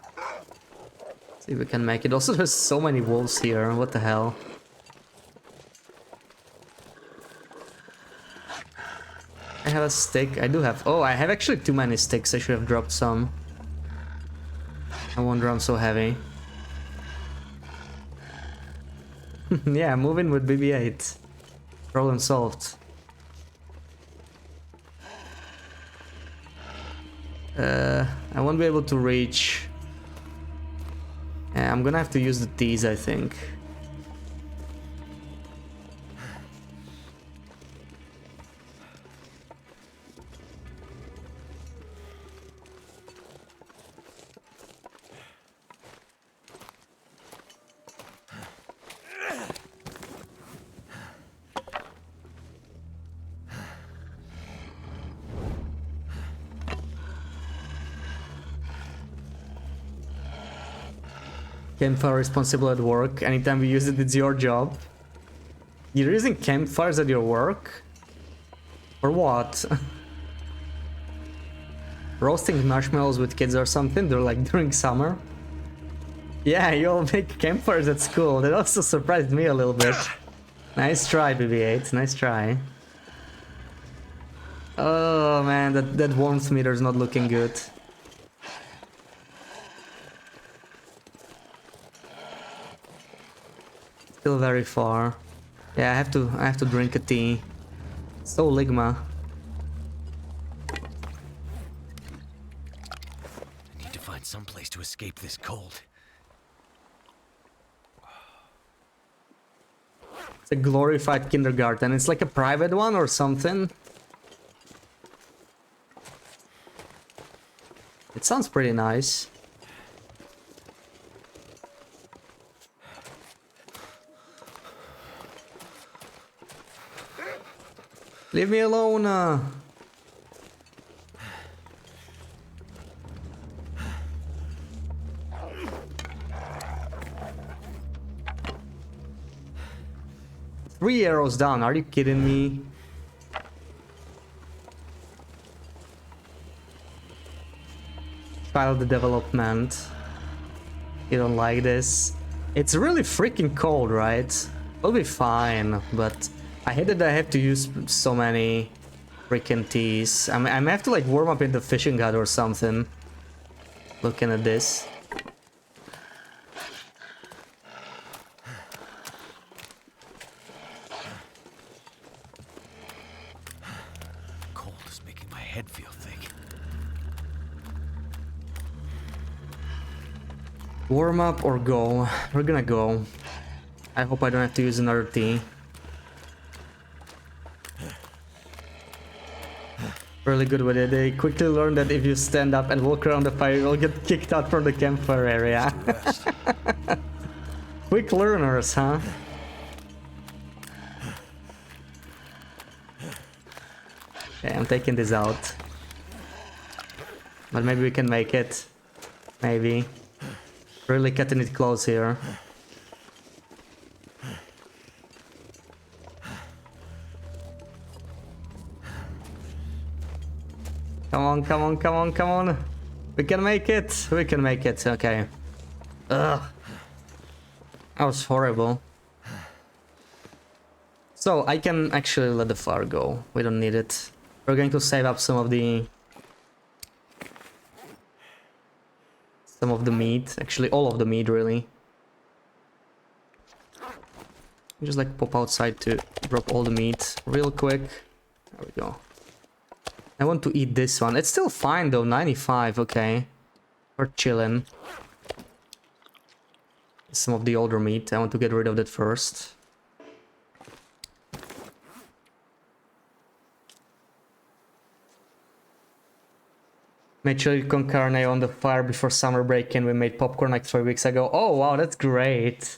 S1: See if we can make it. Also, there's so many wolves here. What the hell? I have a stick. I do have. Oh, I have actually too many sticks. I should have dropped some. No wonder I'm so heavy. Yeah, move in with BB-8. Problem solved. I won't be able to reach. Yeah, I'm gonna have to use the T's, I think. Campfire responsible at work. Anytime we use it, it's your job. You're using campfires at your work? For what? Roasting marshmallows with kids or something? They're like during summer? Yeah, you all make campfires at school. That also surprised me a little bit. Nice try, BB-8. Nice try. Oh man, that warmth meter's not looking good. Still very far. Yeah, I have to drink a tea. So Ligma.
S2: I need to find some place to escape this cold.
S1: It's a glorified kindergarten. It's like a private one or something. It sounds pretty nice. Leave me alone. 3 arrows down. Are you kidding me? Child development. You don't like this? It's really freaking cold, right? We'll be fine, but I hate that I have to use so many freaking teas. I may have to like warm up in the fishing hut or something. Looking at this.
S2: Cold is making my head feel thick.
S1: Warm up or go? We're gonna go. I hope I don't have to use another tea. really good with it. They quickly learn that if you stand up and walk around the fire, you'll get kicked out from the campfire area. Quick learners, huh? Okay, I'm taking this out. But maybe we can make it. Maybe. Really cutting it close here. Come on, come on, come on, come on. We can make it. We can make it. Okay. Ugh. That was horrible. So I can actually let the fire go. We don't need it. We're going to save up some of the meat. Actually, all of the meat, really. Just like pop outside to drop all the meat real quick. There we go. I want to eat this one. It's still fine though, 95, okay. We're chilling. Some of the older meat, I want to get rid of that first. Made chili con carne on the fire before summer break and we made popcorn like 3 weeks ago. Oh wow, that's great.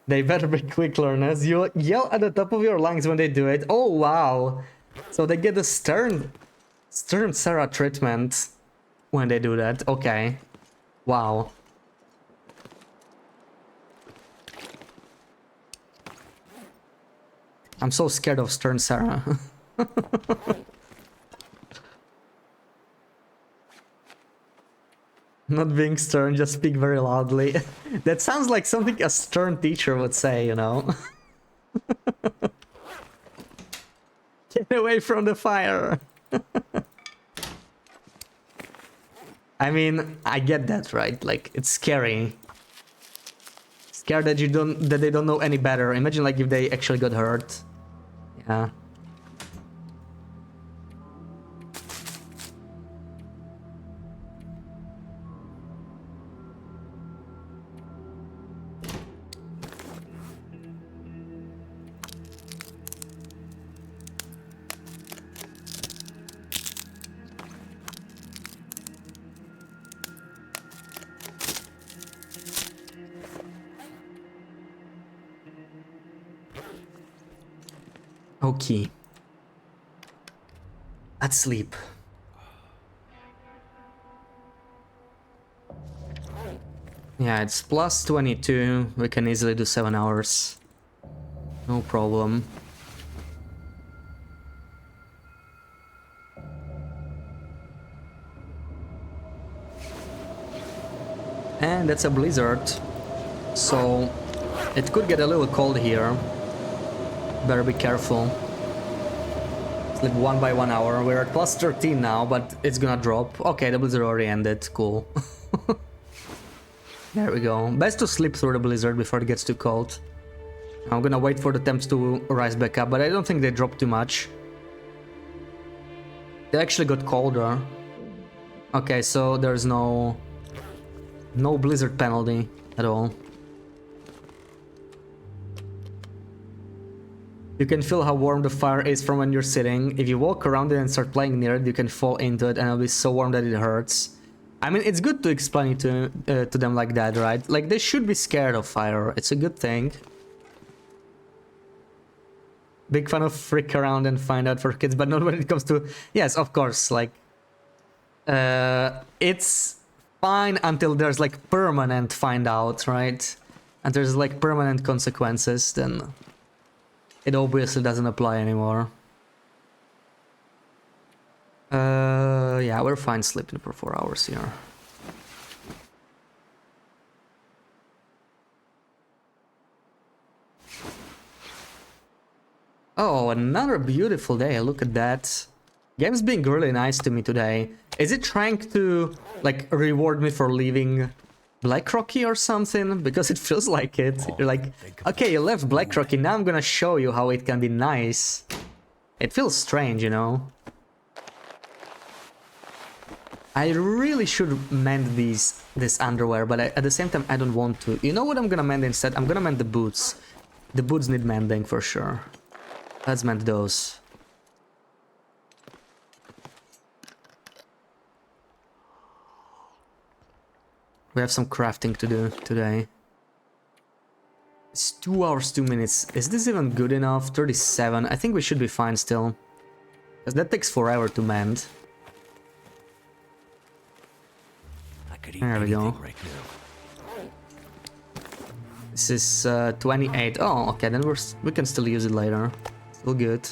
S1: They better be quick learners. You yell at the top of your lungs when they do it. Oh wow. So they get the Stern Sarah treatment when they do that. Okay. Wow. I'm so scared of Stern Sarah. Not being stern, just speak very loudly. That sounds like something a stern teacher would say, you know? Get away from the fire! I mean, I get that, right? Like, it's scary. Scared that they don't know any better. Imagine like if they actually got hurt. Yeah. Okay. Let's sleep. Yeah, it's plus 22. We can easily do 7 hours. No problem. And that's a blizzard. So it could get a little cold here. Better be careful. Sleep 1 by 1 hour. We're at plus 13 now, but it's gonna drop. Okay, the blizzard already ended. Cool. There we go. Best to sleep through the blizzard before it gets too cold. I'm gonna wait for the temps to rise back up, but I don't think they dropped too much. They actually got colder. Okay, so there's no blizzard penalty at all. You can feel how warm the fire is from when you're sitting. If you walk around it and start playing near it, you can fall into it and it'll be so warm that it hurts. I mean, it's good to explain it to them like that, right? Like, they should be scared of fire. It's a good thing. Big fan of freak around and find out for kids, but not when it comes to... Yes, of course, like... it's fine until there's, like, permanent find out, right? And there's, like, permanent consequences, then... It obviously doesn't apply anymore. Yeah, we're fine sleeping for 4 hours here. Oh, another beautiful day. Look at that. Game's being really nice to me today. Is it trying to, like, reward me for leaving Black Rocky or something? Because it feels like it. You're like, okay, you left Black Rocky, now I'm gonna show you how it can be nice. It feels strange, you know? I really should mend this underwear, but at the same time I don't want to. You know what I'm gonna mend instead? I'm gonna mend the boots. The boots need mending for sure. Let's mend those. We have some crafting to do today. It's 2 hours, 2 minutes. Is this even good enough? 37. I think we should be fine still. Because that takes forever to mend.
S2: I could eat
S1: There we go.
S2: anything right now.
S1: This is 28. Oh, okay, then we can still use it later. Still good.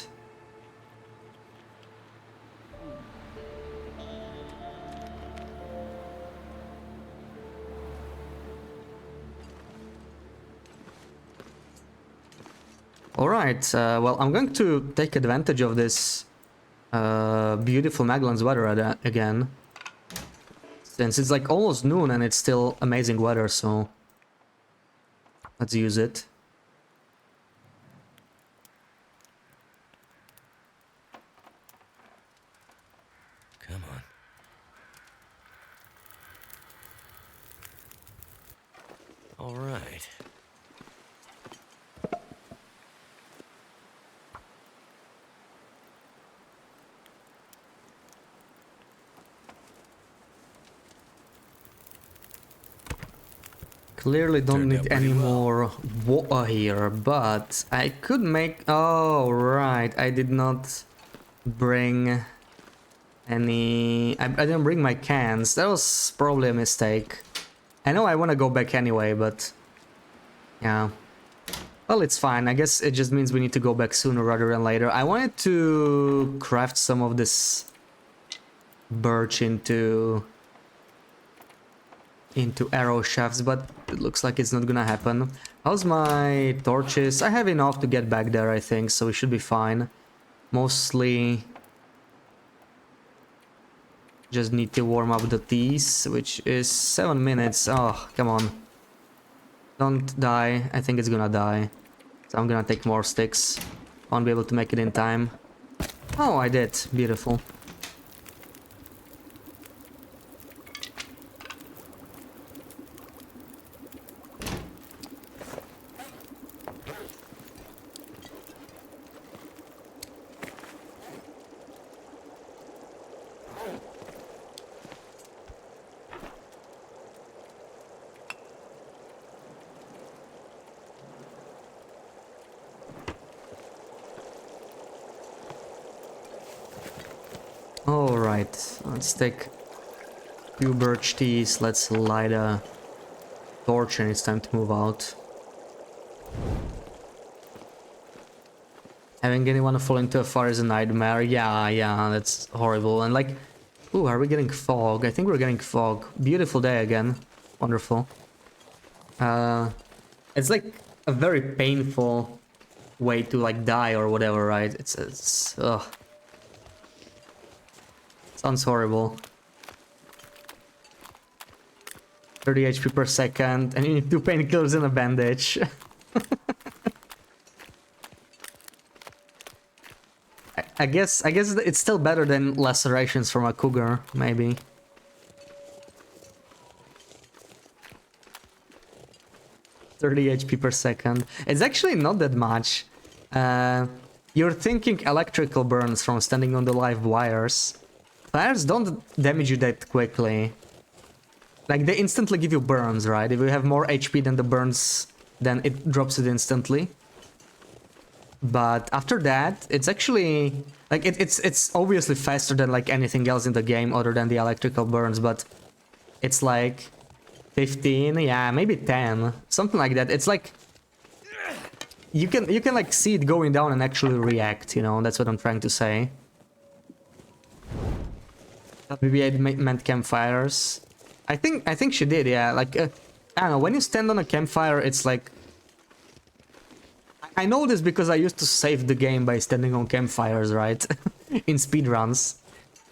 S1: Alright, well, I'm going to take advantage of this beautiful Maglan's weather again. Since it's like almost noon and it's still amazing weather, so let's use it.
S2: Come on. All right.
S1: Clearly don't
S2: Turned out
S1: need
S2: pretty
S1: any
S2: well.
S1: more water here, but I could make... Oh, right, I did not bring any... I didn't bring my cans. That was probably a mistake. I know I want to go back anyway, but... Yeah. Well, it's fine. I guess it just means we need to go back sooner rather than later. I wanted to craft some of this birch into arrow shafts, but it looks like it's not gonna happen. How's my torches? I have enough to get back there, I think, so we should be fine. Mostly just need to warm up the teas, which is 7 minutes. Oh, come on. Don't die. I think it's gonna die. So I'm gonna take more sticks. Won't be able to make it in time. Oh, I did. Beautiful. Alright, let's take 2 birch teas, let's light a torch and it's time to move out. Having anyone fall into a fire is a nightmare. Yeah, that's horrible. And like, ooh, are we getting fog? I think we're getting fog. Beautiful day again. Wonderful. It's like a very painful way to like die or whatever, right? It's ugh. Sounds horrible. 30 HP per second, and you need 2 painkillers and a bandage. I guess it's still better than lacerations from a cougar, maybe. $30 HP per second. It's actually not that much. You're thinking electrical burns from standing on the live wires. Fires don't damage you that quickly. Like, they instantly give you burns, right? If you have more HP than the burns, then it drops it instantly. But after that, it's actually... Like, it's obviously faster than, like, anything else in the game other than the electrical burns, but... It's like... 15, yeah, maybe 10. Something like that. It's like... You can, like, see it going down and actually react, you know? That's what I'm trying to say. Maybe I meant campfires. I think she did, yeah. Like, I don't know, when you stand on a campfire, it's like... I know this because I used to save the game by standing on campfires, right? In speedruns.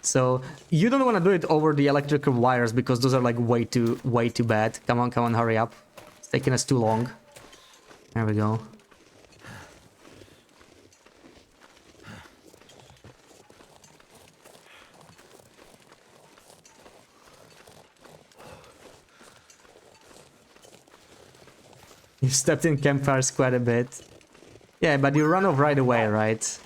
S1: So, you don't want to do it over the electrical wires because those are like way too bad. Come on, hurry up. It's taking us too long. There we go. You've stepped in campfires quite a bit. Yeah, but you run off right away, right?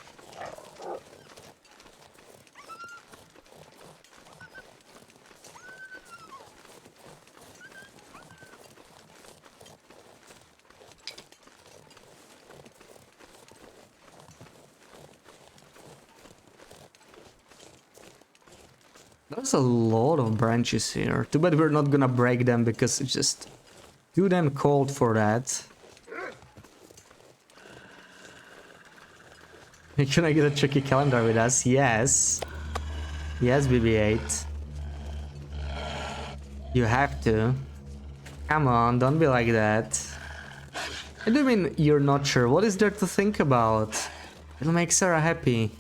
S1: There's a lot of branches here. Too bad we're not gonna break them because it's just too damn cold for that. Can I get a Chucky calendar with us? Yes. Yes, BB-8. You have to. Come on, don't be like that. I do mean you're not sure. What is there to think about? It'll make Sarah happy.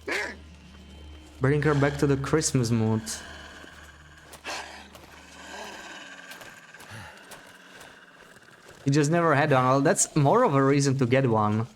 S1: Bring her back to the Christmas mood. You just never had one. Well, that's more of a reason to get one.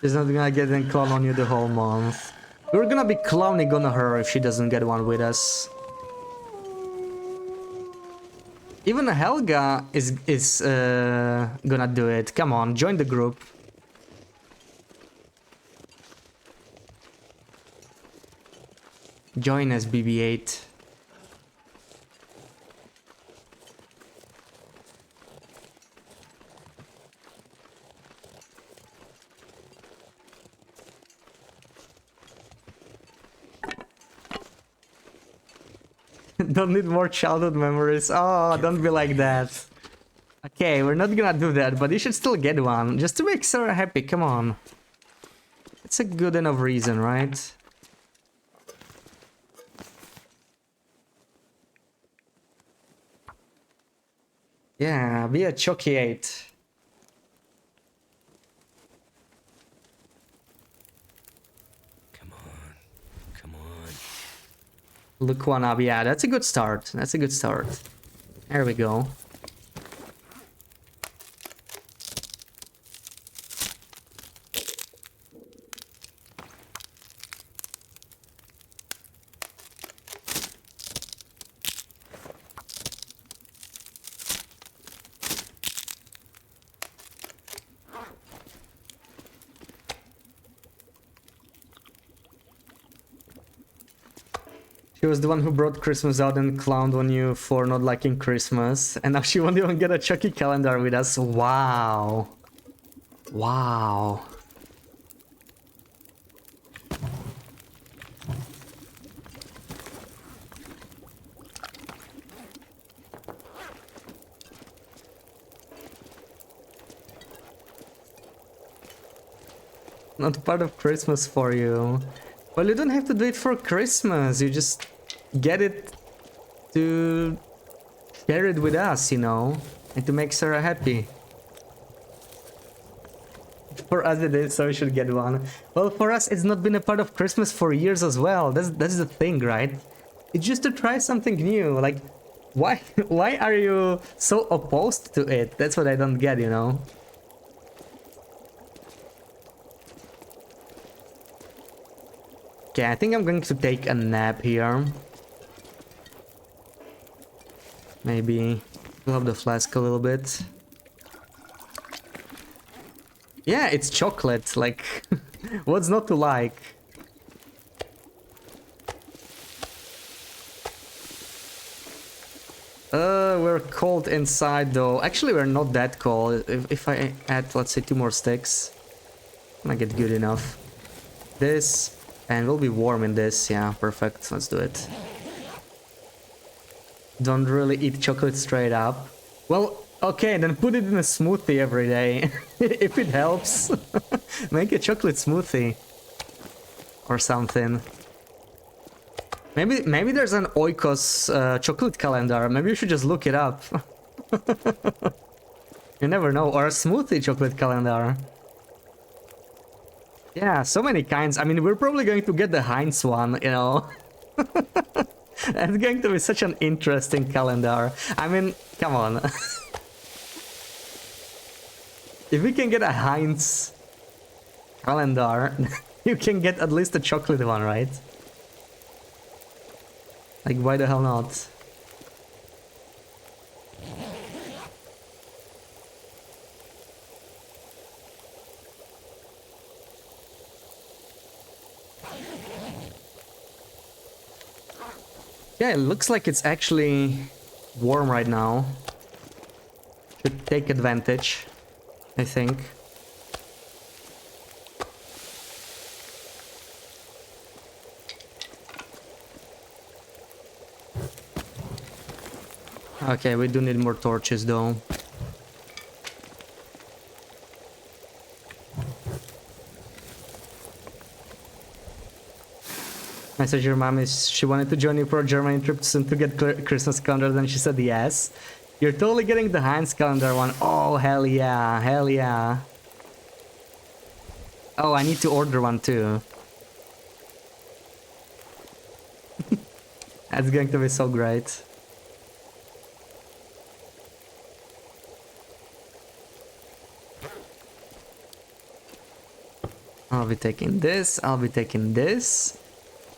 S1: She's not gonna get a clown on you the whole month. We're gonna be clowning on her if she doesn't get one with us. Even Helga is gonna do it. Come on, join the group. Join us, BB-8. Don't need more childhood memories. Oh, don't be like that. Okay, we're not gonna do that, but you should still get one. Just to make Sarah happy, come on. It's a good enough reason, right? Yeah, be a Chucky 8.
S2: Come on. Come on.
S1: Look one up. Yeah, that's a good start. That's a good start. There we go. She was the one who brought Christmas out and clowned on you for not liking Christmas. And now she won't even get a Chucky calendar with us. Wow. Wow. Not part of Christmas for you. Well, you don't have to do it for Christmas. You just get it to share it with us, you know, and to make Sarah happy. For us it is, so we should get one. Well, for us it's not been a part of Christmas for years as well. That's the thing, right? It's just to try something new. Like, why why are you so opposed to it? That's what I don't get, you know. Okay, I think I'm going to take a nap here. Maybe fill up the flask a little bit. Yeah, it's chocolate, like, what's not to like? We're cold inside though. Actually, we're not that cold. If I add, let's say, 2 more sticks, I might get good enough. This, and we'll be warm in this. Yeah, perfect. Let's do it. Don't really eat chocolate straight up. Well, okay, then put it in a smoothie every day. If it helps. Make a chocolate smoothie. Or something. Maybe there's an Oikos chocolate calendar. Maybe you should just look it up. You never know. Or a smoothie chocolate calendar. Yeah, so many kinds. I mean, we're probably going to get the Heinz one, you know. It's going to be such an interesting calendar. I mean, come on. If we can get a Heinz calendar, you can get at least a chocolate one, right? Like, why the hell not? Yeah, it looks like it's actually warm right now. Should take advantage, I think. Okay, we do need more torches though. Message your mom is she wanted to join you for a Germany trip soon to get Christmas calendar, then she said yes. You're totally getting the Heinz calendar one. Oh, hell yeah, hell yeah. Oh, I need to order one too. That's going to be so great. I'll be taking this, I'll be taking this.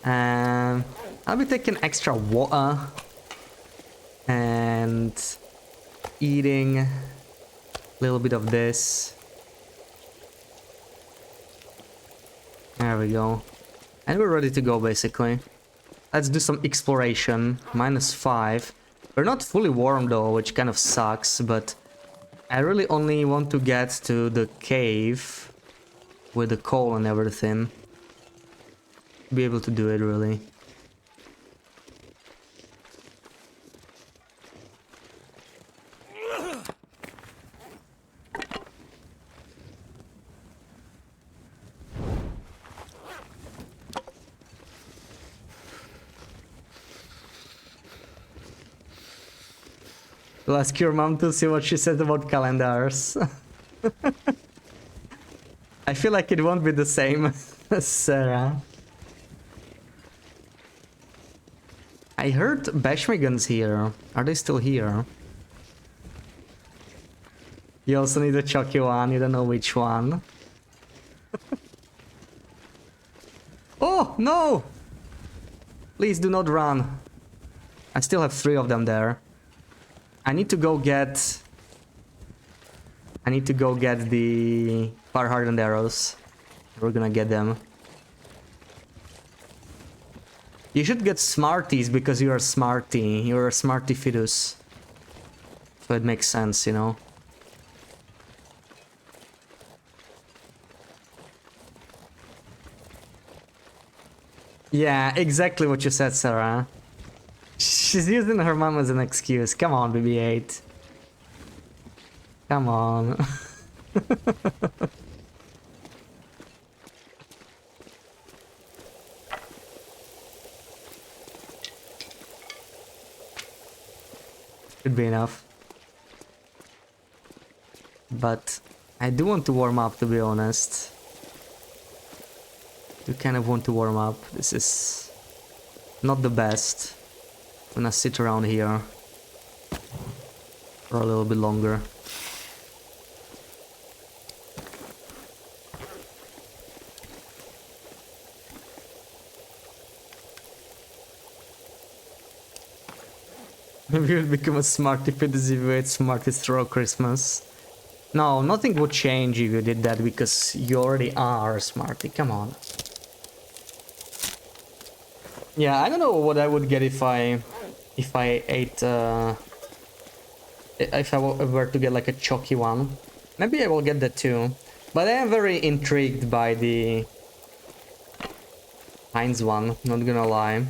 S1: I'll be taking extra water. And eating a little bit of this. There we go. And we're ready to go basically. Let's do some exploration. -5. We're not fully warm though, which kind of sucks, but I really only want to get to the cave with the coal and everything. Be able to do it really. We'll ask your mom to see what she says about calendars. I feel like it won't be the same as Sarah. I heard Bashmigans here. Are they still here? You also need a chalky one, you don't know which one. Oh, no! Please do not run. I still have 3 of them there. I need to go get the fire hardened arrows. We're gonna get them. You should get Smarties because you're a smarty. You're a smarty fetus. So it makes sense, you know. Yeah, exactly what you said, Sarah. She's using her mom as an excuse. Come on, BB-8. Come on. Should be enough. But I do want to warm up, to be honest. You kind of want to warm up. This is not the best. I'm gonna sit around here for a little bit longer. Maybe you'll become a smarty because if you ate Smarties throughout Christmas. No, nothing would change if you did that because you already are a smarty. Come on. Yeah, I don't know what I would get if I ate if I were to get like a chalky one. Maybe I will get that too. But I am very intrigued by the Heinz one, not gonna lie.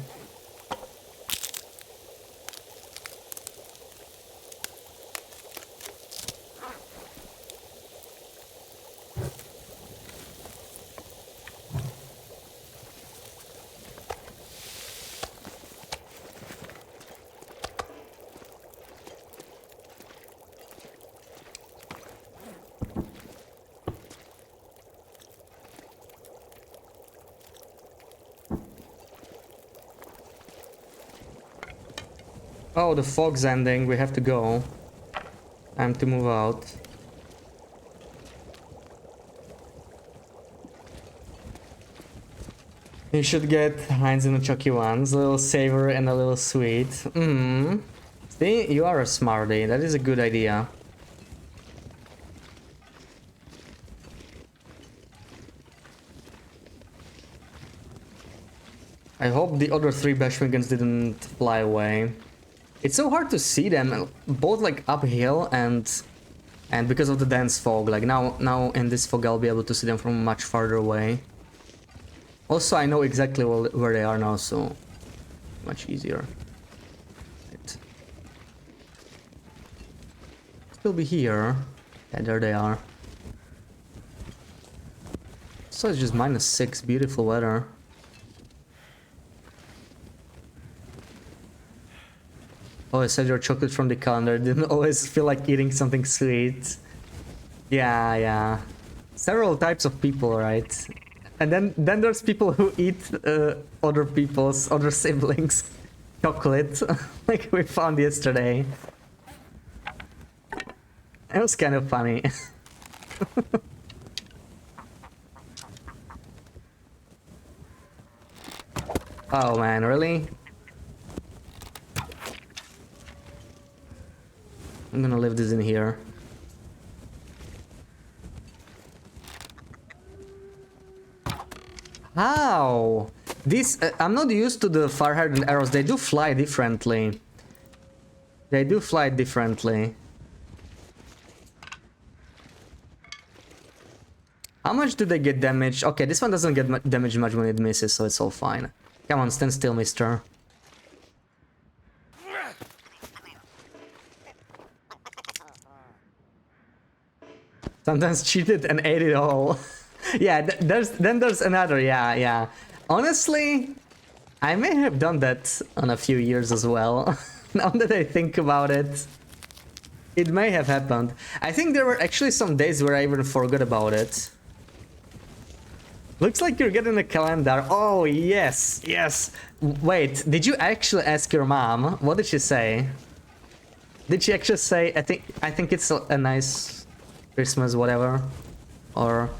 S1: Oh, the fog's ending, we have to go. Time to move out. You should get Heinz and the Chucky ones, a little savory and a little sweet. See, you are a smarty, that is a good idea. I hope the other 3 Bashmigans didn't fly away. It's so hard to see them, both like uphill and because of the dense fog. Like now in this fog I'll be able to see them from much farther away. Also, I know exactly where they are now, so much easier. Right. Still be here. Yeah, there they are. So it's just -6, beautiful weather. Oh, I said your chocolate from the calendar. Didn't always feel like eating something sweet. Yeah, yeah. Several types of people, right? And then there's people who eat other people's, other siblings' chocolate, like we found yesterday. It was kind of funny. Oh man, really? I'm gonna leave this in here. How? This I'm not used to the fire-hardened arrows. They do fly differently. They do fly differently. How much do they get damaged? Okay, this one doesn't get damaged much when it misses, so it's all fine. Come on, stand still, mister. Sometimes cheated and ate it all. Yeah, there's another, yeah. Honestly, I may have done that on a few years as well. Now that I think about it, it may have happened. I think there were actually some days where I even forgot about it. Looks like you're getting a calendar. Oh, yes. Wait, did you actually ask your mom? What did she say? Did she actually say, I think it's a nice Christmas, whatever? Or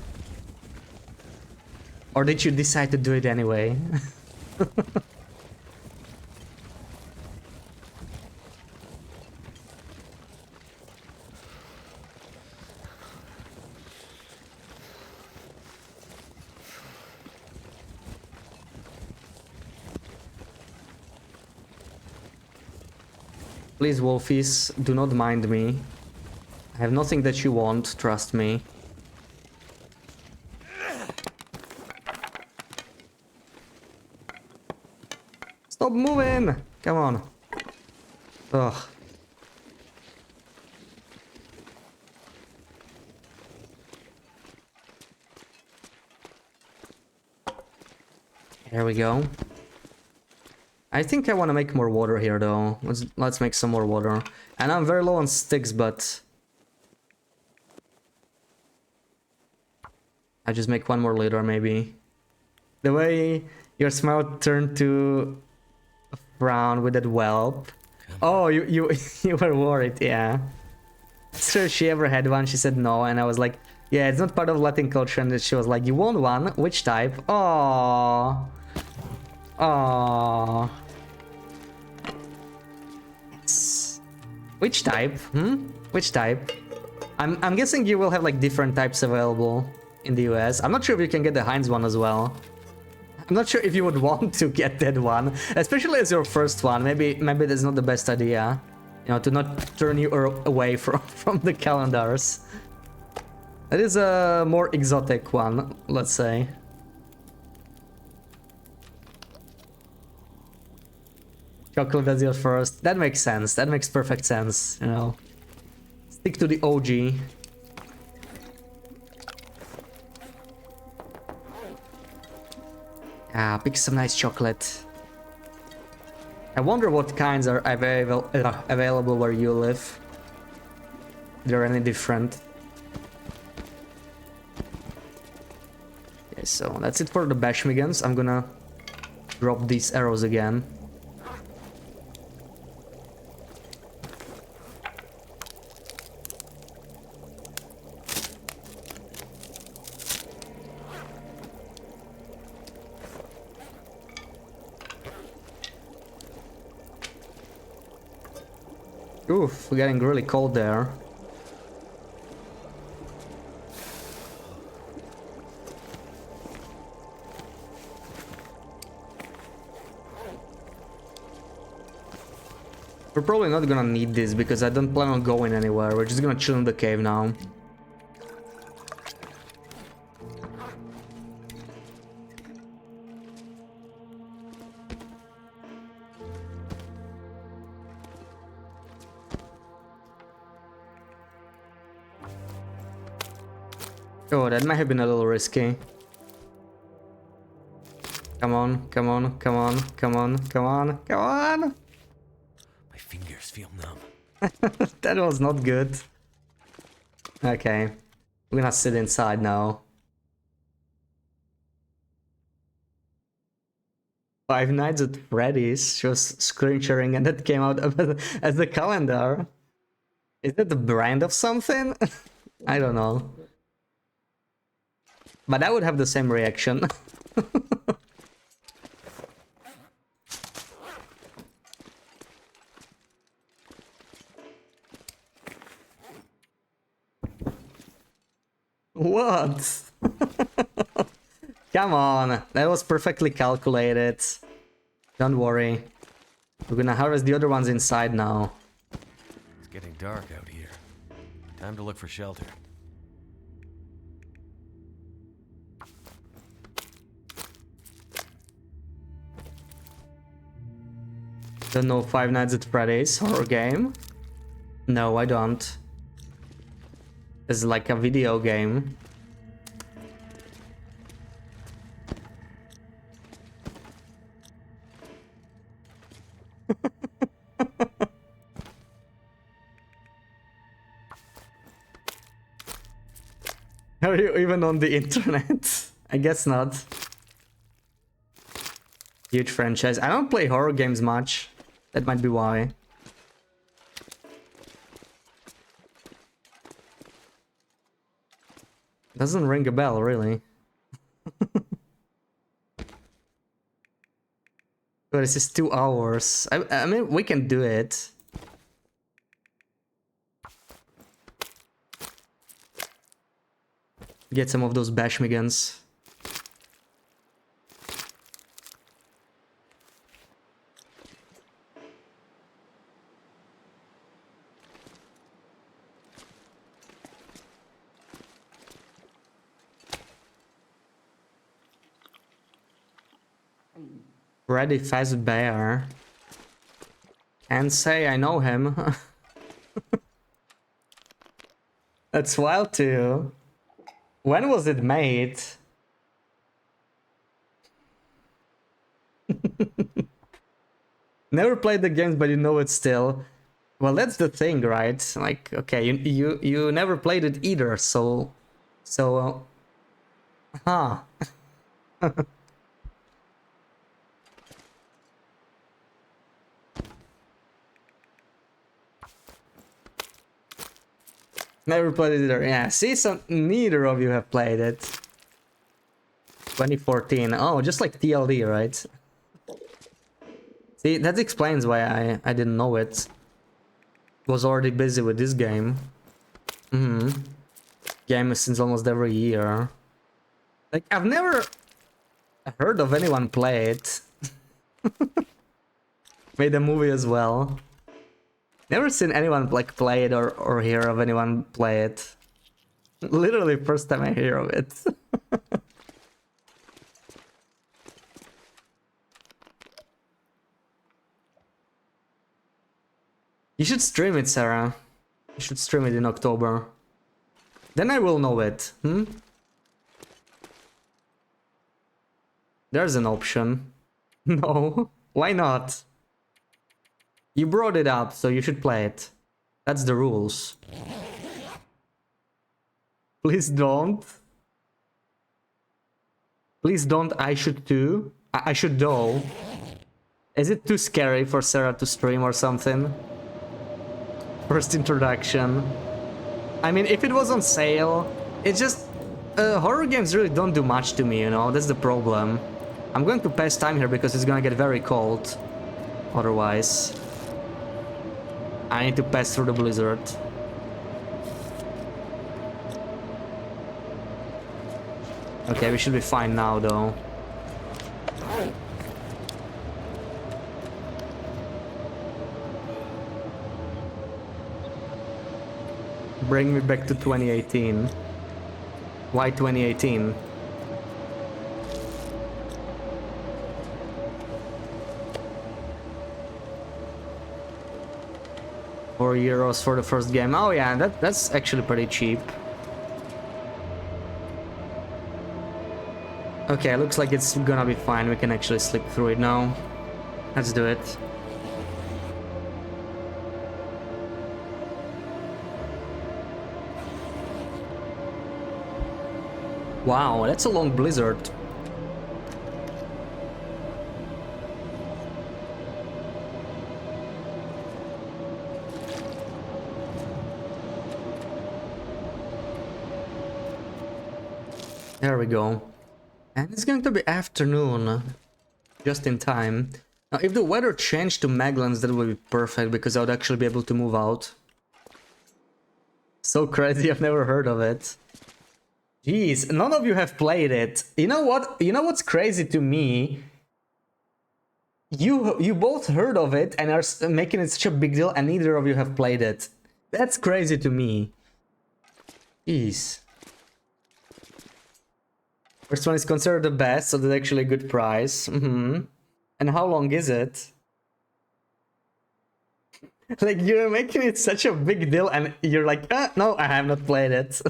S1: did you decide to do it anyway? Please, Wolfies, do not mind me. I have nothing that you want, trust me. Stop moving! Come on. Ugh. Here we go. I think I want to make more water here, though. Let's make some more water. And I'm very low on sticks, but I just make 1 more liter, maybe. The way your smile turned to a frown with that whelp. Oh, you you were worried, yeah. Sure, she ever had one? She said no, and I was like, yeah, it's not part of Latin culture. And she was like, you want one? Which type? Oh. Oh. Yes. Which type? Which type? I'm guessing you will have like different types available in the US. I'm not sure if you can get the Heinz one as well. I'm not sure if you would want to get that one, especially as your first one. Maybe that's not the best idea, you know, to not turn you away from the calendars. That is a more exotic one, let's say. Chocolate as your first. That makes sense. That makes perfect sense, you know. Stick to the OG. Ah, pick some nice chocolate. I wonder what kinds are available where you live. Are there any different? Okay, so that's it for the Bashmigans. I'm gonna drop these arrows again. Oof, we're getting really cold there. We're probably not gonna need this because I don't plan on going anywhere. We're just gonna chill in the cave now. Oh, that might have been a little risky. Come on, come on, come on, come on, come on, come on!
S2: My fingers feel numb.
S1: That was not good. Okay. We're gonna sit inside now. Five Nights at Freddy's. She was screen sharing and that came out as the calendar. Is that the brand of something? I don't know. But I would have the same reaction. What? Come on, that was perfectly calculated. Don't worry. We're gonna harvest the other ones inside now.
S2: It's getting dark out here. Time to look for shelter.
S1: Don't know Five Nights at Freddy's horror game? No, I don't. It's like a video game. Are you even on the internet? I guess not. Huge franchise. I don't play horror games much. That might be why. Doesn't ring a bell, really. But this is 2 hours. I mean, we can do it. Get some of those bashmigans. Freddy Fazbear. Can't say I know him. That's wild too. When was it made? Never played the games, but you know it still. Well, that's the thing, right? Like, okay, you never played it either, so huh. Never played it either. Yeah, see, so neither of you have played it. 2014. Oh, just like TLD, right? See, that explains why I didn't know it. Was already busy with this game. Game since almost every year. Like, I've never heard of anyone play it. Made a movie as well. Never seen anyone like play it or hear of anyone play it. Literally first time I hear of it. You should stream it, Sarah. You should stream it in October. Then I will know it. There's an option. No, why not? You brought it up, so you should play it. That's the rules. Please don't. Please don't. I should too. I should though. Is it too scary for Sarah to stream or something? First introduction. I mean, if it was on sale, it's just... horror games really don't do much to me, you know? That's the problem. I'm going to pass time here because it's gonna get very cold. Otherwise. I need to pass through the blizzard. Okay, we should be fine now, though. Bring me back to 2018. Why 2018? €4 for the first game. Oh yeah, that's actually pretty cheap. Okay, looks like it's gonna be fine. We can actually slip through it now. Let's do it. Wow, that's a long blizzard. There we go. And it's going to be afternoon, just in time. Now, if the weather changed to Maglands, that would be perfect, because I would actually be able to move out. So crazy, I've never heard of it. Jeez, none of you have played it. You know what? You know what's crazy to me? You both heard of it and are making it such a big deal, and neither of you have played it. That's crazy to me. Jeez. First one is considered the best, so that's actually a good price. And how long is it? Like, you're making it such a big deal and you're like, no, I have not played it.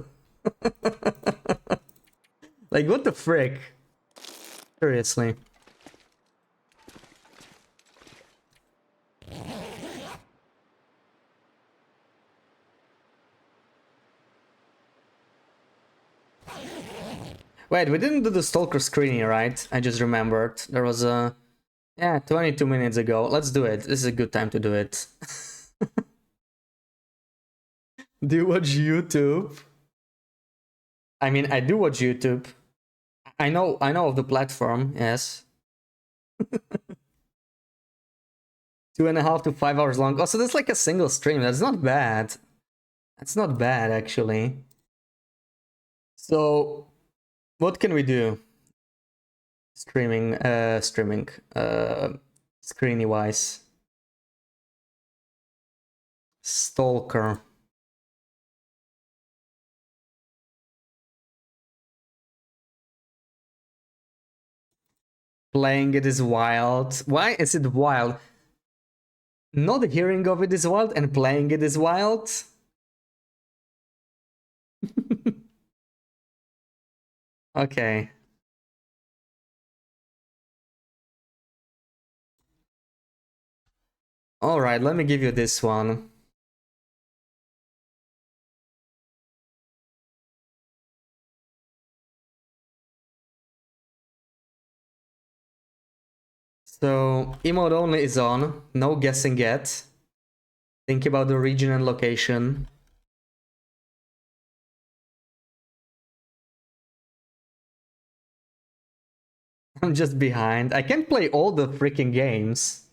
S1: Like, what the frick? Seriously. Wait, we didn't do the Stalker screening, right? I just remembered. There was a... Yeah, 22 minutes ago. Let's do it. This is a good time to do it. Do you watch YouTube? I mean, I do watch YouTube. I know of the platform, yes. 2.5 to 5 hours long. Oh, so that's like a single stream. That's not bad. That's not bad, actually. So, what can we do? Screeny wise. Stalker. Playing it is wild. Why is it wild? Not hearing of it is wild and playing it is wild? Okay. Alright, let me give you this one. So, emote only is on. No guessing yet. Think about the region and location. I'm just behind. I can't play all the freaking games.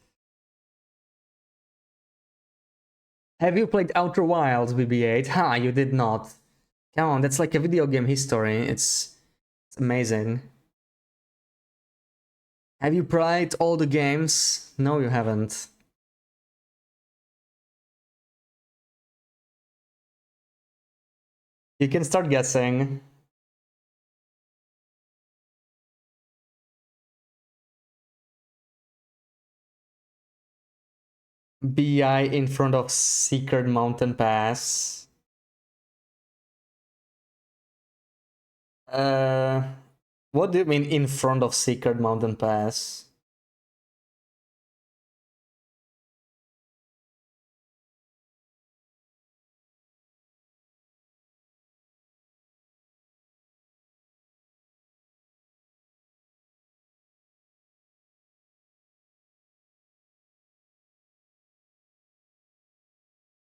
S1: Have you played Outer Wilds, BB8? Ha, you did not. Come on, that's like a video game history. It's amazing. Have you played all the games? No, you haven't. You can start guessing. BI in front of Secret Mountain Pass. What do you mean in front of Secret Mountain Pass?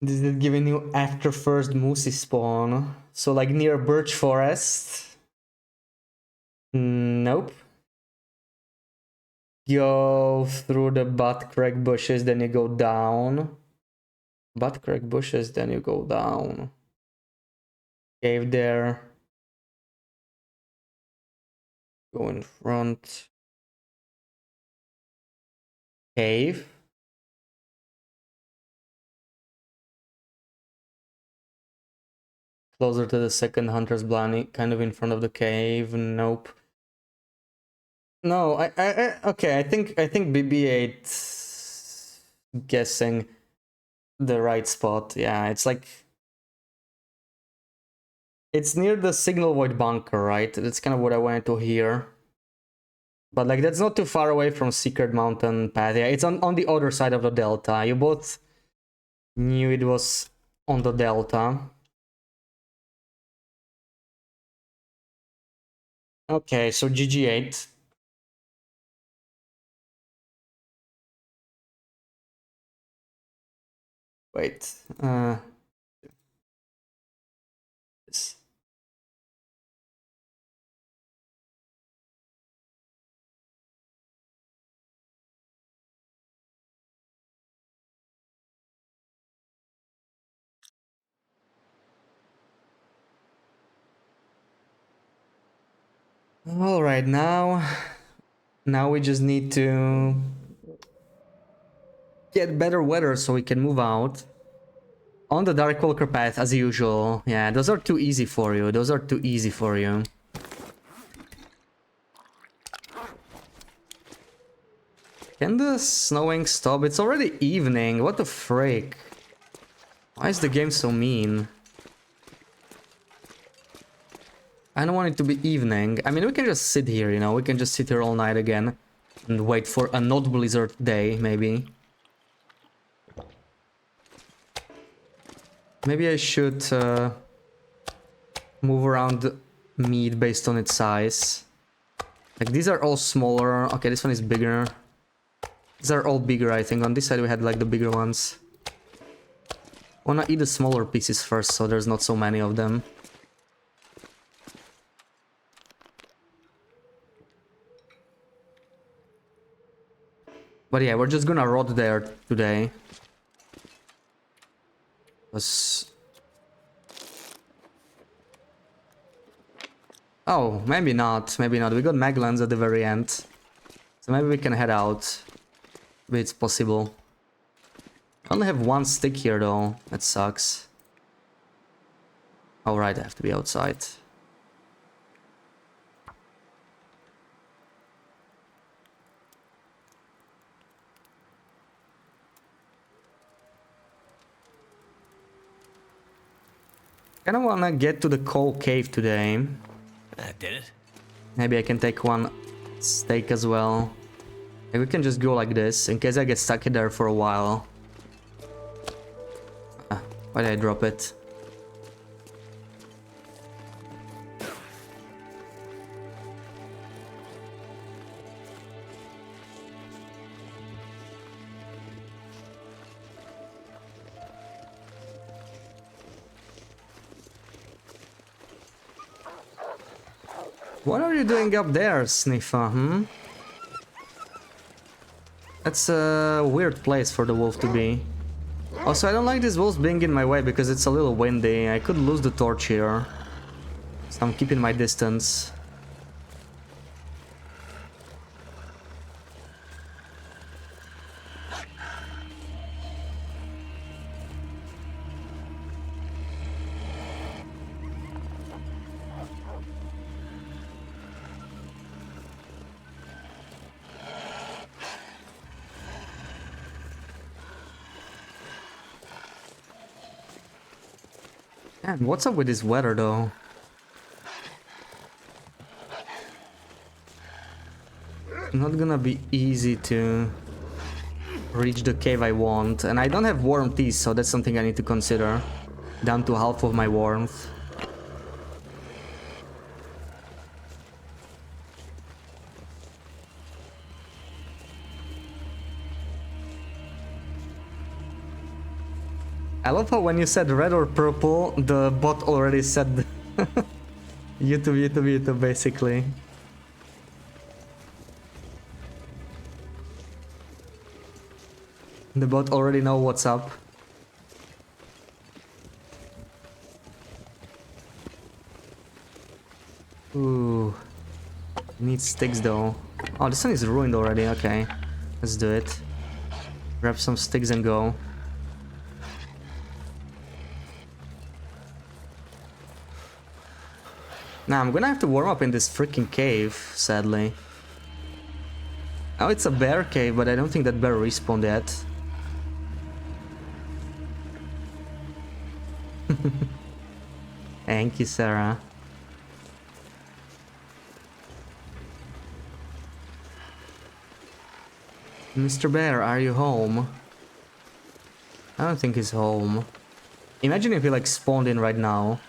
S1: Is it giving you after first Moosey spawn? So like near Birch Forest? Nope. Go through the Butt Crack bushes, then you go down. Butt Crack bushes, then you go down. Cave there. Go in front. Cave. Closer to the second Hunter's Blarney, kind of in front of the cave. Nope. No, okay, I think BB8 guessing the right spot. Yeah, it's like it's near the signal void bunker, right? That's kind of what I wanted to hear. But like that's not too far away from Secret Mountain Path. Yeah, it's on the other side of the delta. You both knew it was on the delta. Okay, so GG8. Wait. This. All right, now we just need to get better weather so we can move out. On the Darkwalker path, as usual. Yeah, those are too easy for you. Those are too easy for you. Can the snowing stop? It's already evening. What the frick? Why is the game so mean? I don't want it to be evening. I mean, we can just sit here, you know? We can just sit here all night again. And wait for a not blizzard day, maybe. Maybe I should move around meat based on its size. Like, these are all smaller. Okay, this one is bigger. These are all bigger, I think. On this side we had, like, the bigger ones. Wanna eat the smaller pieces first, so there's not so many of them. But yeah, we're just gonna rot there today. Oh, maybe not. Maybe not. We got Maglans at the very end. So maybe we can head out. Maybe it's possible. I only have one stick here though. That sucks. Alright, I have to be outside. Kinda wanna get to the coal cave today.
S2: That did it.
S1: Maybe I can take one steak as well. Like we can just go like this, in case I get stuck in there for a while. Why did I drop it? What are you doing up there, Sniffer, hmm? That's a weird place for the wolf to be. Also, I don't like these wolves being in my way because it's a little windy. I could lose the torch here. So I'm keeping my distance. Man, what's up with this weather though? Not gonna be easy to reach the cave I want, and I don't have warm teeth, so that's something I need to consider. Down to half of my warmth. I love how when you said red or purple, the bot already said YouTube, basically. The bot already know what's up. Ooh. Need sticks though. Oh, this one is ruined already, okay. Let's do it. Grab some sticks and go. Now I'm gonna have to warm up in this freaking cave, sadly. Oh, it's a bear cave, but I don't think that bear respawned yet. Thank you, Sarah. Mr. Bear, are you home? I don't think he's home. Imagine if he like spawned in right now.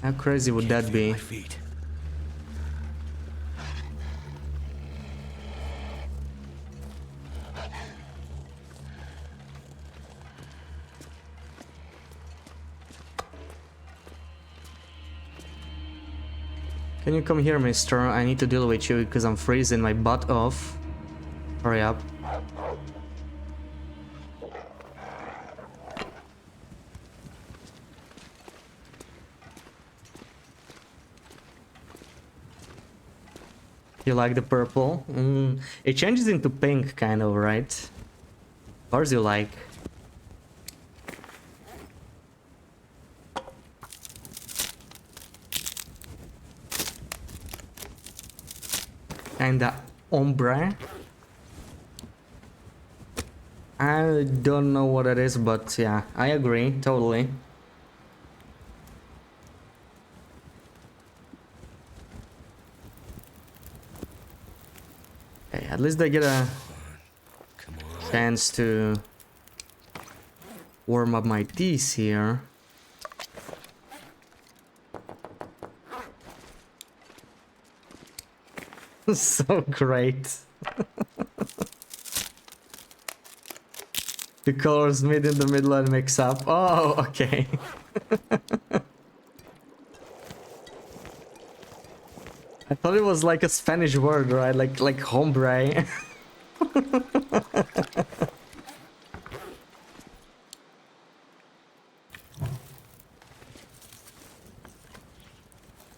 S1: How crazy would that be?
S2: My feet.
S1: Can you come here, mister? I need to deal with you because I'm freezing my butt off. Hurry up. You like the purple? It changes into pink, kind of, right? Of course you like. Kinda ombre. I don't know what it is, but yeah, I agree, totally. Okay, at least they get a chance to warm up my teeth here. So great. The colors meet in the middle and mix up. Oh, okay. I thought it was like a Spanish word, right? Like hombre.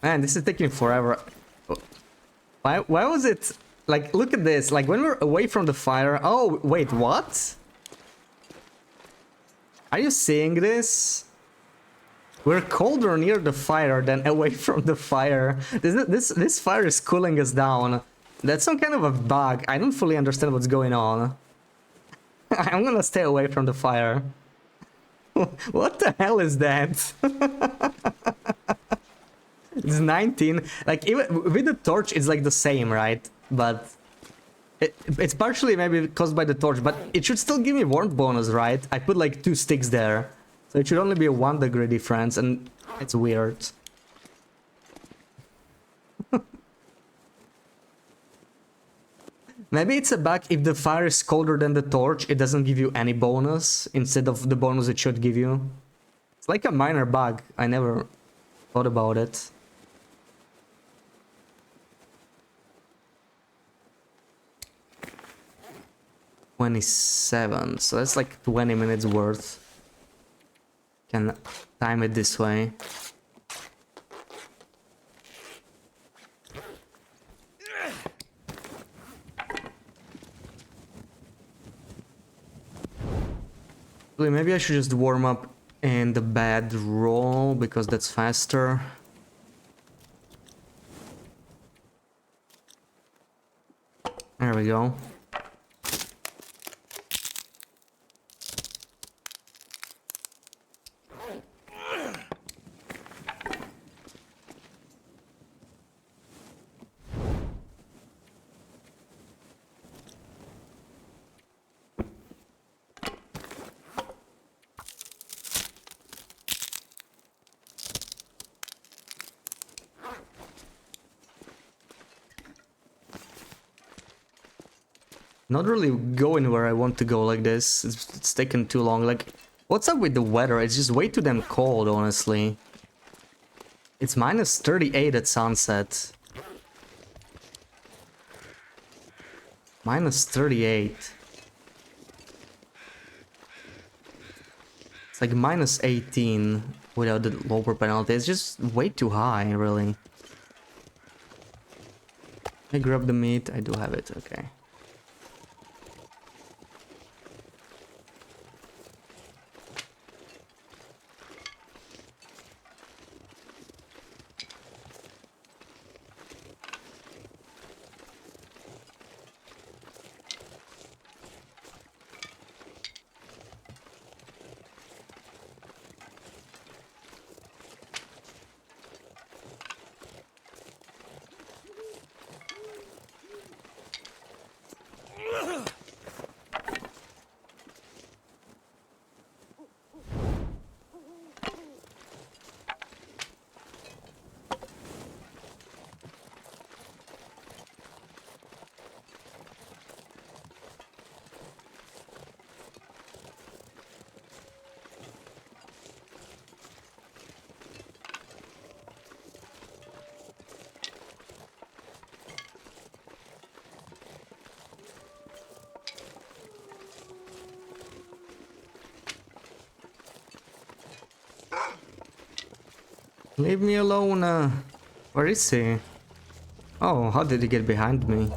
S1: Man, this is taking forever. Why was it like, look at this, like when we're away from the fire. Oh, wait, what? Are you seeing this? We're colder near the fire than away from the fire. This fire is cooling us down. That's some kind of a bug. I don't fully understand what's going on. I'm gonna stay away from the fire. What the hell is that? It's 19. Like, even with the torch, it's like the same, right? But it's partially maybe caused by the torch, but it should still give me warmth bonus, right? I put like 2 sticks there. So it should only be a 1 degree difference, and it's weird. Maybe it's a bug. If the fire is colder than the torch, it doesn't give you any bonus instead of the bonus it should give you. It's like a minor bug. I never thought about it. $27, so that's like 20 minutes worth. Can time it this way. Maybe I should just warm up in the bed roll because that's faster. There we go. Not really going where I want to go like this. It's taken too long. Like, what's up with the weather? It's just way too damn cold, honestly. It's minus 38 at sunset. Minus 38. It's like minus 18 without the lower penalty. It's just way too high, really. I grab the meat. I do have it. Okay. Leave me alone. Where is he? Oh, how did he get behind me?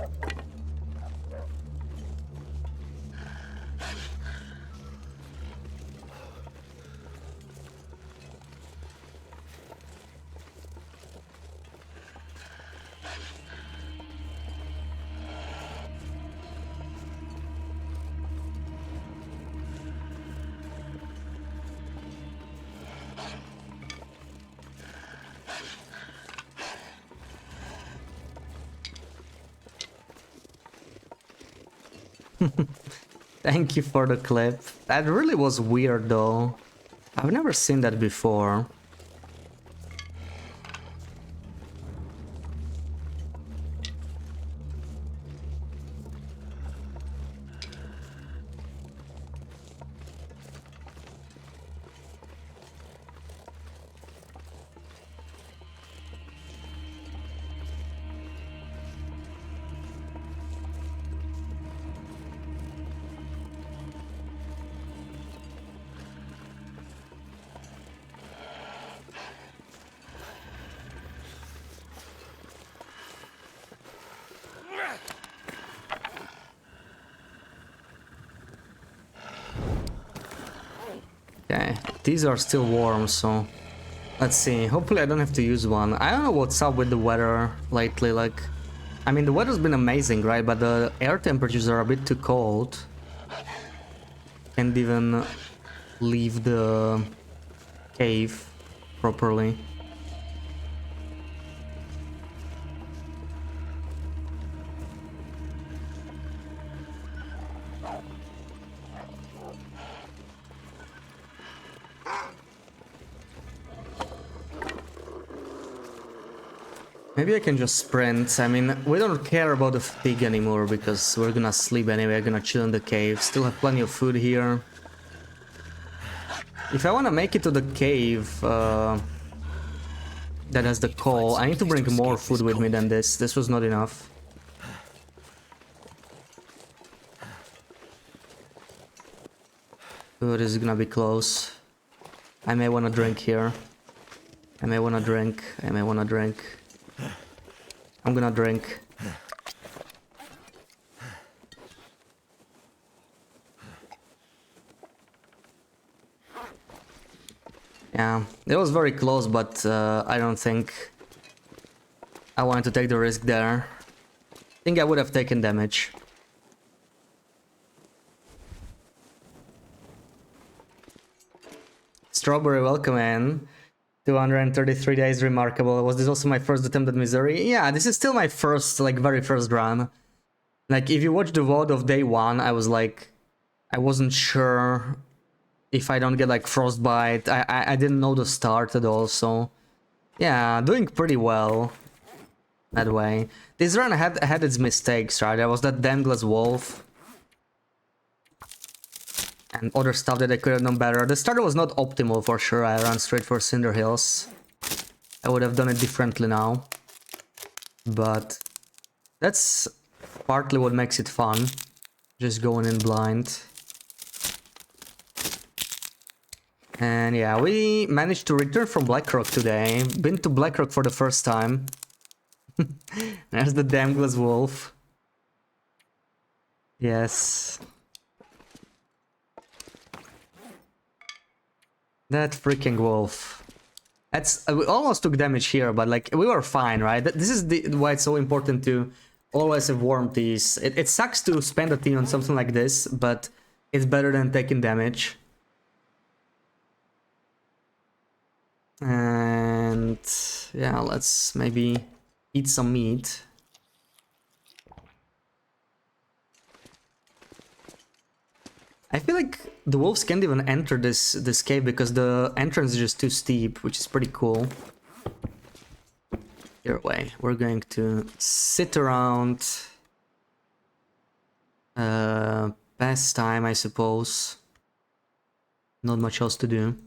S1: Thank you for the clip. That really was weird though. I've never seen that before. Okay, these are still warm, so let's see. Hopefully I don't have to use one. I don't know what's up with the weather lately, like... I mean, the weather's been amazing, right? But the air temperatures are a bit too cold. Can't even leave the cave properly. Maybe I can just sprint. I mean, we don't care about the fatigue anymore because we're gonna sleep anyway. We're gonna chill in the cave. Still have plenty of food here. If I wanna make it to the cave that has the coal, I need to bring more food with me than this. This was not enough. Oh, this is gonna be close. I may wanna drink here. I may wanna drink. I may wanna drink. I'm gonna drink. Yeah, it was very close, but I don't think I wanted to take the risk there. I think I would have taken damage. Strawberry, welcome in. 233 days, remarkable. Was this also my first attempt at Missouri? Yeah, this is still my first, like, very first run. Like, if you watch the VOD of day one, I was like... I wasn't sure if I don't get, like, frostbite. I didn't know the start at all, so... Yeah, doing pretty well. That way. This run had its mistakes, right? There was that Dauntless Wolf. And other stuff that I could have done better. The starter was not optimal for sure. I ran straight for Cinder Hills. I would have done it differently now. But that's partly what makes it fun. Just going in blind. And yeah, we managed to return from Blackrock today. Been to Blackrock for the first time. There's the Dauntless Wolf. Yes. That freaking wolf. That's we almost took damage here, but like we were fine, right? This is why it's so important to always have warm teas. It sucks to spend a tea on something like this, but it's better than taking damage. And yeah, let's maybe eat some meat. I feel like the wolves can't even enter this cave because the entrance is just too steep, which is pretty cool. Either way, we're going to sit around, pass time, I suppose. Not much else to do.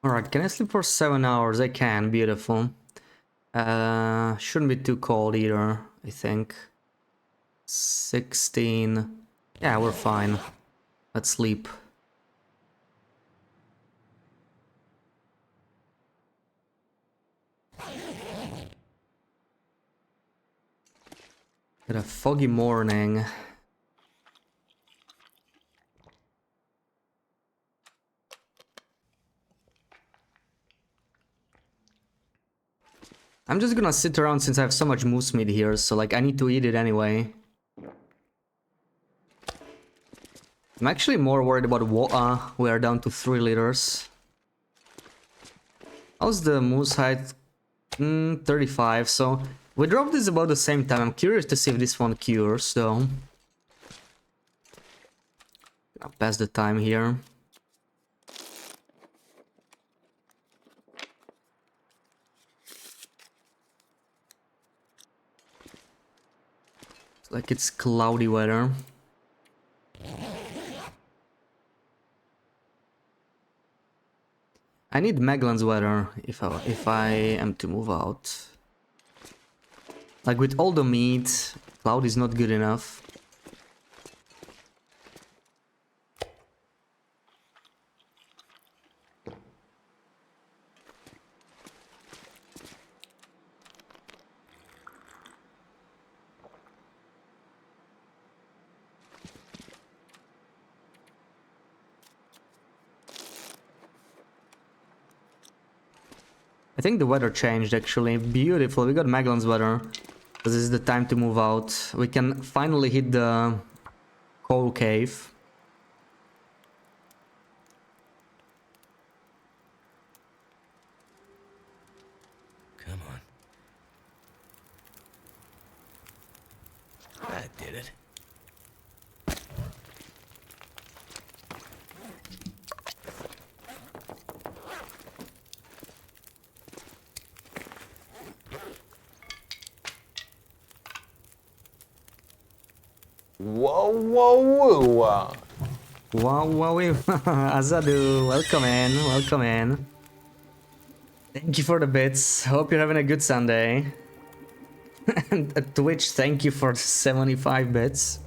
S1: Alright, can I sleep for 7 hours? I can, beautiful. Shouldn't be too cold either, I think. 16. Yeah, we're fine. Let's sleep. Got a foggy morning. I'm just gonna sit around since I have so much moose meat here, so like I need to eat it anyway. I'm actually more worried about water. We are down to 3 liters. How's the moose height? 35, so we dropped this about the same time. I'm curious to see if this one cures, though. I'll pass the time here. It's like it's cloudy weather. I need Maglan's weather if I am to move out. Like with all the meat, cloud is not good enough. I think the weather changed actually. Beautiful, we got Maglan's weather. This is the time to move out. We can finally hit the coal cave.
S2: Come on. I did it.
S4: Whoa, whoa, whoa.
S1: Wow, wow, Azadu, welcome in, welcome in. Thank you for the bits. Hope you're having a good Sunday. And at Twitch, thank you for the 75 bits.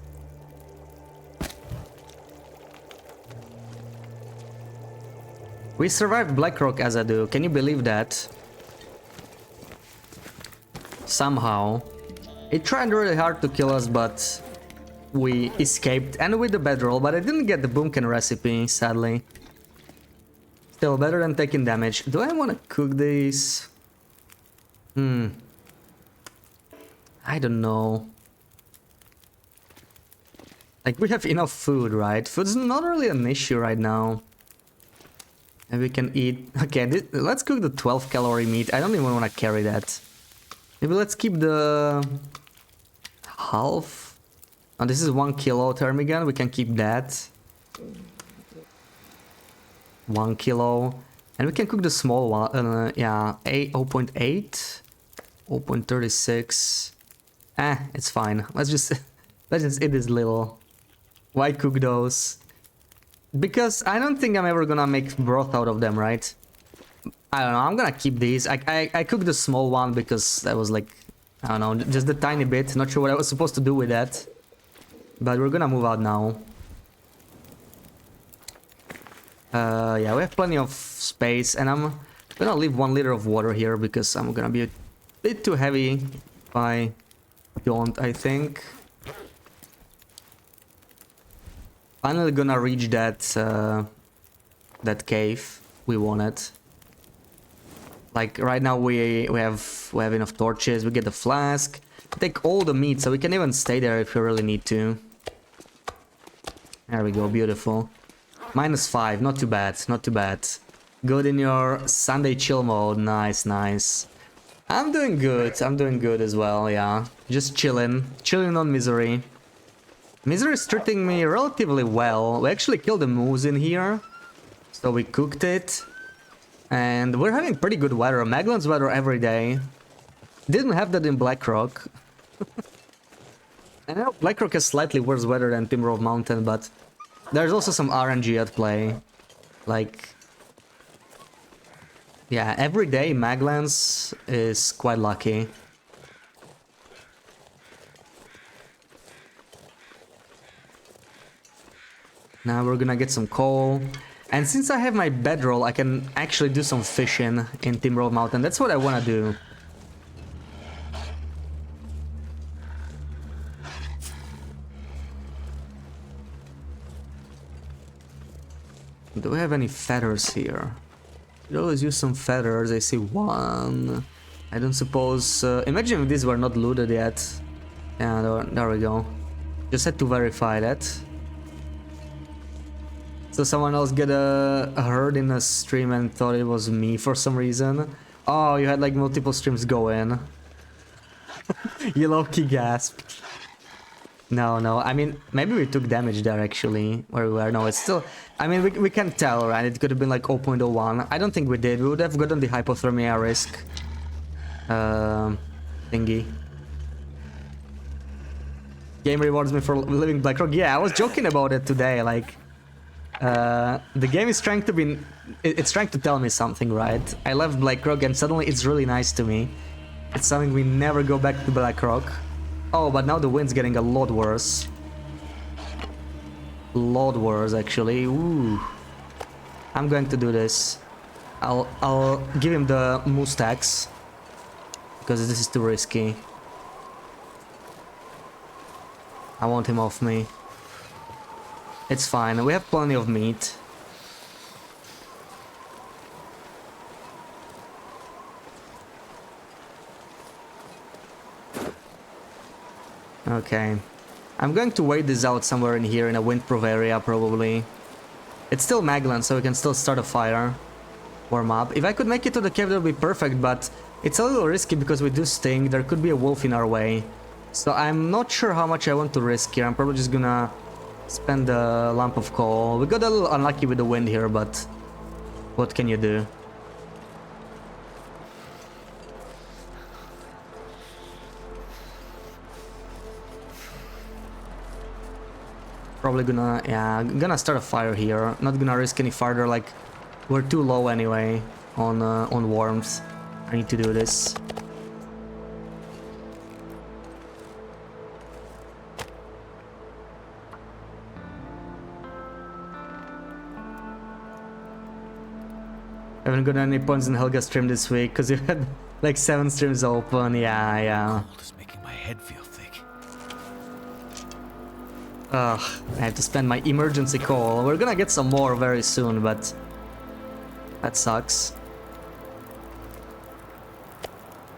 S1: We survived Blackrock, Azadu. Can you believe that? Somehow. It tried really hard to kill us, but we escaped, and with the bedroll, but I didn't get the boomkin recipe, sadly. Still better than taking damage. Do I want to cook these? I don't know. Like, we have enough food, right? Food's not really an issue right now. And we can eat... Okay, let's cook the 12 calorie meat. I don't even want to carry that. Maybe let's keep the... half... Oh, this is 1 kilo ptarmigan, we can keep that. 1 kilo. And we can cook the small one, yeah, 0.8, 0.36. It's fine. Let's just eat this little. Why cook those? Because I don't think I'm ever gonna make broth out of them, right? I don't know, I'm gonna keep these. I cooked the small one because that was like, I don't know, just a tiny bit. Not sure what I was supposed to do with that. But we're gonna move out now. Yeah, we have plenty of space, and I'm gonna leave 1 liter of water here because I'm gonna be a bit too heavy if I don't, I think. Finally gonna reach that that cave we wanted. Like right now we have enough torches, we get the flask, take all the meat, so we can even stay there if we really need to. There we go, beautiful. -5, not too bad, not too bad. Good in your Sunday chill mode, nice, nice. I'm doing good as well, yeah. Just chilling on Misery. Misery is treating me relatively well. We actually killed a moose in here, so we cooked it. And we're having pretty good weather, Maglan's weather every day. Didn't have that in Blackrock. I know Blackrock has slightly worse weather than Timberwolf Mountain, but there's also some RNG at play. Like, yeah, every day Maglands is quite lucky. Now we're gonna get some coal. And since I have my bedroll, I can actually do some fishing in Timberwolf Mountain. That's what I wanna do. Do we have any feathers here? Could always use some feathers. I see one. I don't suppose... imagine if these were not looted yet. Yeah, there we go. Just had to verify that. So someone else get a herd in a stream and thought it was me for some reason. Oh, you had like multiple streams go in. You low-key gasped. No, I mean, maybe we took damage there actually, where we were. No, it's still... I mean, we can't tell, right? It could have been like 0.01. I don't think we did. We would have gotten the hypothermia risk. Thingy. Game rewards me for living Blackrock. Yeah, I was joking about it today, like... the game is trying to be... It's trying to tell me something, right? I left Blackrock and suddenly it's really nice to me. It's something we never go back to Blackrock. Oh, but now the wind's getting a lot worse. Lot worse, actually. Ooh. I'm going to do this. I'll give him the moose tax. Because this is too risky. I want him off me. It's fine, we have plenty of meat. Okay. I'm going to wait this out somewhere in here in a windproof area, probably. It's still Magland, so we can still start a fire. Warm up. If I could make it to the cave, that would be perfect, but it's a little risky because we do stink. There could be a wolf in our way. So I'm not sure how much I want to risk here. I'm probably just gonna spend a lump of coal. We got a little unlucky with the wind here, but what can you do? Probably gonna, yeah, gonna start a fire here. Not gonna risk any farther, like, we're too low anyway on warmth. I need to do this. Haven't got any points in Helga's stream this week because you had like 7 streams open. Yeah.
S2: Cold is making my head feel thick.
S1: Ugh, I have to spend my emergency call. We're gonna get some more very soon, but that sucks.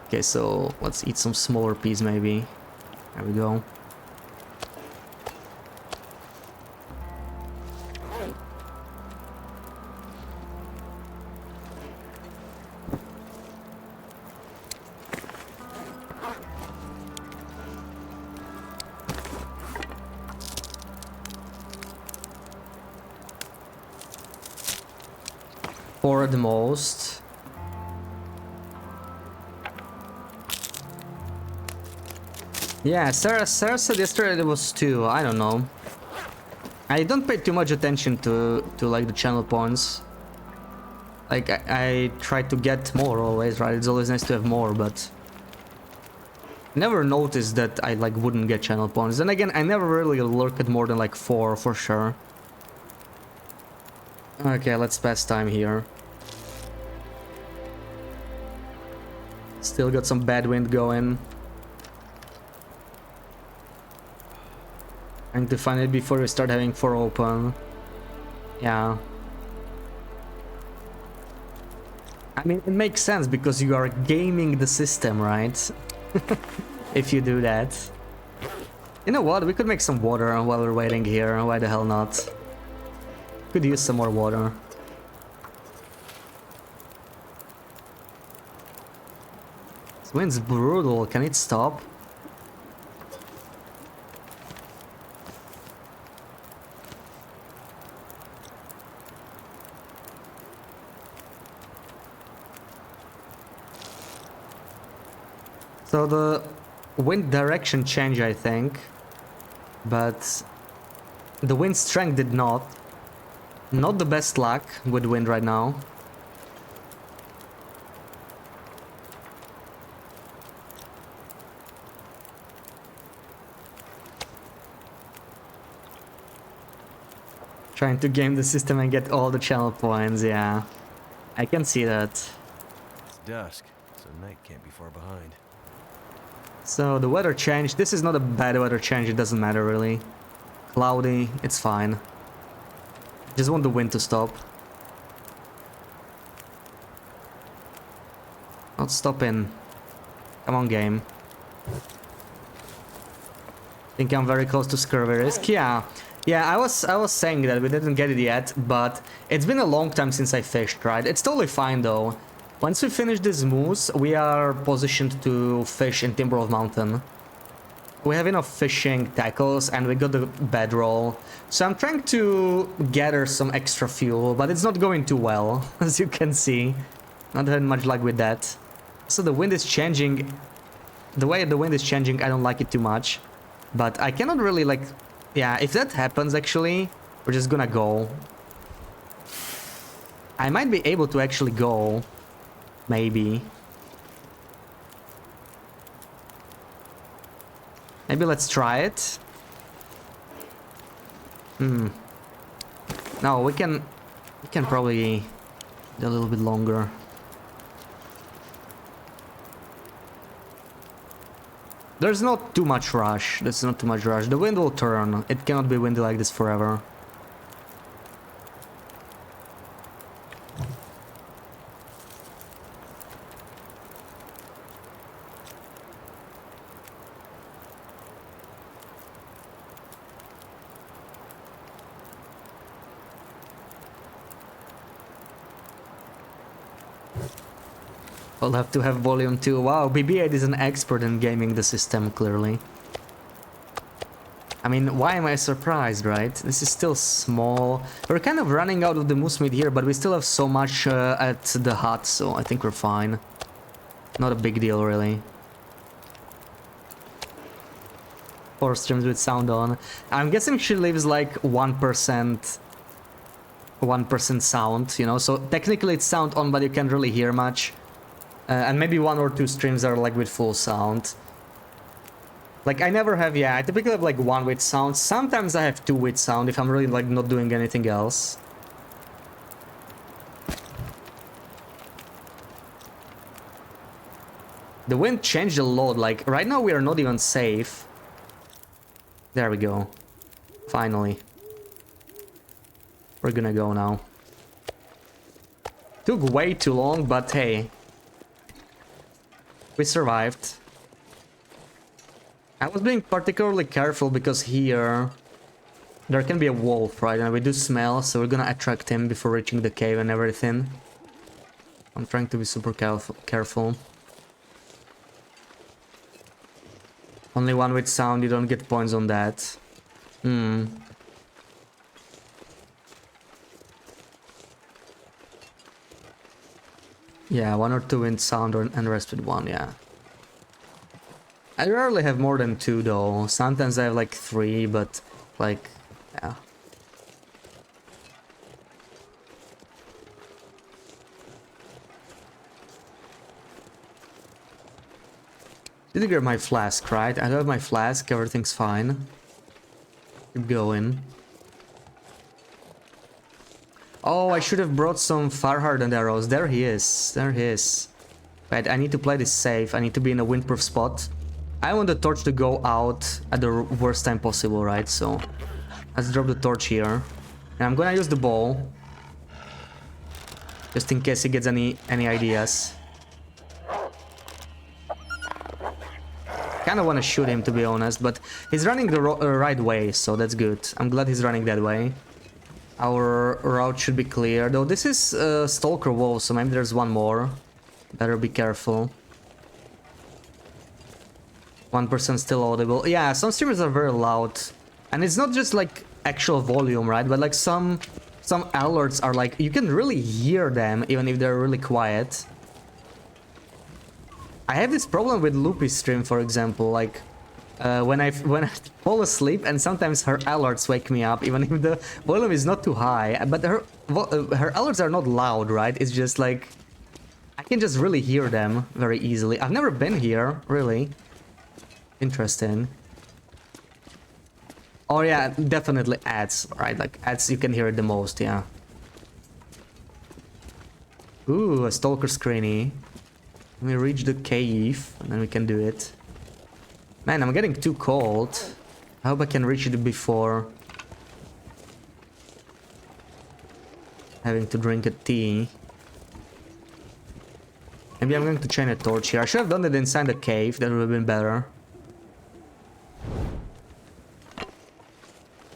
S1: Okay, so let's eat some smaller peas maybe. There we go. For the most. Yeah, Sarah said yesterday it was 2. I don't know. I don't pay too much attention to like the channel points. Like I try to get more always, right? It's always nice to have more, but never noticed that I like wouldn't get channel points. Then again, I never really lurk at more than like 4 for sure. Okay, let's pass time here. Still got some bad wind going. Trying to find it before we start having 4 open. Yeah. I mean, it makes sense because you are gaming the system, right? If you do that. You know what? We could make some water while we're waiting here. Why the hell not? Could use some more water. This wind's brutal. Can it stop? So the wind direction changed, I think, but the wind strength did not. Not the best luck with wind right now. Trying to game the system and get all the channel points, yeah. I can see that.
S2: It's dusk, so night can't be far behind.
S1: So the weather changed. This is not a bad weather change, it doesn't matter really. Cloudy, it's fine. Just want the wind to stop. Not stopping. Come on, game. Think I'm very close to scurvy risk. Yeah. Yeah, I was saying that we didn't get it yet, but it's been a long time since I fished, right? It's totally fine though. Once we finish this moose, we are positioned to fish in Timberwolf Mountain. We have enough fishing tackles and we got the bedroll. So I'm trying to gather some extra fuel, but it's not going too well, as you can see. Not having much luck with that. So the wind is changing. The way the wind is changing, I don't like it too much. But I cannot really like... Yeah, if that happens actually, we're just gonna go. I might be able to actually go. Maybe. Maybe let's try it. No, we can probably do a little bit longer. There's not too much rush. There's not too much rush. The wind will turn. It cannot be windy like this forever. We'll have to have volume 2. Wow, BB8 is an expert in gaming the system, clearly. I mean, why am I surprised, right? This is still small. We're kind of running out of the moose meat here, but we still have so much at the hut, so I think we're fine. Not a big deal, really. 4 streams with sound on. I'm guessing she leaves like 1% sound, you know? So technically it's sound on, but you can't really hear much. And maybe 1 or 2 streams are like with full sound. Like I never have, yeah, I typically have like 1 with sound. Sometimes I have 2 with sound if I'm really like not doing anything else. The wind changed a lot, like right now we are not even safe. There we go. Finally. We're gonna go now. Took way too long, but hey. We survived. I was being particularly careful because here there can be a wolf, right? And we do smell, so we're gonna attract him before reaching the cave and everything. I'm trying to be super careful. Only 1 with sound, you don't get points on that. Yeah, 1 or 2 with sound and rest with 1, yeah. I rarely have more than 2 though. Sometimes I have like 3, but like, yeah. Did you get my flask, right? I have my flask, everything's fine. Keep going. Oh, I should have brought some fire-hardened arrows. There he is. There he is. Wait, I need to play this safe. I need to be in a windproof spot. I want the torch to go out at the worst time possible, right? So let's drop the torch here. And I'm gonna use the bow. Just in case he gets any ideas. Kinda wanna shoot him, to be honest, but he's running the right way, so that's good. I'm glad he's running that way. Our route should be clear, though this is Stalker Wolf, so maybe there's 1 more. Better be careful. 1% still audible. Yeah, some streamers are very loud. And it's not just like actual volume, right? But like some alerts are like, you can really hear them even if they're really quiet. I have this problem with Loopy stream, for example, like when I fall asleep and sometimes her alerts wake me up, even if the volume is not too high. But her alerts are not loud, right? It's just like I can just really hear them very easily. I've never been here, really. Interesting. Oh yeah, definitely ads, right? Like ads, you can hear it the most, yeah. Ooh, a stalker screeny. Let me reach the cave, and then we can do it. Man, I'm getting too cold. I hope I can reach it before having to drink a tea. Maybe I'm going to chain a torch here. I should have done it inside the cave, that would have been better.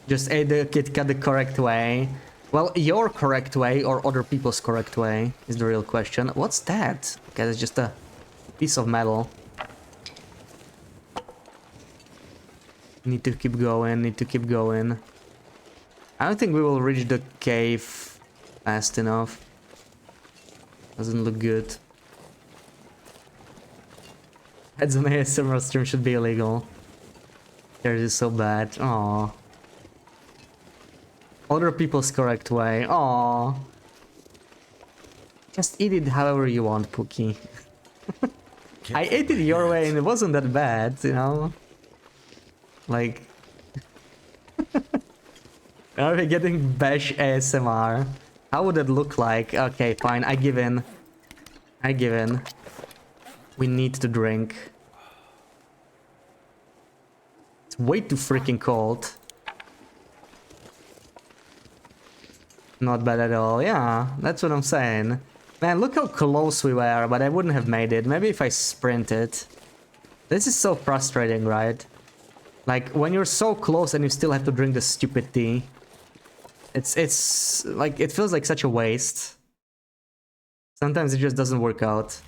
S1: Just ate the KitKat the correct way. Well, your correct way or other people's correct way is the real question. What's that? Okay, it's just a piece of metal. Need to keep going, need to keep going. I don't think we will reach the cave fast enough. Doesn't look good. Ads on ASMR stream should be illegal. Theirs is so bad. Aww. Other people's correct way. Aww. Just eat it however you want, Pookie. I ate it your way and it wasn't that bad, you know? Like... Are we getting bash ASMR? How would it look like? Okay, fine, I give in. I give in. We need to drink. It's way too freaking cold. Not bad at all, yeah, that's what I'm saying. Man, look how close we were, but I wouldn't have made it. Maybe if I sprinted. This is so frustrating, right? Like, when you're so close and you still have to drink the stupid tea. It's like, it feels like such a waste. Sometimes it just doesn't work out.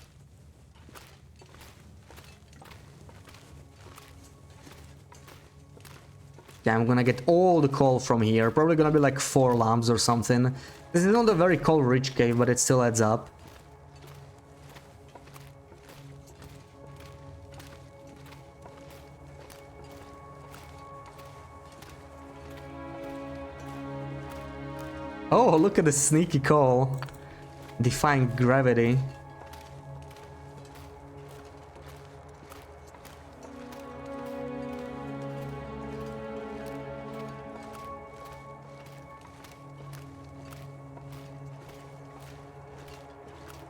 S1: Yeah, I'm gonna get all the coal from here. Probably gonna be like 4 lamps or something. This is not a very coal-rich cave, but it still adds up. Oh, look at the sneaky coal. Defying gravity.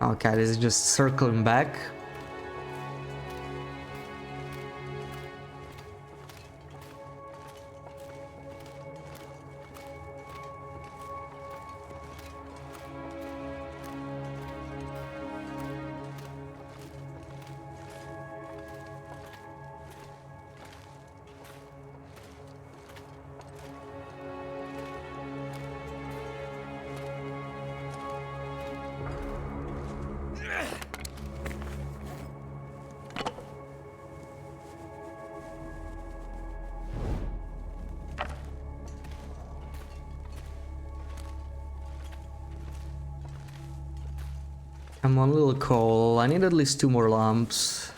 S1: Okay, this is just circling back. I'm on a little coal. I need at least 2 more lamps.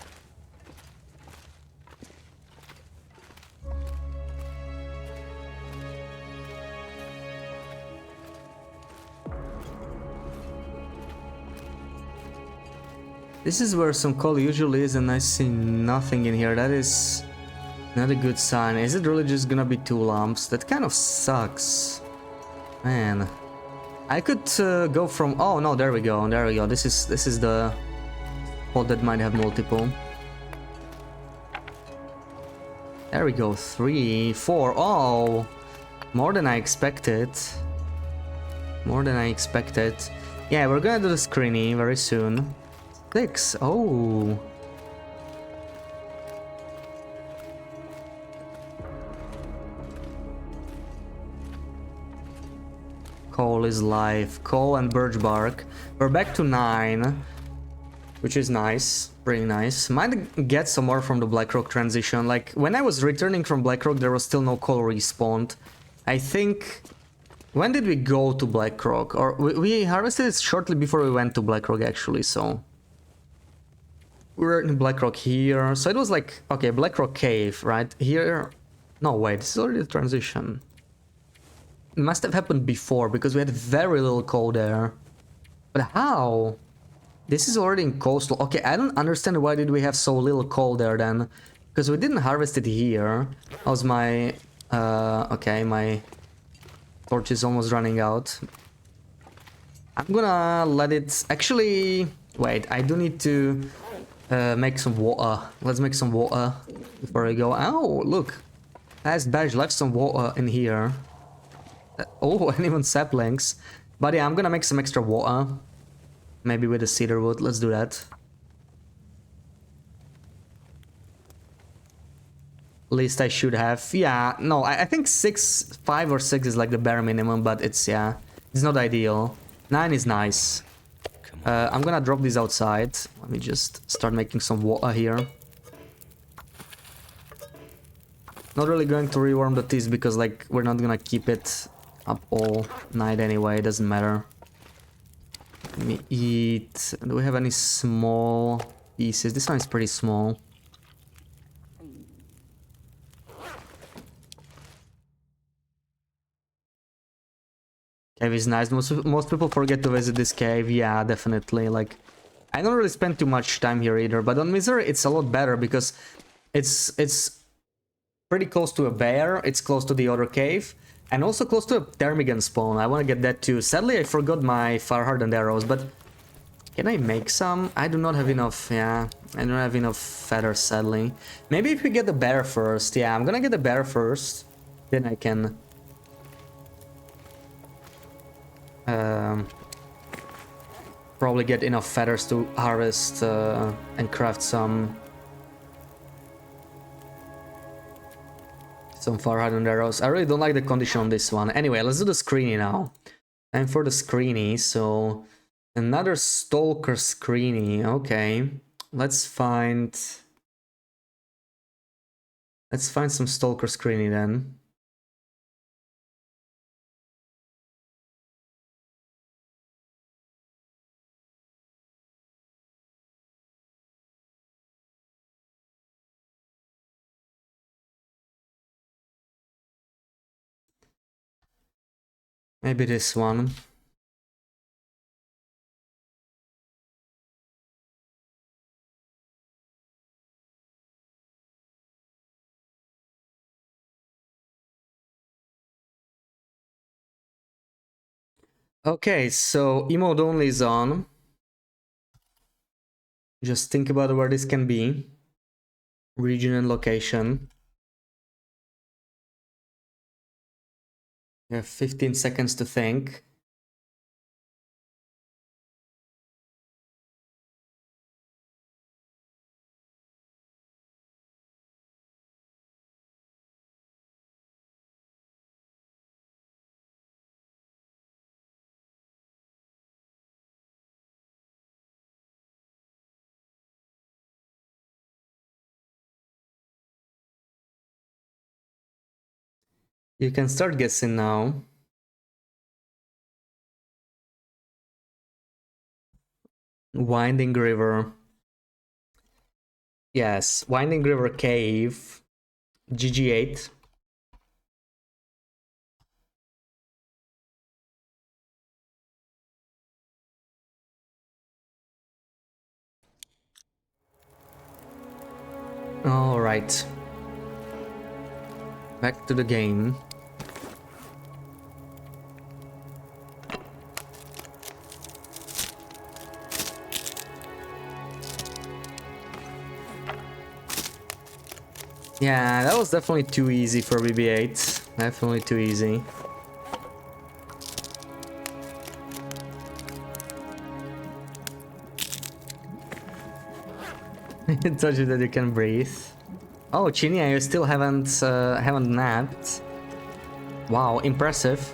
S1: This is where some coal usually is, and I see nothing in here. That is not a good sign. Is it really just gonna be 2 lamps? That kind of sucks. Man. I could go from... Oh, no, there we go, there we go. This is the spot that might have multiple. There we go, 3, 4. Oh, more than I expected. More than I expected. Yeah, we're gonna do the screeny very soon. 6, oh. Coal is life. Coal and birch bark. We're back to 9, which is nice. Pretty nice. Might get some more from the Blackrock transition. Like, when I was returning from Blackrock, there was still no coal respawned. I think... When did we go to Blackrock? Or we harvested it shortly before we went to Blackrock, actually, so... we're in Blackrock here. So it was like, okay, Blackrock Cave, right? Here. No, wait, this is already the transition. It must have happened before because we had very little coal there. But how? This is already in coastal. Okay, I don't understand why did we have so little coal there then. Because we didn't harvest it here. How's my... okay, my torch is almost running out. I'm gonna let it... Actually... Wait, I do need to make some water. Let's make some water before I go. Oh, look. Last badge left some water in here. Oh, and even saplings. But yeah, I'm gonna make some extra water. Maybe with the cedar wood. Let's do that. Least I should have. Yeah, no, I think 5 or 6 is like the bare minimum, but it's, yeah, it's not ideal. 9 is nice. I'm gonna drop these outside. Let me just start making some water here. Not really going to rewarm the teas because, like, we're not gonna keep it up all night anyway. It doesn't matter. Let me eat. Do we have any small pieces? This one is pretty small. Cave is nice. Most people forget to visit this cave. Yeah, definitely. Like, I don't really spend too much time here either. But on Misery, it's a lot better because it's pretty close to a bear. It's close to the other cave. And also close to a Ptermigan spawn. I want to get that too. Sadly, I forgot my fire hardened arrows, but can I make some? I do not have enough, yeah. I don't have enough feathers, sadly. Maybe if we get the bear first. Yeah, I'm gonna get the bear first. Then I can... probably get enough feathers to harvest and craft some fire hardened arrows. I really don't like the condition on this one. Anyway, let's do the screeny now. Time for the screeny. So another stalker screeny. Okay, let's find some stalker screeny then. Maybe this one. Okay, so emote only is on. Just think about where this can be. Region and location. You have 15 seconds to think. You can start guessing now. Winding River. Yes, Winding River Cave. GG8. All right. Back to the game. Yeah, that was definitely too easy for BB8. Definitely too easy. It tells you that you can breathe. Oh, Chinia, you still haven't napped. Wow, impressive.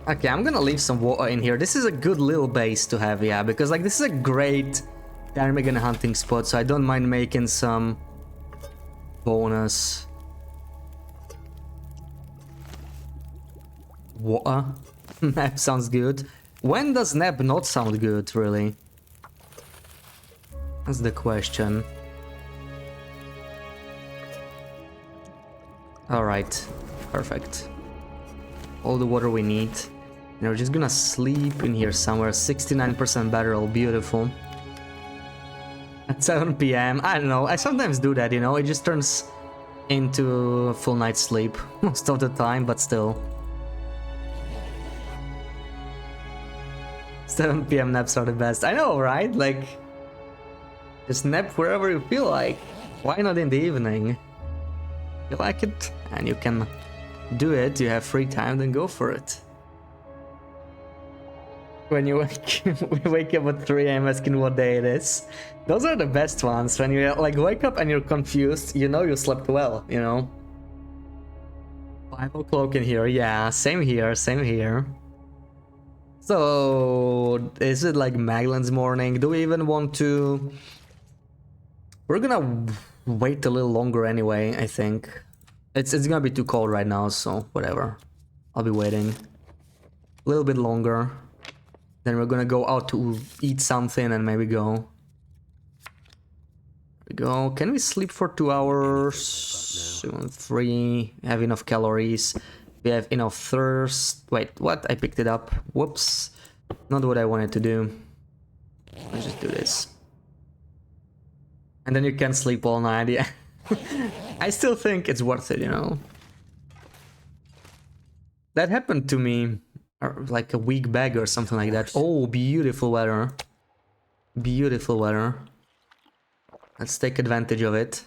S1: Okay, I'm gonna leave some water in here. This is a good little base to have, yeah, because like this is a great ptarmigan hunting spot, so I don't mind making some bonus water. That sounds good. When does nap not sound good, really? That's the question. Alright, perfect. All the water we need. And we're just gonna sleep in here somewhere. 69% barrel, beautiful. At 7 p.m. I don't know, I sometimes do that, you know, it just turns into full night's sleep most of the time, but still. 7 p.m. naps are the best. I know, right? Like, just nap wherever you feel like. Why not in the evening? You like it, and you can do it, you have free time, then go for it. When you wake up at 3 a.m. asking what day it is. Those are the best ones, when you like wake up and you're confused, you know you slept well, you know? 5 o'clock in here, yeah, same here, same here. So, is it like Maglan's morning? Do we even want to... We're gonna wait a little longer anyway, I think. It's gonna be too cold right now, so whatever. I'll be waiting. A little bit longer. Then we're gonna go out to eat something and maybe go. There we go. Can we sleep for 2 hours? 3. Have enough calories. We have enough thirst. Wait, what? I picked it up. Whoops. Not what I wanted to do. Let's just do this. And then you can sleep all night, yeah. I still think it's worth it, you know. That happened to me like a week back or something like that. Oh, beautiful weather. Beautiful weather. Let's take advantage of it.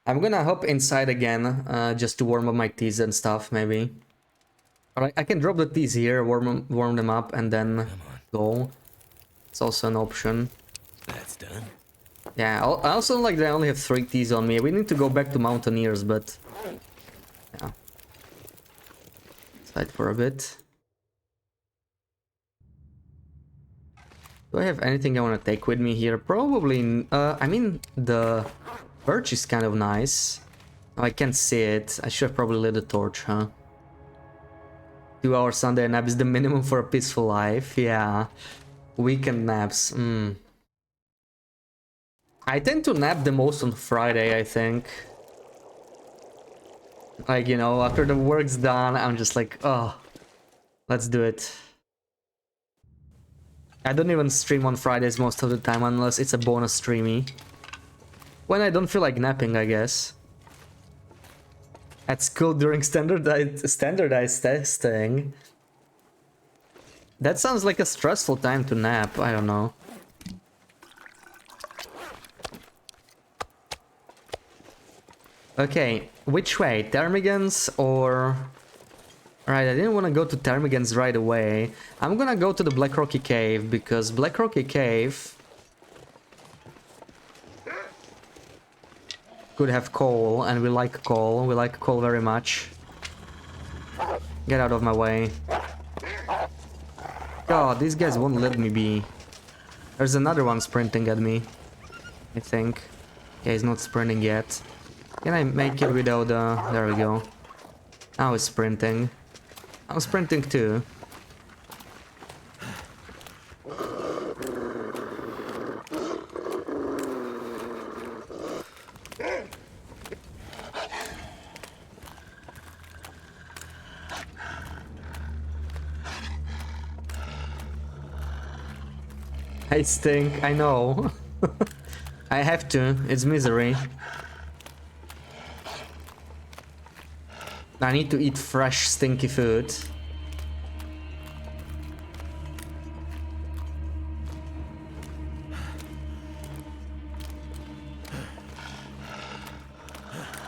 S1: I'm gonna hop inside again, just to warm up my teas and stuff, maybe. Or I can drop the teas here, warm them up, and then go. It's also an option.
S2: That's done.
S1: Yeah, I also like that I only have 3 teas on me. We need to go back to Mountaineers, but... yeah. Side for a bit. Do I have anything I want to take with me here? Probably... I mean, the birch is kind of nice. Oh, I can't see it. I should have probably lit a torch, huh? 2-hour Sunday nap is the minimum for a peaceful life. Yeah. Weekend naps. I tend to nap the most on Friday, I think. Like, you know, after the work's done, I'm just like, oh, let's do it. I don't even stream on Fridays most of the time unless it's a bonus streamy. When I don't feel like napping, I guess. At school during standardized testing. That sounds like a stressful time to nap, I don't know. Okay, which way? Termigans or... Alright, I didn't want to go to Termigans right away. I'm gonna go to the Black Rocky Cave, because Black Rocky Cave... could have coal, and we like coal. We like coal very much. Get out of my way. God, these guys won't let me be. There's another one sprinting at me, I think. Okay, he's not sprinting yet. Can I make it without the... there we go. Now he's sprinting. I'm sprinting too. I stink, I know. I have to, it's misery. I need to eat fresh, stinky food.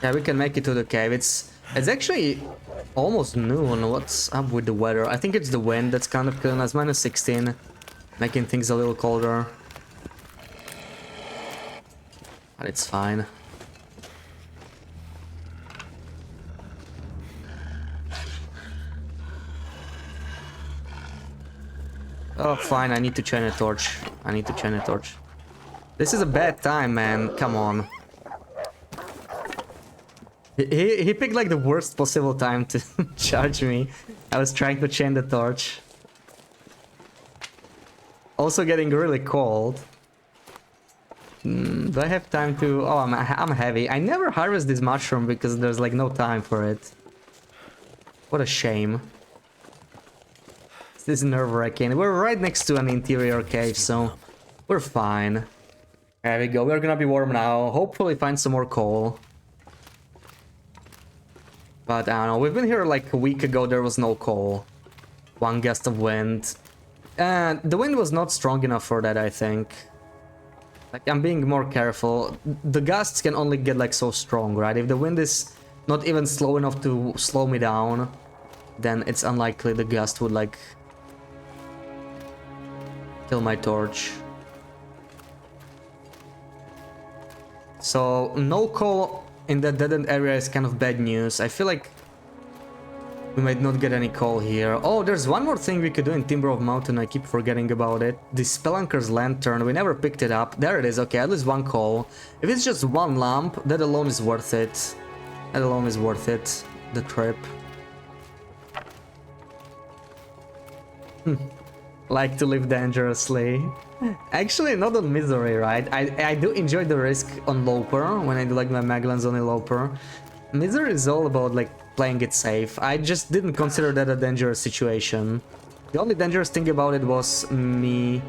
S1: Yeah, we can make it to the cave. It's actually almost noon. What's up with the weather? I think it's the wind that's kind of killing us. Minus 16, making things a little colder. But it's fine. Oh, fine, I need to chain a torch. I need to chain a torch. This is a bad time, man. Come on. He picked like the worst possible time to charge me. I was trying to chain the torch. Also getting really cold. Do I have time to... Oh, I'm heavy. I never harvest this mushroom because there's like no time for it. What a shame. This is nerve-wracking. We're right next to an interior cave, so we're fine. There we go. We're gonna be warm now. Hopefully find some more coal. But I don't know. We've been here like a week ago. There was no coal. One gust of wind. And the wind was not strong enough for that, I think. Like, I'm being more careful. The gusts can only get like so strong, right? If the wind is not even slow enough to slow me down, then it's unlikely the gust would like kill my torch. So no coal in that dead-end area is kind of bad news. I feel like we might not get any coal here. Oh, there's one more thing we could do in Timberwolf Mountain. I keep forgetting about it. The Spelunker's Lantern. We never picked it up. There it is. Okay, at least one coal. If it's just one lamp, that alone is worth it. That alone is worth it. The trip. Like to live dangerously. Actually, not on Misery, right? I do enjoy the risk on Loper when I do like my Maglans on a Loper. Misery is all about like playing it safe. I just didn't consider that a dangerous situation. The only dangerous thing about it was me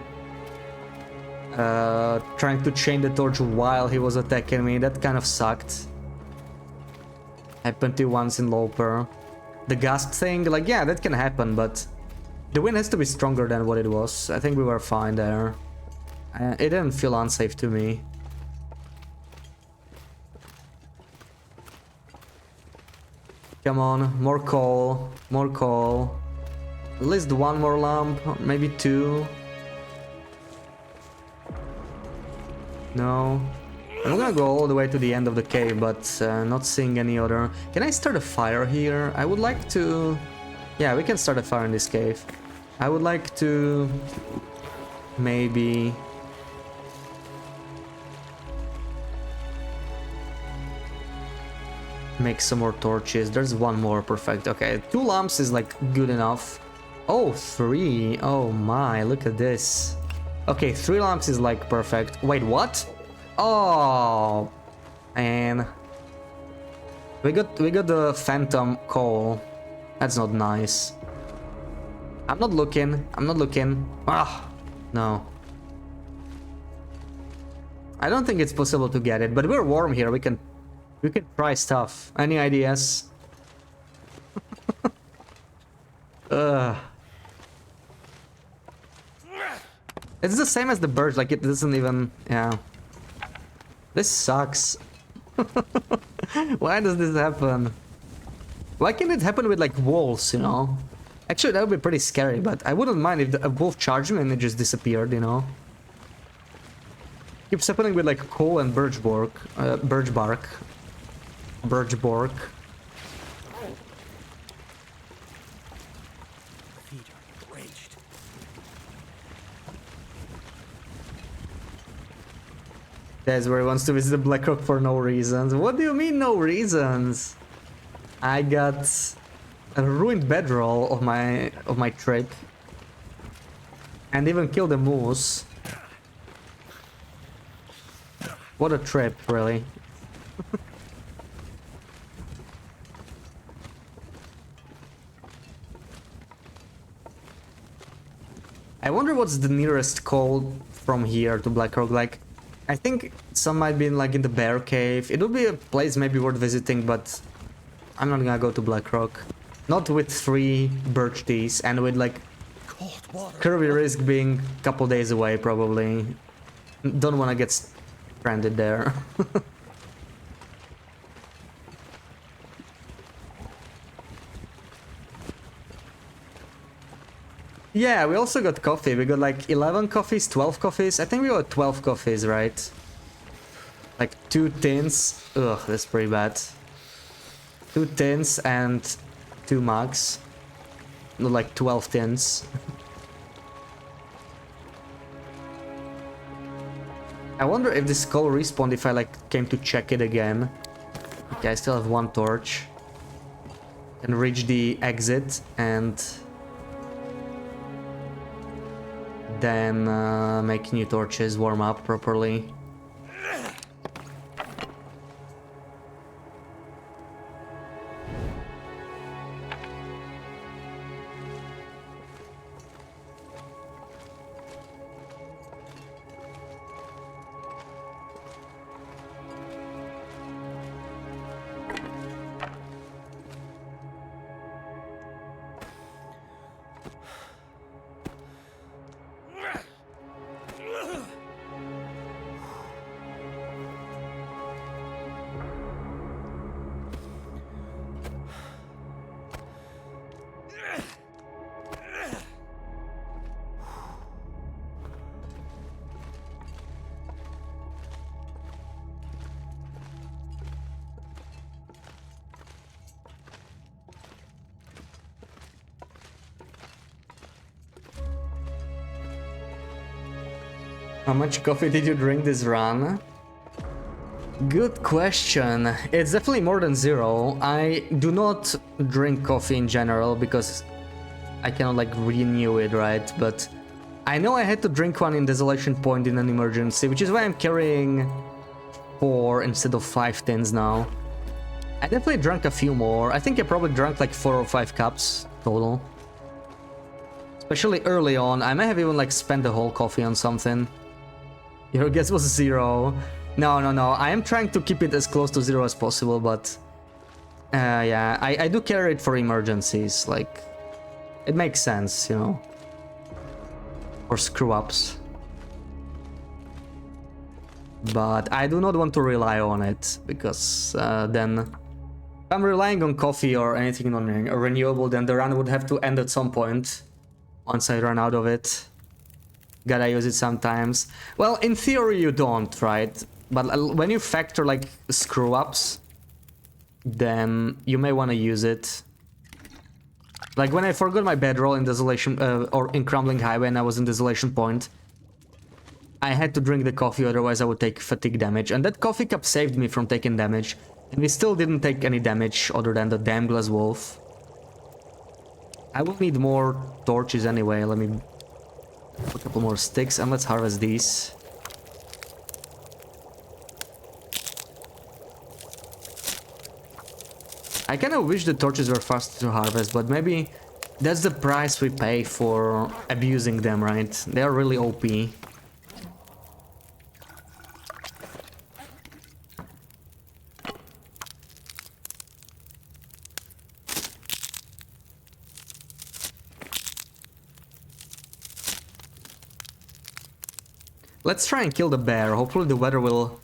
S1: trying to chain the torch while he was attacking me. That kind of sucked. Happened to once in Loper. The gust thing, like yeah, that can happen, but the wind has to be stronger than what it was. I think we were fine there. It didn't feel unsafe to me. Come on, more coal, more coal. At least one more lamp, maybe two. No. I'm gonna go all the way to the end of the cave, but not seeing any other. Can I start a fire here? I would like to... Yeah, we can start a fire in this cave. I would like to... maybe... make some more torches. There's one more, perfect. Okay, 2 lamps is like good enough. Oh, 3. Oh my, look at this. Okay, 3 lamps is like perfect. Wait, what? Oh, man. We got the phantom coal. That's not nice. I'm not looking. I'm not looking. Ah, no. I don't think it's possible to get it, but we're warm here. We can try stuff. Any ideas? It's the same as the bird, like it doesn't even... Yeah. This sucks. Why does this happen? Why can't it happen with like wolves, you know? Actually, that would be pretty scary, but I wouldn't mind if a wolf charged me and it just disappeared, you know? Keeps happening with like coal and birch bark. Birch bark.
S2: Feet are enraged.
S1: That's where he wants to visit the Blackrock for no reasons. What do you mean no reasons? I got a ruined bedroll of my trip. And even killed a moose. What a trip, really. I wonder what's the nearest coal from here to Blackrock. Like, I think some might be like in the Bear Cave. It would be a place maybe worth visiting, but I'm not gonna go to Blackrock. Not with 3 birch teas and with like Kirby Risk being a couple days away probably. Don't want to get stranded there. Yeah, we also got coffee. We got like 11 coffees, 12 coffees. I think we got 12 coffees, right? Like 2 tins. Ugh, that's pretty bad. 2 tins and 2 mugs. Not like 12 tins. I wonder if this skull respawned if I like came to check it again. Okay, I still have one torch. Can reach the exit and then make new torches warm up properly. How much coffee did you drink this run? Good question. It's definitely more than 0. I do not drink coffee in general because I cannot like renew it, right? But I know I had to drink one in Desolation Point in an emergency, which is why I'm carrying 4 instead of 5 tins now. I definitely drank a few more. I think I probably drank like 4 or 5 cups total. Especially early on. I may have even like spent the whole coffee on something. Your guess was 0. No. I am trying to keep it as close to 0 as possible, but yeah, I do carry it for emergencies. Like, it makes sense, you know, or screw-ups. But I do not want to rely on it because then if I'm relying on coffee or anything non-renewable, then the run would have to end at some point once I run out of it. Gotta use it sometimes. Well, in theory you don't, right? But when you factor like screw-ups, then you may want to use it. Like when I forgot my bedroll in Desolation or in Crumbling Highway and I was in Desolation Point, I had to drink the coffee, otherwise I would take fatigue damage, and that coffee cup saved me from taking damage, and we still didn't take any damage other than the damn glass wolf. I will need more torches anyway. Let me put a couple more sticks and let's harvest these. I kind of wish the torches were faster to harvest, but maybe that's the price we pay for abusing them, right? They are really OP. Let's try and kill the bear. Hopefully the weather will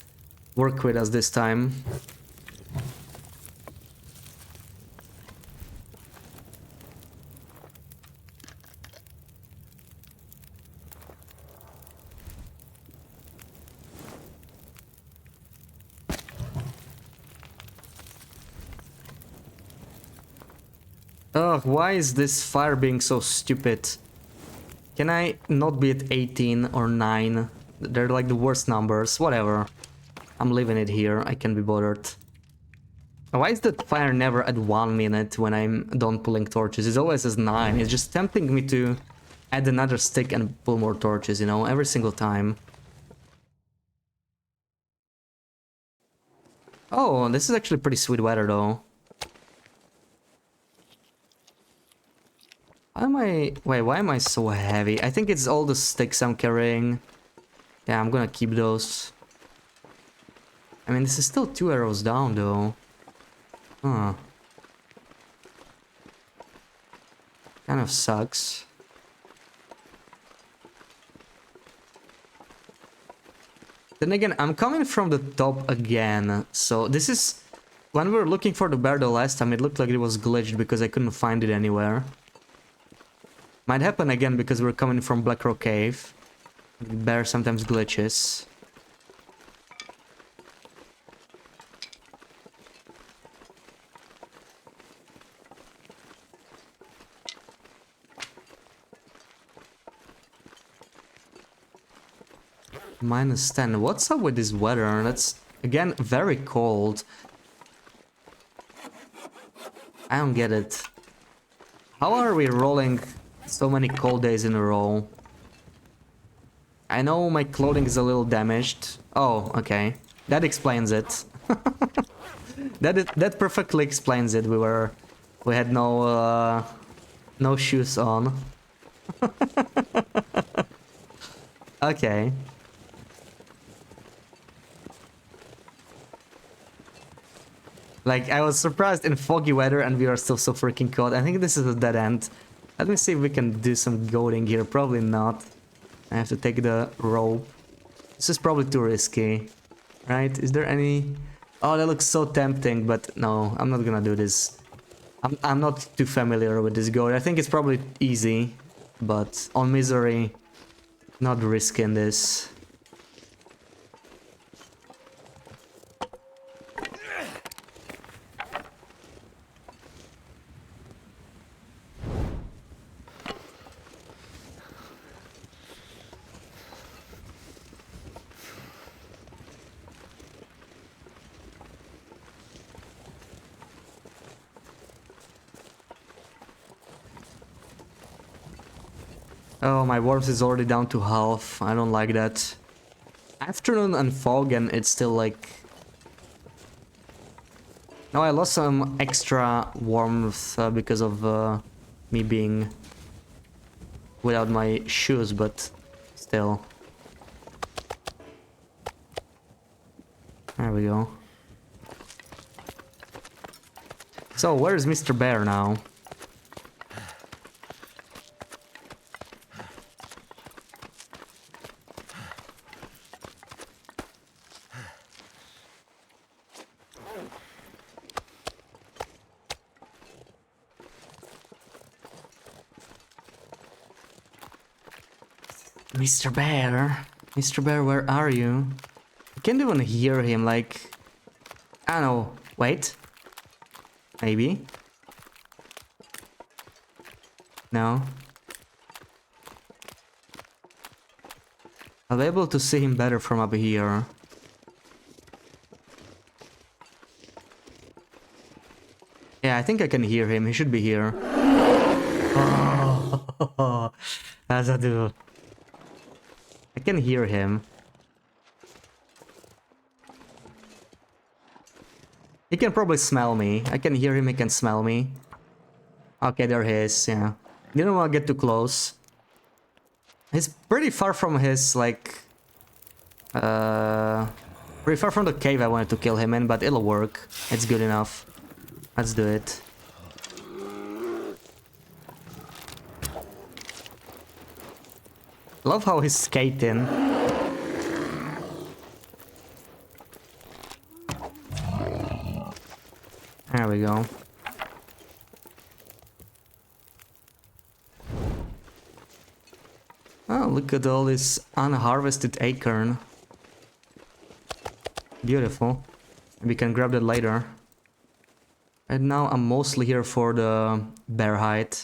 S1: work with us this time. Ugh, why is this fire being so stupid? Can I not be at 18 or 9? They're like the worst numbers. Whatever. I'm leaving it here. I can't be bothered. Why is that fire never at 1 minute when I'm done pulling torches? It's always at 9. It's just tempting me to add another stick and pull more torches, you know, every single time. Oh, this is actually pretty sweet weather though. Why am I so heavy? I think it's all the sticks I'm carrying. Yeah, I'm gonna keep those. I mean, this is still 2 arrows down though. Huh. Kind of sucks. Then again, I'm coming from the top again. So this is... When we were looking for the bear the last time, it looked like it was glitched because I couldn't find it anywhere. Might happen again because we're coming from Black Rock Cave. The bear sometimes glitches. -10. What's up with this weather? That's again very cold. I don't get it. How are we rolling so many cold days in a row? I know my clothing is a little damaged. Oh, okay. That explains it. That perfectly explains it. We had no shoes on. Okay. Like, I was surprised in foggy weather and we are still so freaking cold. I think this is a dead end. Let me see if we can do some goading here. Probably not. I have to take the rope. This is probably too risky. Right? Is there any... Oh, that looks so tempting, but no, I'm not gonna do this. I'm not too familiar with this goad. I think it's probably easy, but on misery, not risking this. Oh, my warmth is already down to half. I don't like that. Afternoon and fog and it's still like... No, I lost some extra warmth because of me being without my shoes, but still. There we go. So, where's Mr. Bear now? Mr. Bear? Mr. Bear, where are you? I can't even hear him, like... I don't know. Wait. Maybe. No. I'll be able to see him better from up here. Yeah, I think I can hear him. He should be here. Oh, as I do. I can hear him. He can probably smell me. I can hear him, he can smell me. Okay, there he is, yeah. You don't want to get too close. He's pretty far from his, like... pretty far from the cave I wanted to kill him in, but it'll work. It's good enough. Let's do it. Love how he's skating. There we go. Oh, look at all this unharvested acorn. Beautiful. We can grab that later. And now I'm mostly here for the bear hide.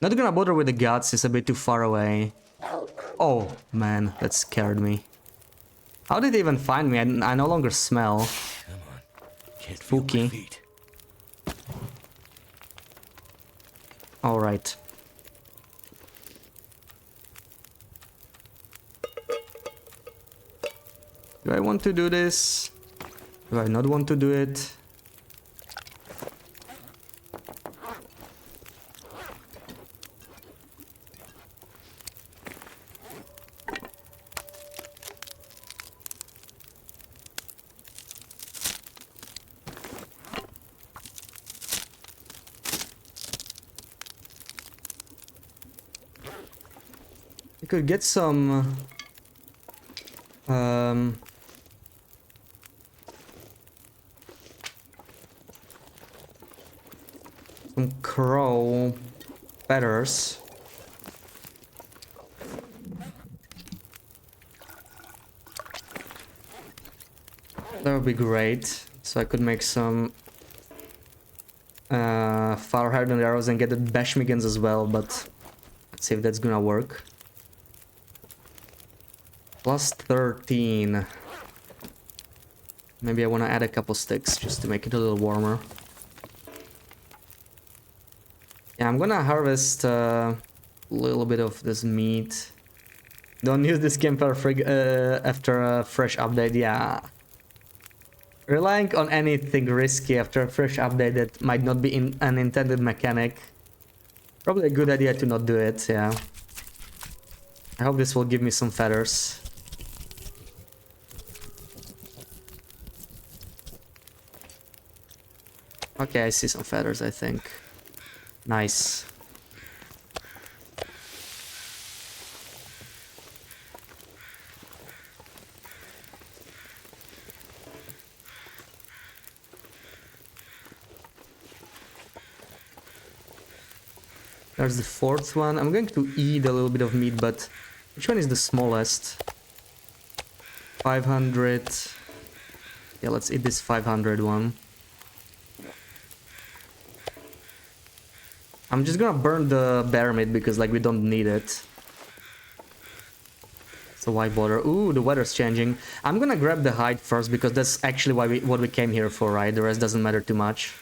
S1: Not gonna bother with the guts, it's a bit too far away. Oh, man, that scared me. How did they even find me? I no longer smell.
S2: Come on. Can't feel my
S1: Spooky.
S2: feet.
S1: Alright. Do I want to do this? Do I not want to do it? We could get some some crow feathers. That would be great. So I could make some fire hardened arrows and get the bashmigans as well, but let's see if that's gonna work. Plus 13. Maybe I want to add a couple sticks just to make it a little warmer. Yeah, I'm gonna harvest a little bit of this meat. Don't use this camper after a fresh update, yeah. Relying on anything risky after a fresh update that might not be an intended mechanic. Probably a good idea to not do it, yeah. I hope this will give me some feathers. Okay, I see some feathers, I think. Nice. There's the fourth one. I'm going to eat a little bit of meat, but which one is the smallest? 500. Yeah, let's eat this 500 one. I'm just gonna burn the bear meat because like we don't need it. So why bother? Ooh, the weather's changing. I'm gonna grab the hide first because that's actually what we came here for, right? The rest doesn't matter too much.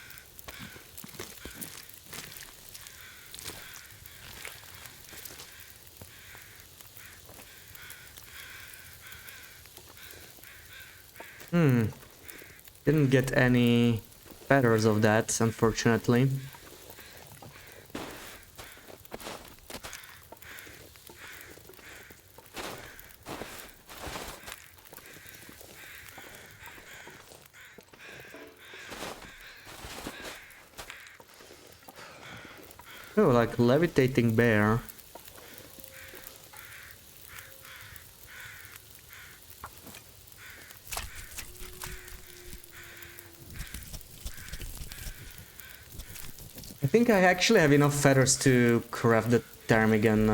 S1: Didn't get any feathers of that, unfortunately. Oh, like levitating bear. I think I actually have enough feathers to craft the ptarmigan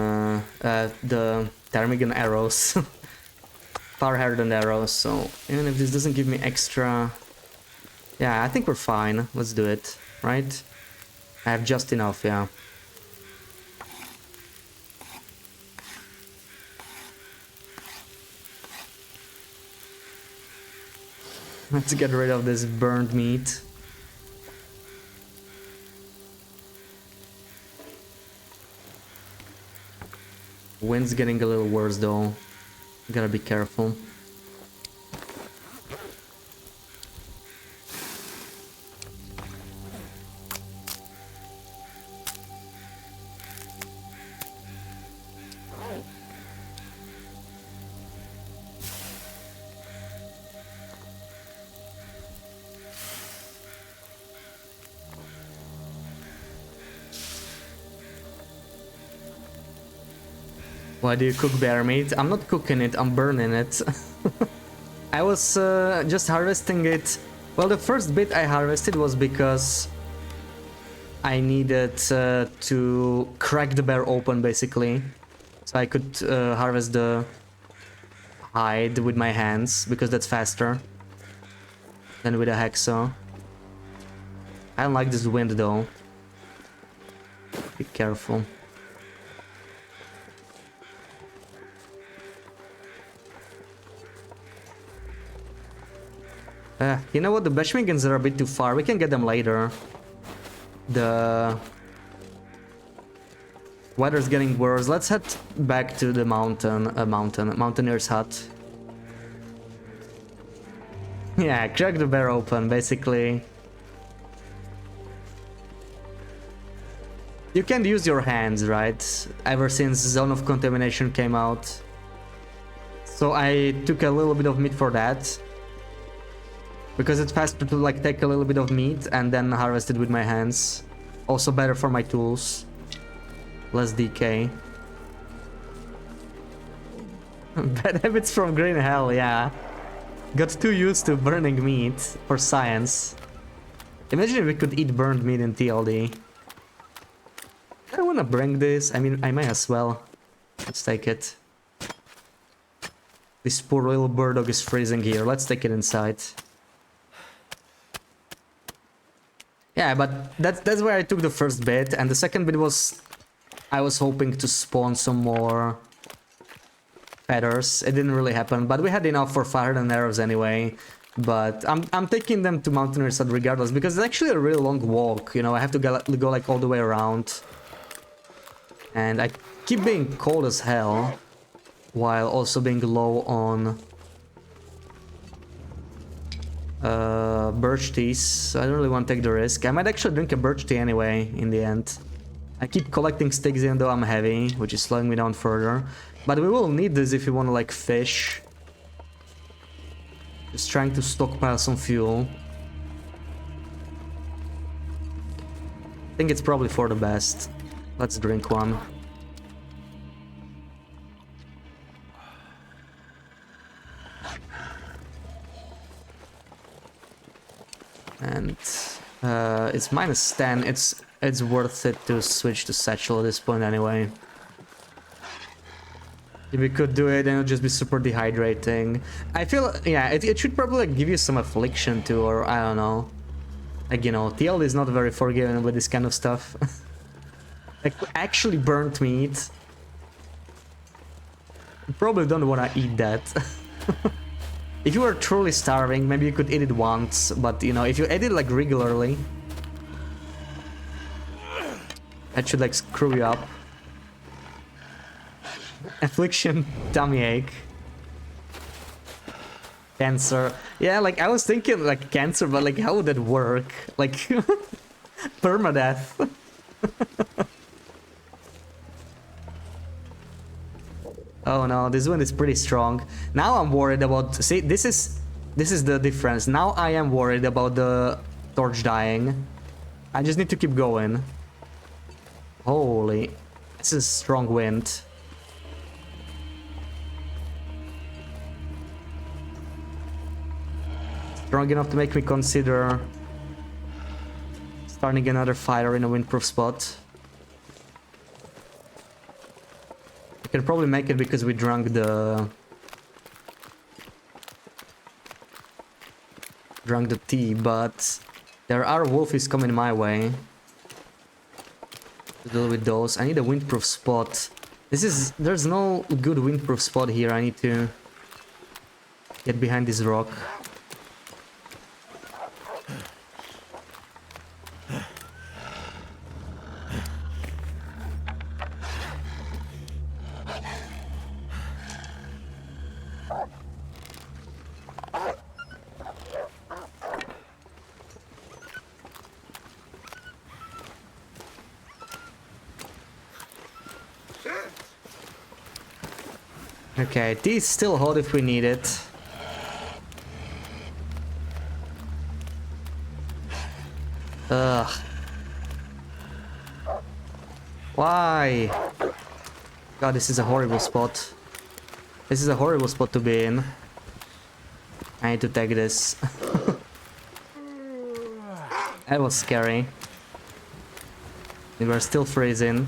S1: arrows. Fire-hardened arrows, so even if this doesn't give me extra... Yeah, I think we're fine. Let's do it, right? I have just enough, yeah. Let's get rid of this burned meat. Wind's getting a little worse though. Gotta be careful. Why do you cook bear meat? I'm not cooking it, I'm burning it. I was just harvesting it. Well, the first bit I harvested was because I needed to crack the bear open, basically. So I could harvest the hide with my hands, because that's faster than with a hacksaw. I don't like this wind though. Be careful. You know what? The Bashmigans are a bit too far. We can get them later. The weather's getting worse. Let's head back to the mountaineer's hut. Yeah, crack the bear open, basically. You can't use your hands, right? Ever since Zone of Contamination came out. So I took a little bit of meat for that. Because it's faster to like take a little bit of meat and then harvest it with my hands. Also better for my tools. Less decay. Bad habits from Green Hell, yeah. Got too used to burning meat for science. Imagine if we could eat burned meat in TLD. I don't wanna bring this. I mean, I might as well. Let's take it. This poor little bird dog is freezing here. Let's take it inside. Yeah, but that's where I took the first bit, and the second bit was I was hoping to spawn some more feathers. It didn't really happen, but we had enough for fire and arrows anyway. But I'm taking them to Mountaineer Side regardless, because it's actually a really long walk, you know, I have to go like all the way around. And I keep being cold as hell, while also being low on birch teas, so I don't really want to take the risk. I might actually drink a birch tea anyway, in the end. I keep collecting sticks even though I'm heavy, which is slowing me down further. But we will need this if you want to like fish. Just trying to stockpile some fuel. I think it's probably for the best. Let's drink one. And it's -10. It's worth it to switch to satchel at this point anyway. If we could do it, then it'll just be super dehydrating. I feel, yeah, it should probably like, give you some affliction too, or I don't know. Like, you know, TL is not very forgiving with this kind of stuff. Like, actually burnt meat. You probably don't want to eat that. If you were truly starving, maybe you could eat it once, but you know, if you eat it like regularly, that should like screw you up. Affliction, tummy ache, cancer. Yeah, like I was thinking like cancer, but like how would that work? Like permadeath. Oh no, this one is pretty strong. Now I'm worried about, see, this is the difference. Now I am worried about the torch dying. I just need to keep going. Holy, this is strong wind. Strong enough to make me consider starting another fire in a windproof spot. We can probably make it because we drank the tea, but there are wolfies coming my way. To deal with those. I need a windproof spot. There's no good windproof spot here. I need to get behind this rock. Okay, tea is still hot if we need it. Ugh. Why? God, this is a horrible spot. This is a horrible spot to be in. I need to take this. That was scary. We were still freezing.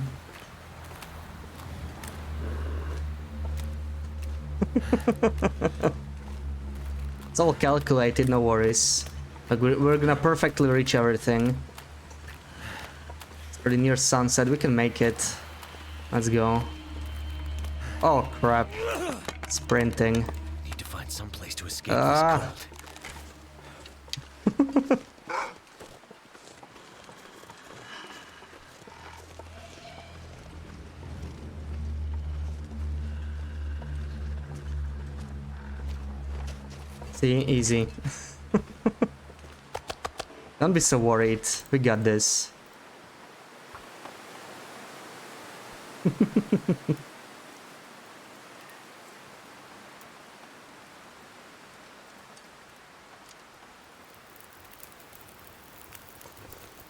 S1: It's all calculated, no worries. Like we're gonna perfectly reach everything. It's pretty near sunset, we can make it. Let's go. Oh crap. Sprinting.
S2: Need to find some place to escape this cold.
S1: See, easy. Don't be so worried. We got this.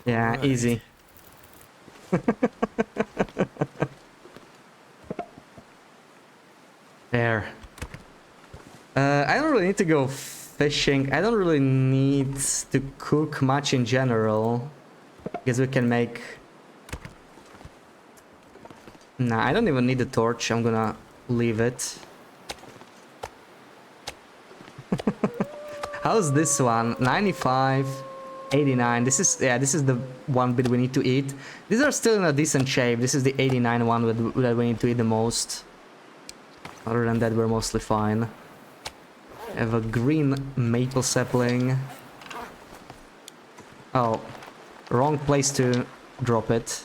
S1: Yeah, right. Easy. There. I don't really need to go fishing. I don't really need to cook much in general. Because we can make... Nah, I don't even need the torch. I'm gonna leave it. How's this one? 95, 89. This is, yeah, this is the one bit we need to eat. These are still in a decent shape. This is the 89 one that we need to eat the most. Other than that, we're mostly fine. I have a green maple sapling. Oh, wrong place to drop it.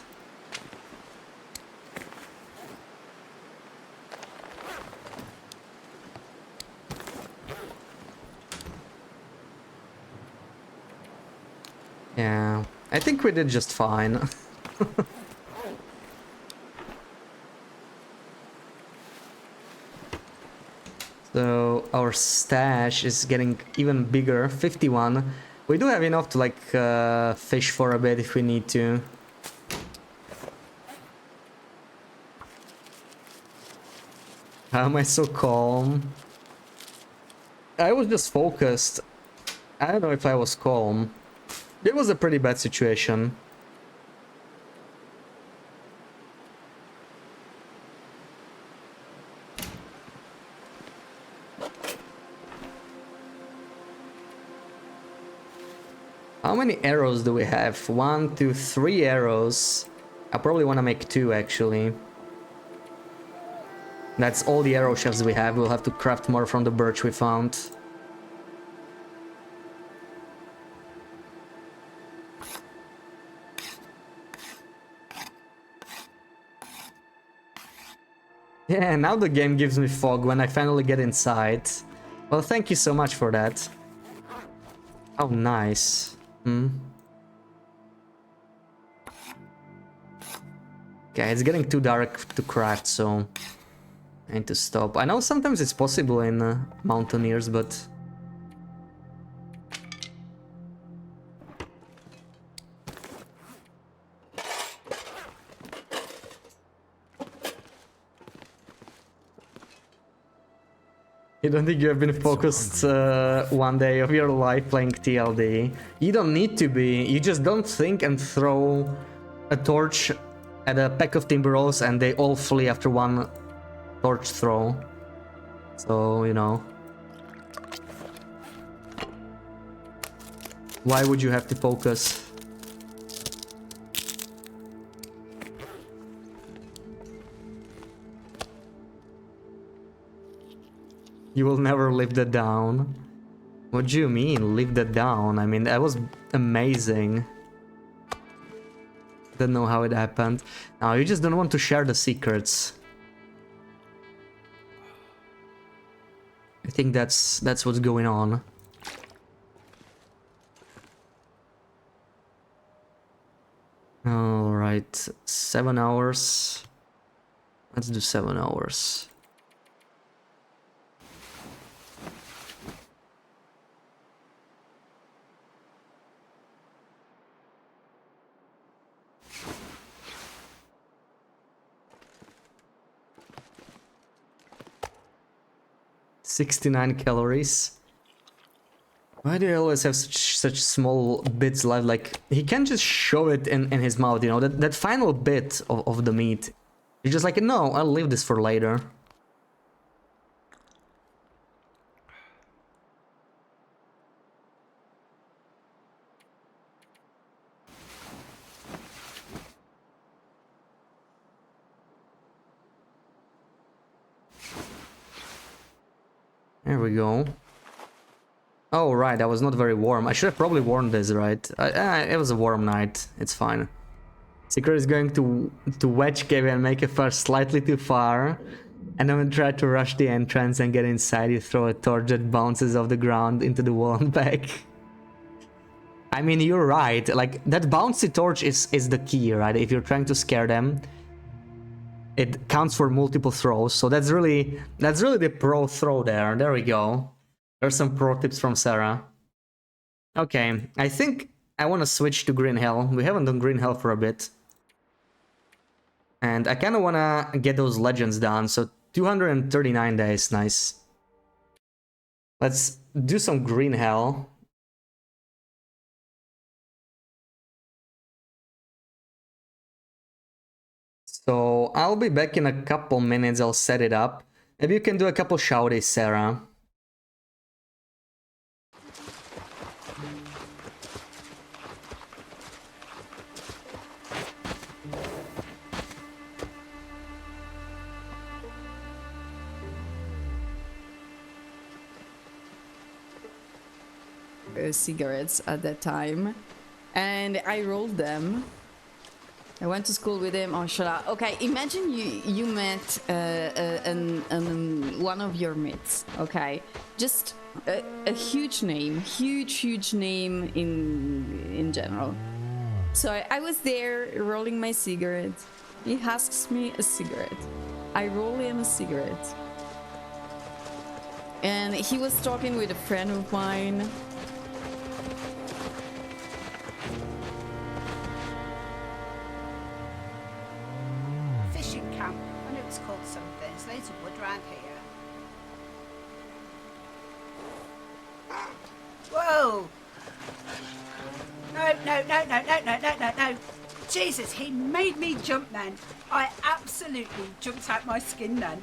S1: Yeah, I think we did just fine. So our stash is getting even bigger, 51. We do have enough to like fish for a bit if we need to. How am I so calm? I was just focused. I don't know if I was calm. It was a pretty bad situation. How many arrows do we have? 1, 2, 3 arrows. I probably want to make 2 actually. That's all the arrow shafts we have. We'll have to craft more from the birch we found. Yeah, now the game gives me fog when I finally get inside. Well, thank you so much for that. Oh, nice. Okay, it's getting too dark to craft, so I need to stop. I know sometimes it's possible in Mountaineers, but... You don't think you have been focused one day of your life playing TLD? You don't need to be. You just don't think and throw a torch at a pack of timberwolves and they all flee after one torch throw. So, you know. Why would you have to focus? You will never live that down. What do you mean, live that down? I mean, that was amazing. Don't know how it happened. No, you just don't want to share the secrets. I think that's what's going on. All right, 7 hours. Let's do 7 hours. $69 calories. Why do you always have such small bits left? Like, he can't just show it in his mouth, you know? That final bit of the meat. He's just like, no, I'll leave this for later. There we go. Oh, right, I was not very warm. I should have probably worn this, right? It was a warm night. It's fine. Secret is going to wedge cave and make it far slightly too far. And then try to rush the entrance and get inside. You throw a torch that bounces off the ground into the wall and back. I mean, you're right. Like, that bouncy torch is the key, right? If you're trying to scare them, it counts for multiple throws. So that's really the pro throw there. There we go. There's some pro tips from Sarah. Okay, I think I want to switch to Green Hell. We haven't done Green Hell for a bit. And I kind of want to get those legends done. So 239 days, nice. Let's do some Green Hell. So I'll be back in a couple minutes. I'll set it up. Maybe you can do a couple shouties, Sarah.
S5: cigarettes at that time, and I rolled them. I went to school with him. Oh, shut up. Okay, imagine you met one of your mates. Okay, just a huge name, huge name in general. So I was there rolling my cigarette. He asks me a cigarette. I roll him a cigarette. And he was talking with a friend of mine.
S6: Fishing camp. I knew it was called something. There's loads of wood around here. Whoa! No. Jesus, he made me jump then. I absolutely jumped out my skin then.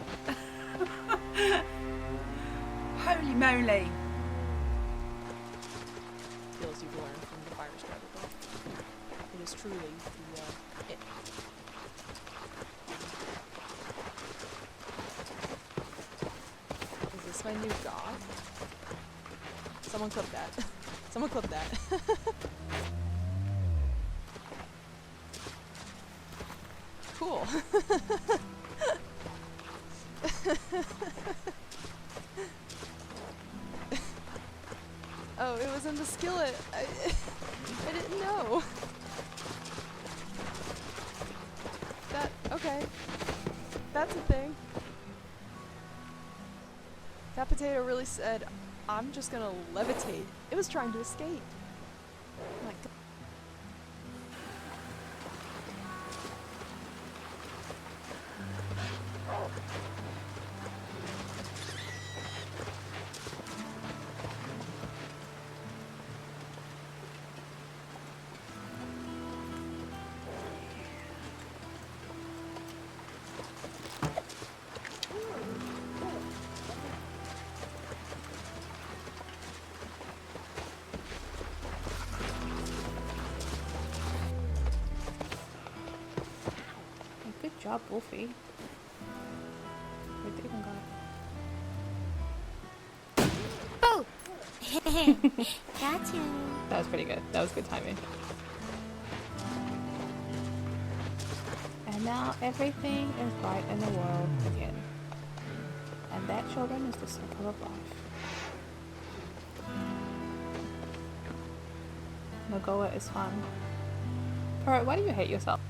S6: Holy moly.
S7: Skills you've learned from the fire strider book. It is truly the it. Is this my new god? Someone clip that. Someone clip that. Cool. Oh, it was in the skillet. I didn't know. Okay. That's a thing. That potato really said, I'm just gonna levitate. It was trying to escape. Oh my God.
S3: Good job, Wolfie. Where'd they even go?
S8: Oh! Got you.
S3: That was pretty good. That was good timing. And now everything is right in the world again. And that, children, is the circle of life. Nagoa is fun. Alright, why do you hate yourself?